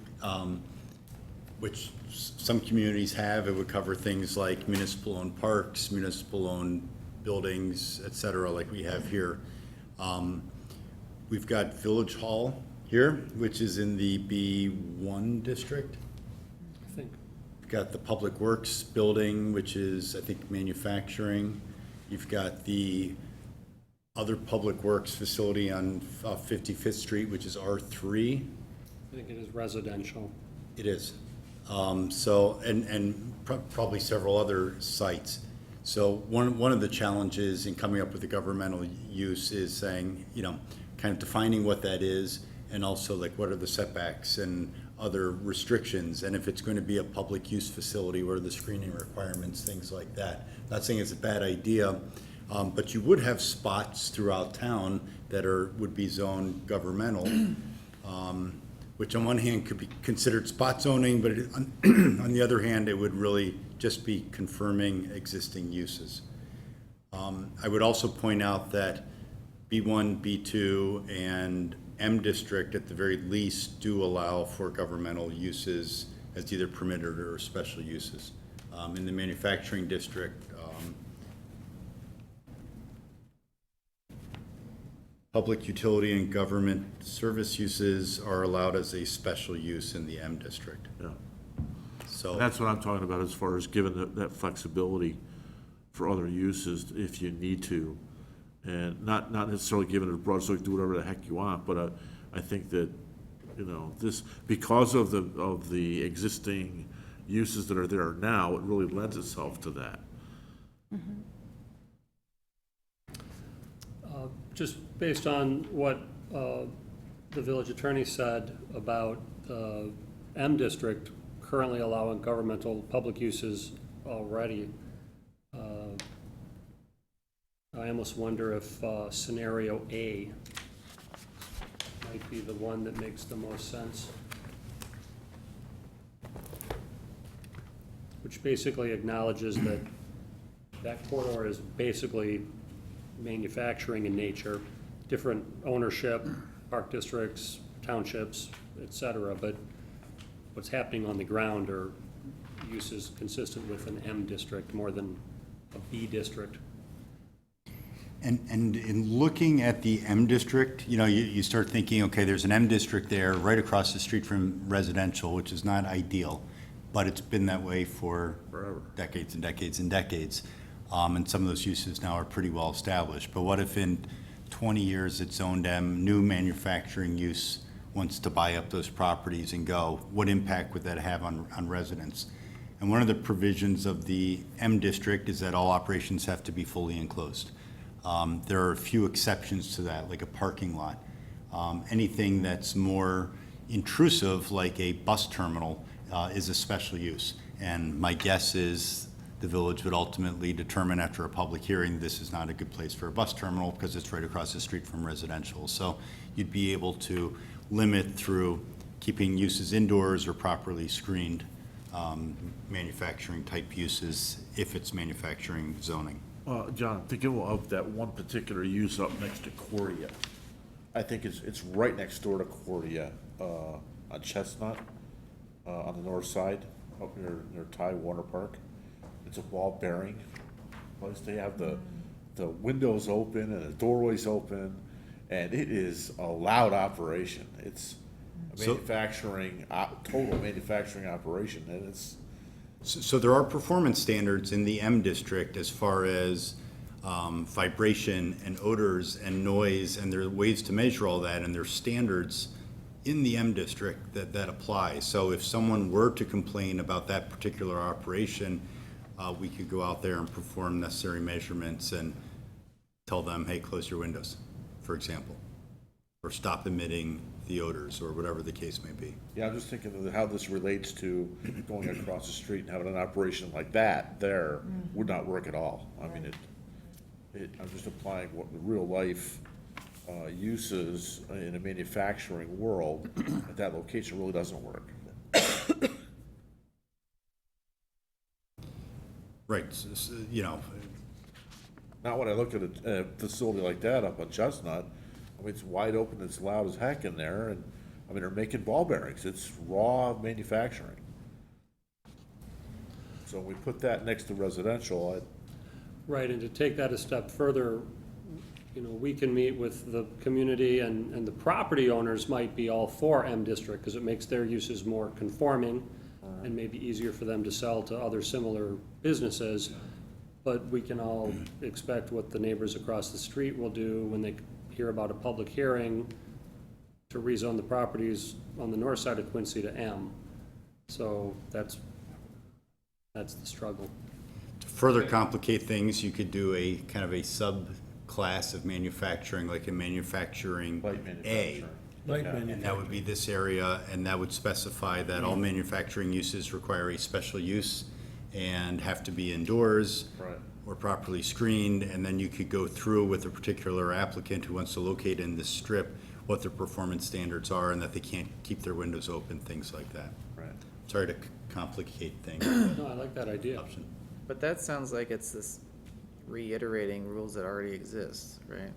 which some communities have. It would cover things like municipal-owned parks, municipal-owned buildings, et cetera, like we have here. We've got Village Hall here, which is in the B1 district. I think. You've got the Public Works building, which is, I think, manufacturing. You've got the other Public Works facility on 55th Street, which is R3. I think it is residential. It is. Probably several other sites. So one of the challenges in coming up with the governmental use is saying, kind of defining what that is, and also like what are the setbacks and other restrictions, and if it's going to be a public use facility, what are the screening requirements, things like that. Not saying it's a bad idea, but you would have spots throughout town that would be zoned governmental, which on one hand could be considered spot zoning, but on the other hand, it would really just be confirming existing uses. I would also point out that B1, B2, and M district at the very least do allow for governmental uses as either permitted or special uses. In the manufacturing district, public utility and government service uses are allowed as a special use in the M district. Yeah. So That's what I'm talking about as far as giving that flexibility for other uses if you need to. And not necessarily giving it a broad, so you can do whatever the heck you want, but I think that, this, because of the existing uses that are there now, it really lends itself to that. Just based on what the village attorney said about M district currently allowing governmental public uses already, I almost wonder if scenario A might be the one that makes the most sense. Which basically acknowledges that that corridor is basically manufacturing in nature, different ownership, park districts, townships, et cetera, but what's happening on the ground are uses consistent with an M district more than a B district. And in looking at the M district, you start thinking, okay, there's an M district there right across the street from residential, which is not ideal, but it's been that way for Forever. decades and decades and decades. And some of those uses now are pretty well established. But what if in 20 years it's zoned M, new manufacturing use wants to buy up those properties and go? What impact would that have on residents? And one of the provisions of the M district is that all operations have to be fully enclosed. There are a few exceptions to that, like a parking lot. Anything that's more intrusive, like a bus terminal, is a special use. And my guess is the village would ultimately determine after a public hearing, this is not a good place for a bus terminal because it's right across the street from residential. So you'd be able to limit through keeping uses indoors or properly screened manufacturing type uses if it's manufacturing zoning. John, thinking of that one particular use up next to Cordia. I think it's right next door to Cordia, on Chestnut, on the north side, up near Ty Warner Park. It's a ball bearing place. They have the windows open and the doorways open, and it is a loud operation. It's a manufacturing, total manufacturing operation, and it's. So there are performance standards in the M district as far as vibration and odors and noise, and there are ways to measure all that, and there's standards in the M district that apply. So if someone were to complain about that particular operation, we could go out there and perform necessary measurements and tell them, hey, close your windows, for example, or stop emitting the odors, or whatever the case may be. Yeah, I'm just thinking of how this relates to going across the street and having an operation like that there would not work at all. I mean, I'm just applying what the real life uses in a manufacturing world at that location really doesn't work. Right, you know. Not when I look at a facility like that up on Chestnut. I mean, it's wide open, it's loud as heck in there, and, I mean, they're making ball bearings. It's raw manufacturing. So we put that next to residential. Right, and to take that a step further, you know, we can meet with the community, and the property owners might be all for M district because it makes their uses more conforming and maybe easier for them to sell to other similar businesses. But we can all expect what the neighbors across the street will do when they hear about a public hearing to rezone the properties on the north side of Quincy to M. So that's the struggle. To further complicate things, you could do a kind of a subclass of manufacturing, like a manufacturing A. And that would be this area, and that would specify that all manufacturing uses require a special use and have to be indoors. Right. Or properly screened, and then you could go through with a particular applicant who wants to locate in this strip what their performance standards are and that they can't keep their windows open, things like that. Right. Sorry to complicate things. No, I like that idea. But that sounds like it's this reiterating rules that already exist, right?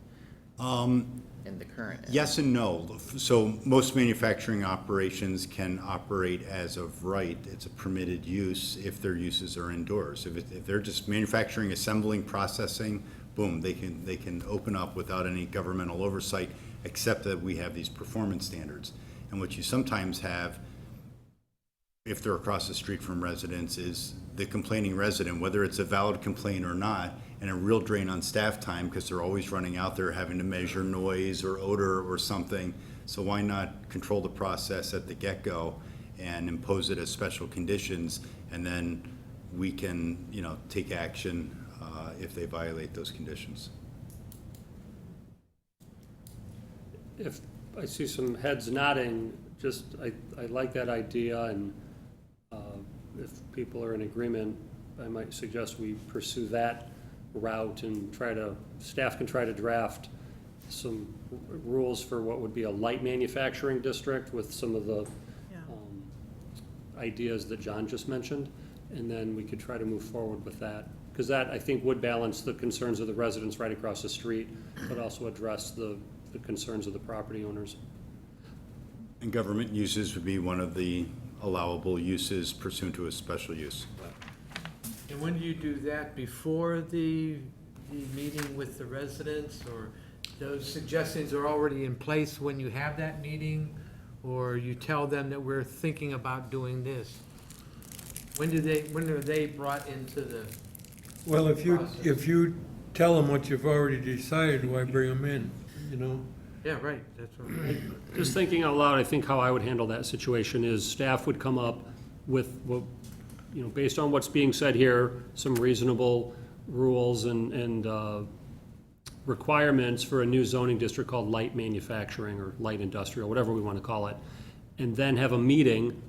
In the current. Yes and no. So most manufacturing operations can operate as of right. It's a permitted use if their uses are indoors. If they're just manufacturing, assembling, processing, boom, they can open up without any governmental oversight, except that we have these performance standards. And what you sometimes have, if they're across the street from residents, is the complaining resident, whether it's a valid complaint or not, and a real drain on staff time because they're always running out there having to measure noise or odor or something. So why not control the process at the get-go and impose it as special conditions, and then we can, you know, take action if they violate those conditions. If I see some heads nodding, just, I like that idea, and if people are in agreement, I might suggest we pursue that route and staff can try to draft some rules for what would be a light manufacturing district with some of the ideas that John just mentioned, and then we could try to move forward with that. Because that, I think, would balance the concerns of the residents right across the street, but also address the concerns of the property owners. And government uses would be one of the allowable uses pursuant to a special use. And when do you do that? Before the meeting with the residents, or those suggestions are already in place when you have that meeting? Or you tell them that we're thinking about doing this? When are they brought into the Well, if process? you tell them what you've already decided, why bring them in, you know? Yeah, right, that's what I'm. Just thinking out loud, I think how I would handle that situation is staff would come up with, what, you know, based on what's being said here, some reasonable rules and requirements for a new zoning district called light manufacturing or light industrial, whatever we want to call it, and then have a meeting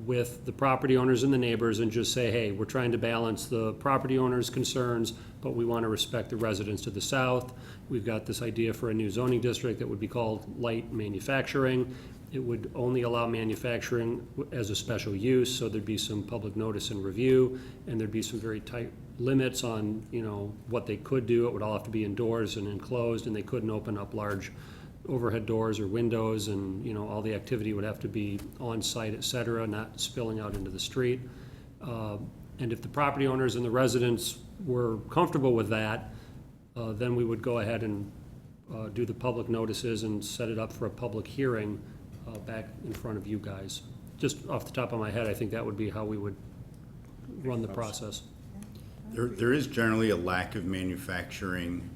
with the property owners and the neighbors and just say, hey, we're trying to balance the property owners' concerns, but we want to respect the residents to the south. We've got this idea for a new zoning district that would be called light manufacturing. It would only allow manufacturing as a special use, so there'd be some public notice and review, and there'd be some very tight limits on, you know, what they could do. It would all have to be indoors and enclosed, and they couldn't open up large overhead doors or windows, and, you know, all the activity would have to be on-site, et cetera, not spilling out into the street. And if the property owners and the residents were comfortable with that, then we would go ahead and do the public notices and set it up for a public hearing back in front of you guys. Just off the top of my head, I think that would be how we would run the process. There is generally a lack of manufacturing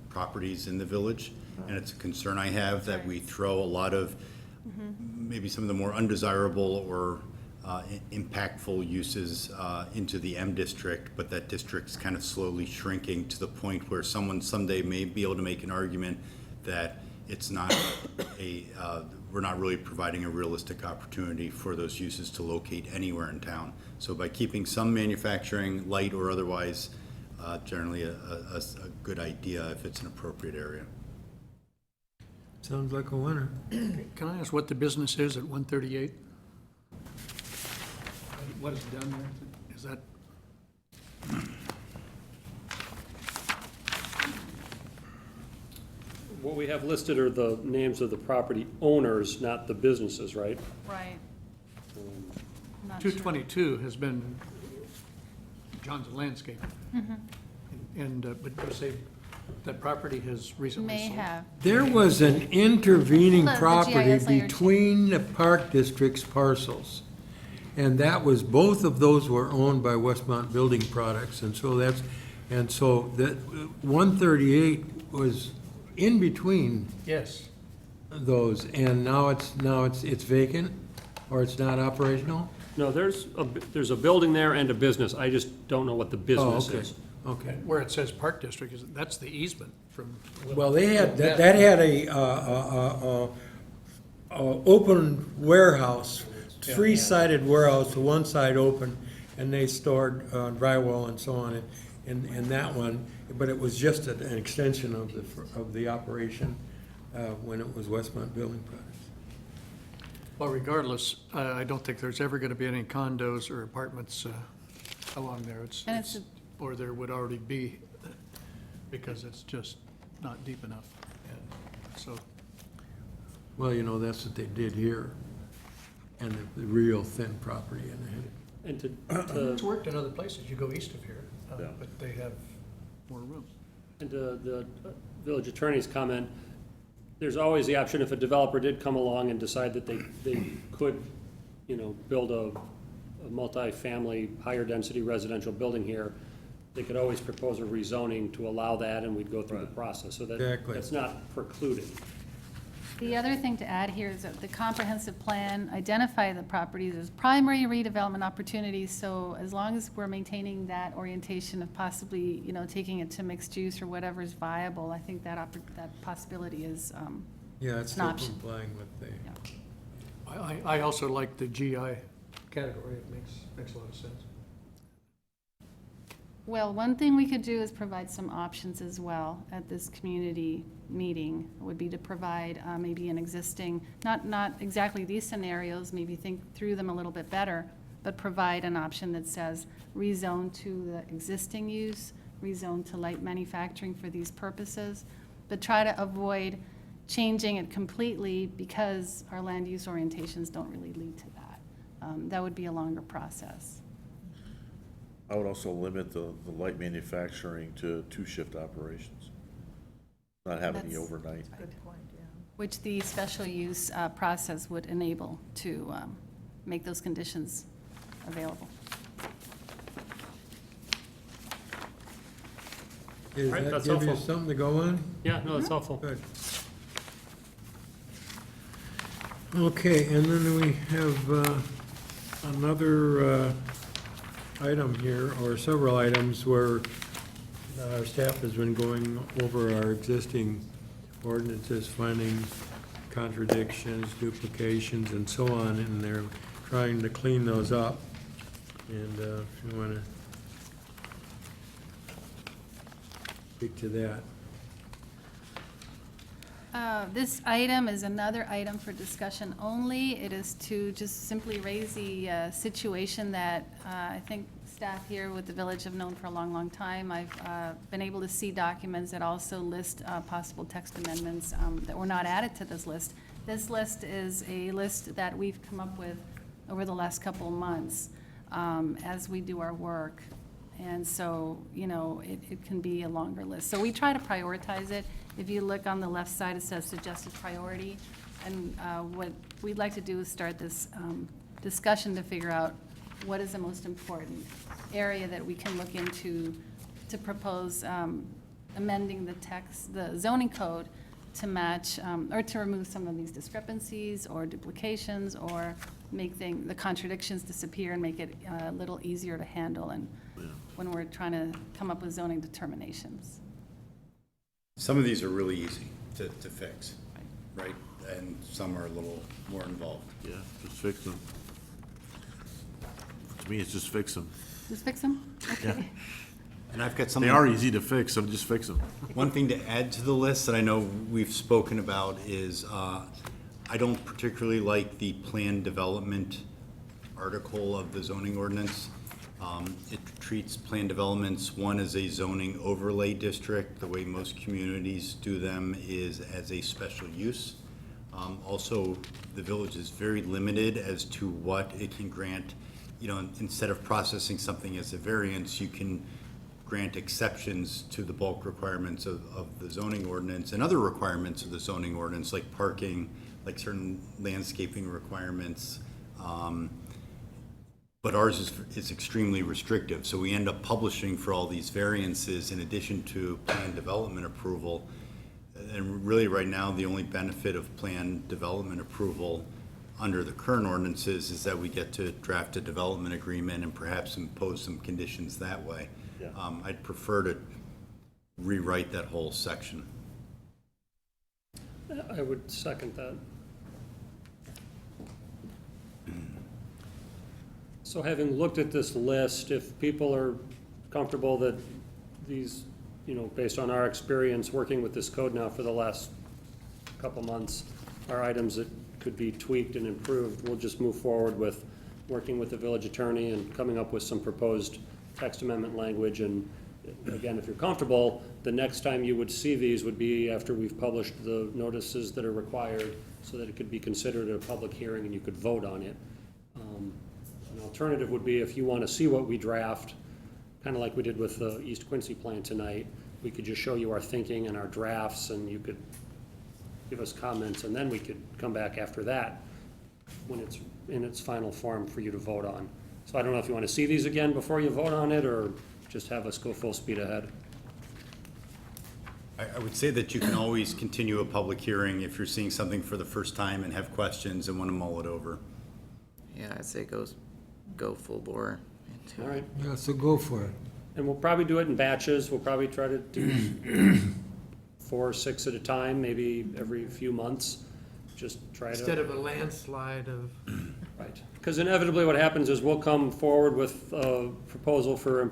properties in the village, and it's a concern I have that we throw a lot of maybe some of the more undesirable or impactful uses into the M district, but that district's kind of slowly shrinking to the point where someone someday may be able to make an argument that it's not we're not really providing a realistic opportunity for those uses to locate anywhere in town. So by keeping some manufacturing, light or otherwise, generally a good idea if it's an appropriate area. Sounds like a winner. Can I ask what the business is at 138? What is done there? Is that? What we have listed are the names of the property owners, not the businesses, right? Right. I'm not sure. 222 has been John's Landscape. And, but you say that property has recently May sold? have. There was an intervening The property GIS layer change. between the Park District's parcels. And that was, both of those were owned by Westmont Building Products, and so that 138 was in between Yes. those, and now it's vacant, or it's not operational? No, there's a building there and a business. I just don't know what the business okay. is. Okay. Where it says Park District, that's the easement from. Well, they had, that had a open warehouse, three-sided warehouse, the one side open, and they stored drywall and so on in that one, but it was just an extension of the operation when it was Westmont Building Products. Well, regardless, I don't think there's ever going to be any condos or apartments along there. And it's Or there would already be, because it's just not deep enough. And so, Well, you know, that's what they did here, and the real thin property in it. And it's worked in other places. You go east of here, but they have more room. And the village attorney's comment, there's always the option, if a developer did come along and decide that they could, you know, build a multi-family, higher density residential building here, they could always propose a rezoning to allow that, and we'd go through the process. So Exactly. that's not precluded. The other thing to add here is that the comprehensive plan identified the properties as primary redevelopment opportunities, so as long as we're maintaining that orientation of possibly, you know, taking it to mixed use or whatever is viable, I think that possibility is Yeah, it's an still option. complying with the. Yeah. I also like the GI category. It makes a lot of sense. Well, one thing we could do is provide some options as well at this community meeting, would be to provide maybe an existing, not exactly these scenarios, maybe think through them a little bit better, but provide an option that says rezone to the existing use, rezone to light manufacturing for these purposes, but try to avoid changing it completely because our land use orientations don't really lead to that. That would be a longer process. I would also limit the light manufacturing to 2-shift operations, not have any overnight. Good point, yeah. Which the special use process would enable to make those conditions available. Does Right, that that's give you helpful. something to go on? Yeah, no, that's helpful. Good. Okay, and then we have another item here, or several items, where our staff has been going over our existing ordinances, finding contradictions, duplications, and so on, and they're trying to clean those up. And if you want to speak to that. This item is another item for discussion only. It is to just simply raise the situation that I think staff here with the village have known for a long, long time. I've been able to see documents that also list possible text amendments that were not added to this list. This list is a list that we've come up with over the last couple of months as we do our work. And so, you know, it can be a longer list. So we try to prioritize it. If you look on the left side, it says suggested priority. And what we'd like to do is start this discussion to figure out what is the most important area that we can look into to propose amending the text, the zoning code to match, or to remove some of these discrepancies or duplications, or make the contradictions disappear and make it a little easier to handle and when we're trying to come up with zoning determinations. Some of these are really easy to fix, right? And some are a little more involved. Yeah, just fix them. To me, it's just fix them. Just fix them? Okay. And I've got They something. are easy to fix, so just fix them. One thing to add to the list that I know we've spoken about is I don't particularly like the planned development article of the zoning ordinance. It treats planned developments, one as a zoning overlay district. The way most communities do them is as a special use. Also, the village is very limited as to what it can grant. You know, instead of processing something as a variance, you can grant exceptions to the bulk requirements of the zoning ordinance and other requirements of the zoning ordinance, like parking, like certain landscaping requirements. But ours is extremely restrictive, so we end up publishing for all these variances in addition to planned development approval. And really, right now, the only benefit of planned development approval under the current ordinances is that we get to draft a development agreement and perhaps impose some conditions that way. Yeah. I'd prefer to rewrite that whole section. I would second that. So having looked at this list, if people are comfortable that these, you know, based on our experience working with this code now for the last couple months, are items that could be tweaked and improved, we'll just move forward with working with the village attorney and coming up with some proposed text amendment language. And again, if you're comfortable, the next time you would see these would be after we've published the notices that are required so that it could be considered a public hearing and you could vote on it. An alternative would be if you want to see what we draft, kind of like we did with the East Quincy plan tonight, we could just show you our thinking and our drafts and you could give us comments and then we could come back after that when it's in its final form for you to vote on. So I don't know if you want to see these again before you vote on it or just have us go full speed ahead. I would say that you can always continue a public hearing if you're seeing something for the first time and have questions and want to mull it over. Yeah, I'd say go full bore into All right. Yeah, so go for it. And we'll probably do it in batches. We'll probably try to do 4 or 6 at a time, maybe every few months. Just try to. Instead of a landslide of. Right. Because inevitably what happens is we'll come forward with a proposal for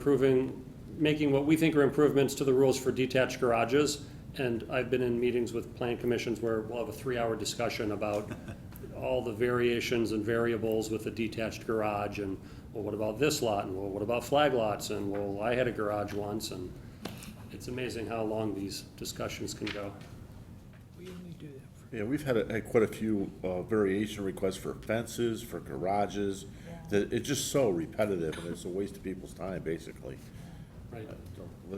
making what we think are improvements to the rules for detached garages. And I've been in meetings with plan commissions where we'll have a 3-hour discussion about all the variations and variables with a detached garage and, well, what about this lot? And, well, what about flag lots? And, well, I had a garage once. And it's amazing how long these discussions can go. We only do that for. Yeah, we've had quite a few variation requests for fences, for garages. That it's just so repetitive and it's a waste of people's time, basically. Right.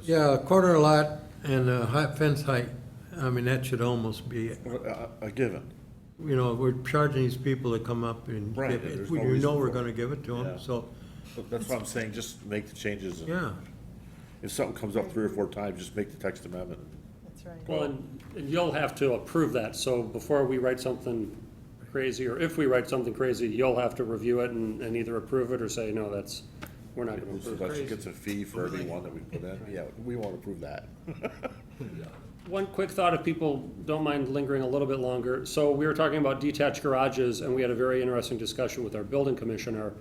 Yeah, a corner lot and a fence height, I mean, that should almost be, A given. you know, we're charging these people to come up and Right, give it. there's We no reason know we're for it. gonna give it to them, Yeah. so, But that's what I'm saying, just make the changes. and yeah. If something comes up 3 or 4 times, just make the text amendment. That's right. Well, and you'll have to approve that. So before we write something crazy, or if we write something crazy, you'll have to review it and either approve it or say, no, we're not gonna approve it. That gets a fee for every one that we put in. Yeah, we won't approve that. One quick thought, if people don't mind lingering a little bit longer. So we were talking about detached garages, and we had a very interesting discussion with our building commissioner.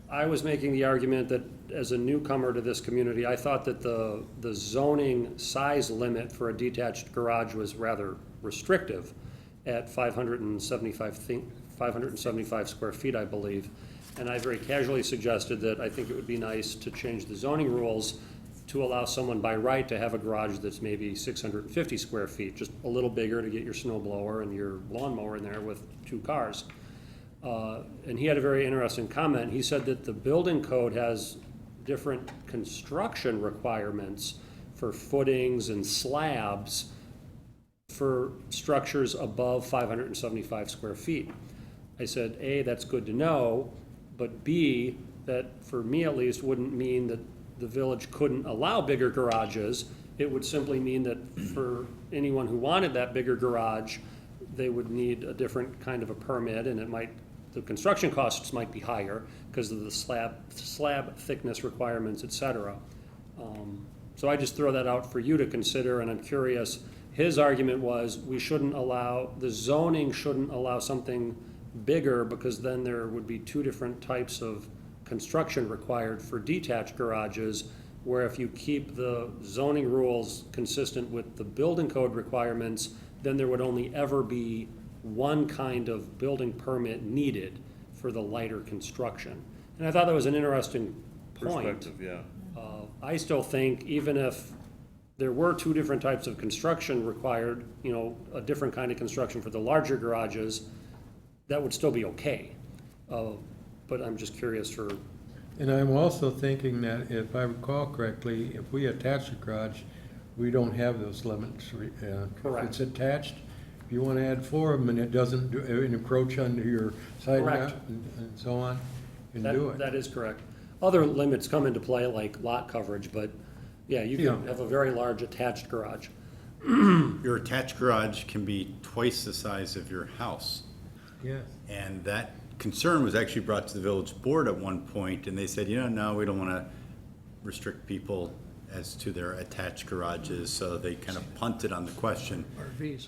I was making the argument that as a newcomer to this community, I thought that the zoning size limit for a detached garage was rather restrictive at 575 square feet, I believe. And I very casually suggested that I think it would be nice to change the zoning rules to allow someone by right to have a garage that's maybe 650 square feet, just a little bigger to get your snow blower and your lawnmower in there with 2 cars. And he had a very interesting comment. He said that the building code has different construction requirements for footings and slabs for structures above 575 square feet. I said, A, that's good to know, but B, that for me at least wouldn't mean that the village couldn't allow bigger garages. It would simply mean that for anyone who wanted that bigger garage, they would need a different kind of a permit, and the construction costs might be higher because of the slab thickness requirements, et cetera. So I just throw that out for you to consider, and I'm curious, his argument was the zoning shouldn't allow something bigger because then there would be 2 different types of construction required for detached garages, where if you keep the zoning rules consistent with the building code requirements, then there would only ever be one kind of building permit needed for the lighter construction. And I thought that was an interesting point. Perspective, yeah. I still think even if there were 2 different types of construction required, a different kind of construction for the larger garages, that would still be okay. But I'm just curious for. And I'm also thinking that if I recall correctly, if we attach a garage, we don't have those limits. Correct. If it's attached, if you want to add 4 of them and it doesn't encroach under your side Correct. and so on, you can do it. That is correct. Other limits come into play like lot coverage, but yeah, you can have a very large attached garage. Your attached garage can be twice the size of your house. Yes. And that concern was actually brought to the village board at one point, and they said, no, we don't want to restrict people as to their attached garages, so they kind of punted on the question. RVs.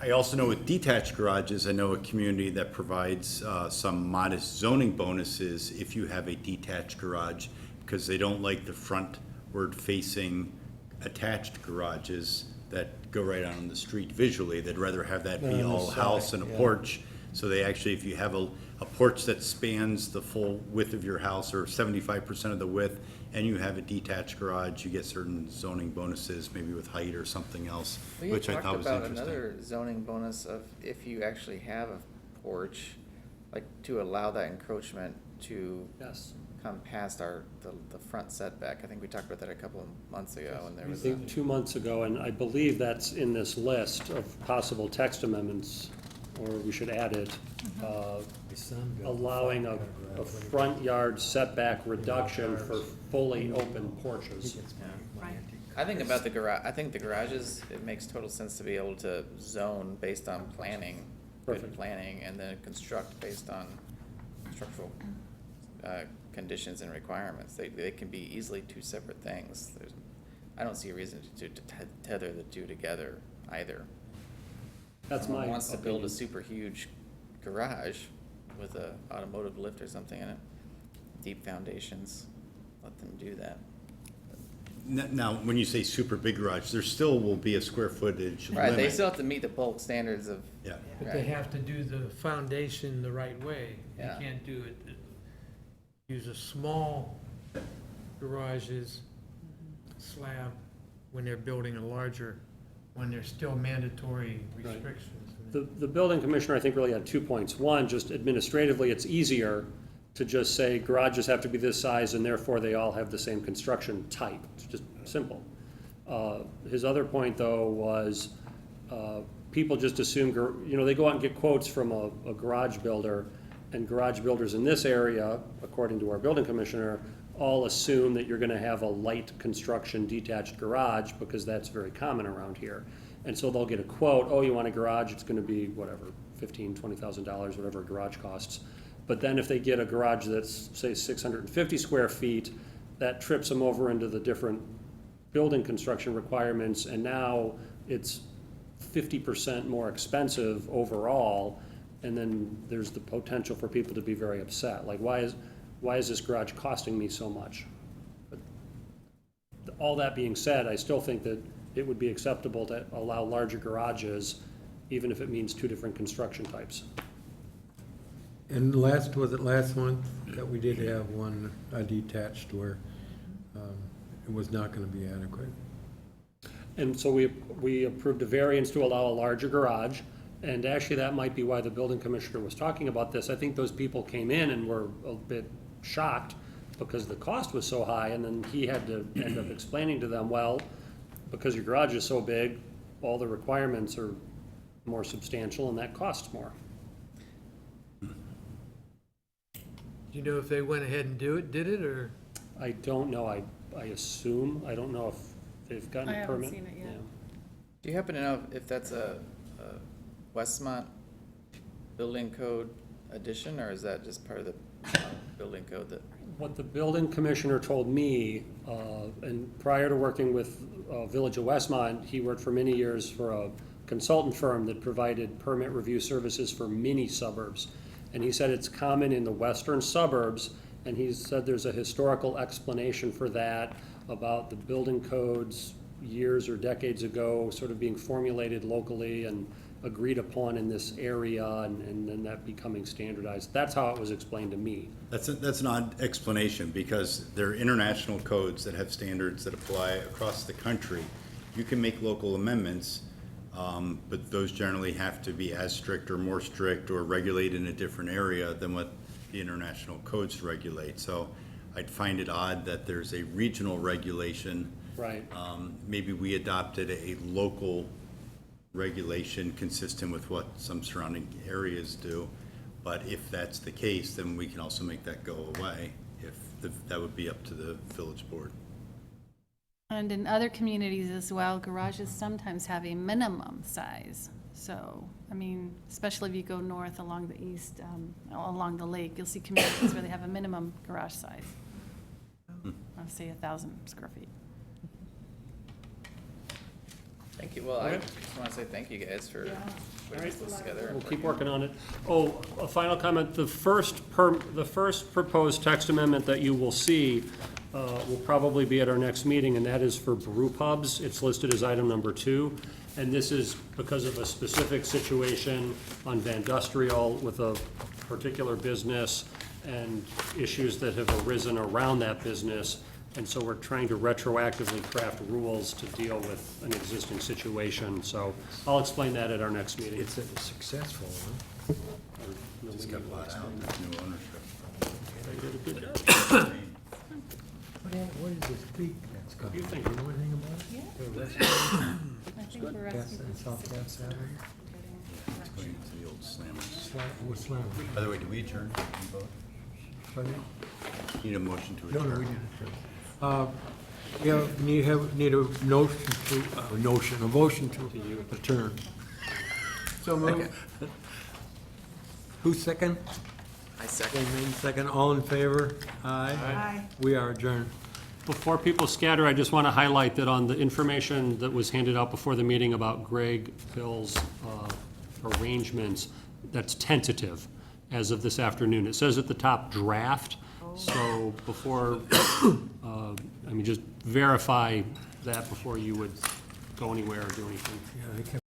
I also know with detached garages, I know a community that provides some modest zoning bonuses if you have a detached garage, because they don't like the frontward-facing attached garages that go right out on the street visually. They'd rather have that be all house and a porch. So they actually, if you have a porch that spans the full width of your house or 75% of the width, and you have a detached garage, you get certain zoning bonuses, maybe with height or something else, which I thought was interesting. We talked about another zoning bonus of if you actually have a porch, like to allow that encroachment to come past the front setback. I think we talked about that a couple of months ago, and there was 2 months ago, and I believe that's in this list of possible text amendments, or we should add it, allowing a front yard setback reduction for fully open porches. I think about the garage. I think the garages, it makes total sense to be able to zone based on planning, good planning, and then construct based on structural conditions and requirements. They can be easily 2 separate things. I don't see a reason to tether the 2 together either. That's my wants to build opinion. a super huge garage with a automotive lift or something in it, deep foundations, let them do that. Now, when you say super big garage, there still will be a square footage limit. Right, they still have to meet the bulk standards of. Yeah. But they have to do the foundation the right way. They Yeah. can't do it, use a small garages slab when they're building a larger, when there's still mandatory restrictions. The building commissioner, I think, really had 2 points. One, just administratively, it's easier to just say garages have to be this size and therefore they all have the same construction type. It's just simple. His other point, though, was people just assume, they go out and get quotes from a garage builder, and garage builders in this area, according to our building commissioner, all assume that you're going to have a light construction detached garage because that's very common around here. And so they'll get a quote, oh, you want a garage, it's going to be whatever, $15,000, $20,000, whatever a garage costs. But then if they get a garage that's, say, 650 square feet, that trips them over into the different building construction requirements, and now it's 50% more expensive overall, and then there's the potential for people to be very upset. Like, why is this garage costing me so much? But all that being said, I still think that it would be acceptable to allow larger garages, even if it means two different construction types. And was it last month that we did have one detached where it was not gonna be adequate? And so we approved a variance to allow a larger garage, and actually that might be why the building commissioner was talking about this. I think those people came in and were a bit shocked because the cost was so high, and then he had to end up explaining to them, well, because your garage is so big, all the requirements are more substantial and that costs more. Do you know if they went ahead and did it, or? I don't know, I assume, I don't know if they've gotten I a haven't permit. seen it yet. Yeah. Do you happen to know if that's a Westmont building code addition, or is that just part of the building code that? What the building commissioner told me, and prior to working with Village of Westmont, he worked for many years for a consultant firm that provided permit review services for mini suburbs. And he said it's common in the western suburbs, and he said there's a historical explanation for that about the building codes years or decades ago sort of being formulated locally and agreed upon in this area, and then that becoming standardized. That's how it was explained to me. That's an odd explanation, because there are international codes that have standards that apply across the country. You can make local amendments, but those generally have to be as strict or more strict or regulate in a different area than what the international codes regulate. So I'd find it odd that there's a regional regulation. Right. Maybe we adopted a local regulation consistent with what some surrounding areas do. But if that's the case, then we can also make that go away. That would be up to the village board. And in other communities as well, garages sometimes have a minimum size. So, I mean, especially if you go north along the east, along the lake, you'll see communities where they have a minimum garage size. I'll say 1,000 square feet. Thank you. Well, I just want to say thank you guys for putting this together. We'll keep working on it. Oh, a final comment, the first proposed text amendment that you will see will probably be at our next meeting, and that is for brew pubs. It's listed as item number 2, and this is because of a specific situation on Vandustrial with a particular business and issues that have arisen around that business. And so we're trying to retroactively craft rules to deal with an existing situation. So I'll explain that at our next meeting. It's a successful one. Just got bought out, there's new ownership. What is this peak that's coming? You think? You know anything about it? Yeah. I think we're asking for South Gas Saturday? It's going to the old Slammers. What's Slam? By the way, do we adjourn? We vote? Pardon? Need a motion to No, adjourn? no, we didn't. Need a motion to adjourn. So moved. Who's second? I second. Second, all in favor? Aye. Aye. We are adjourned. Before people scatter, I just want to highlight that on the information that was handed out before the meeting about Greg Hill's arrangements, that's tentative as of this afternoon. It says at the top, draft. So before, just verify that before you would go anywhere or do anything. Yeah, I kept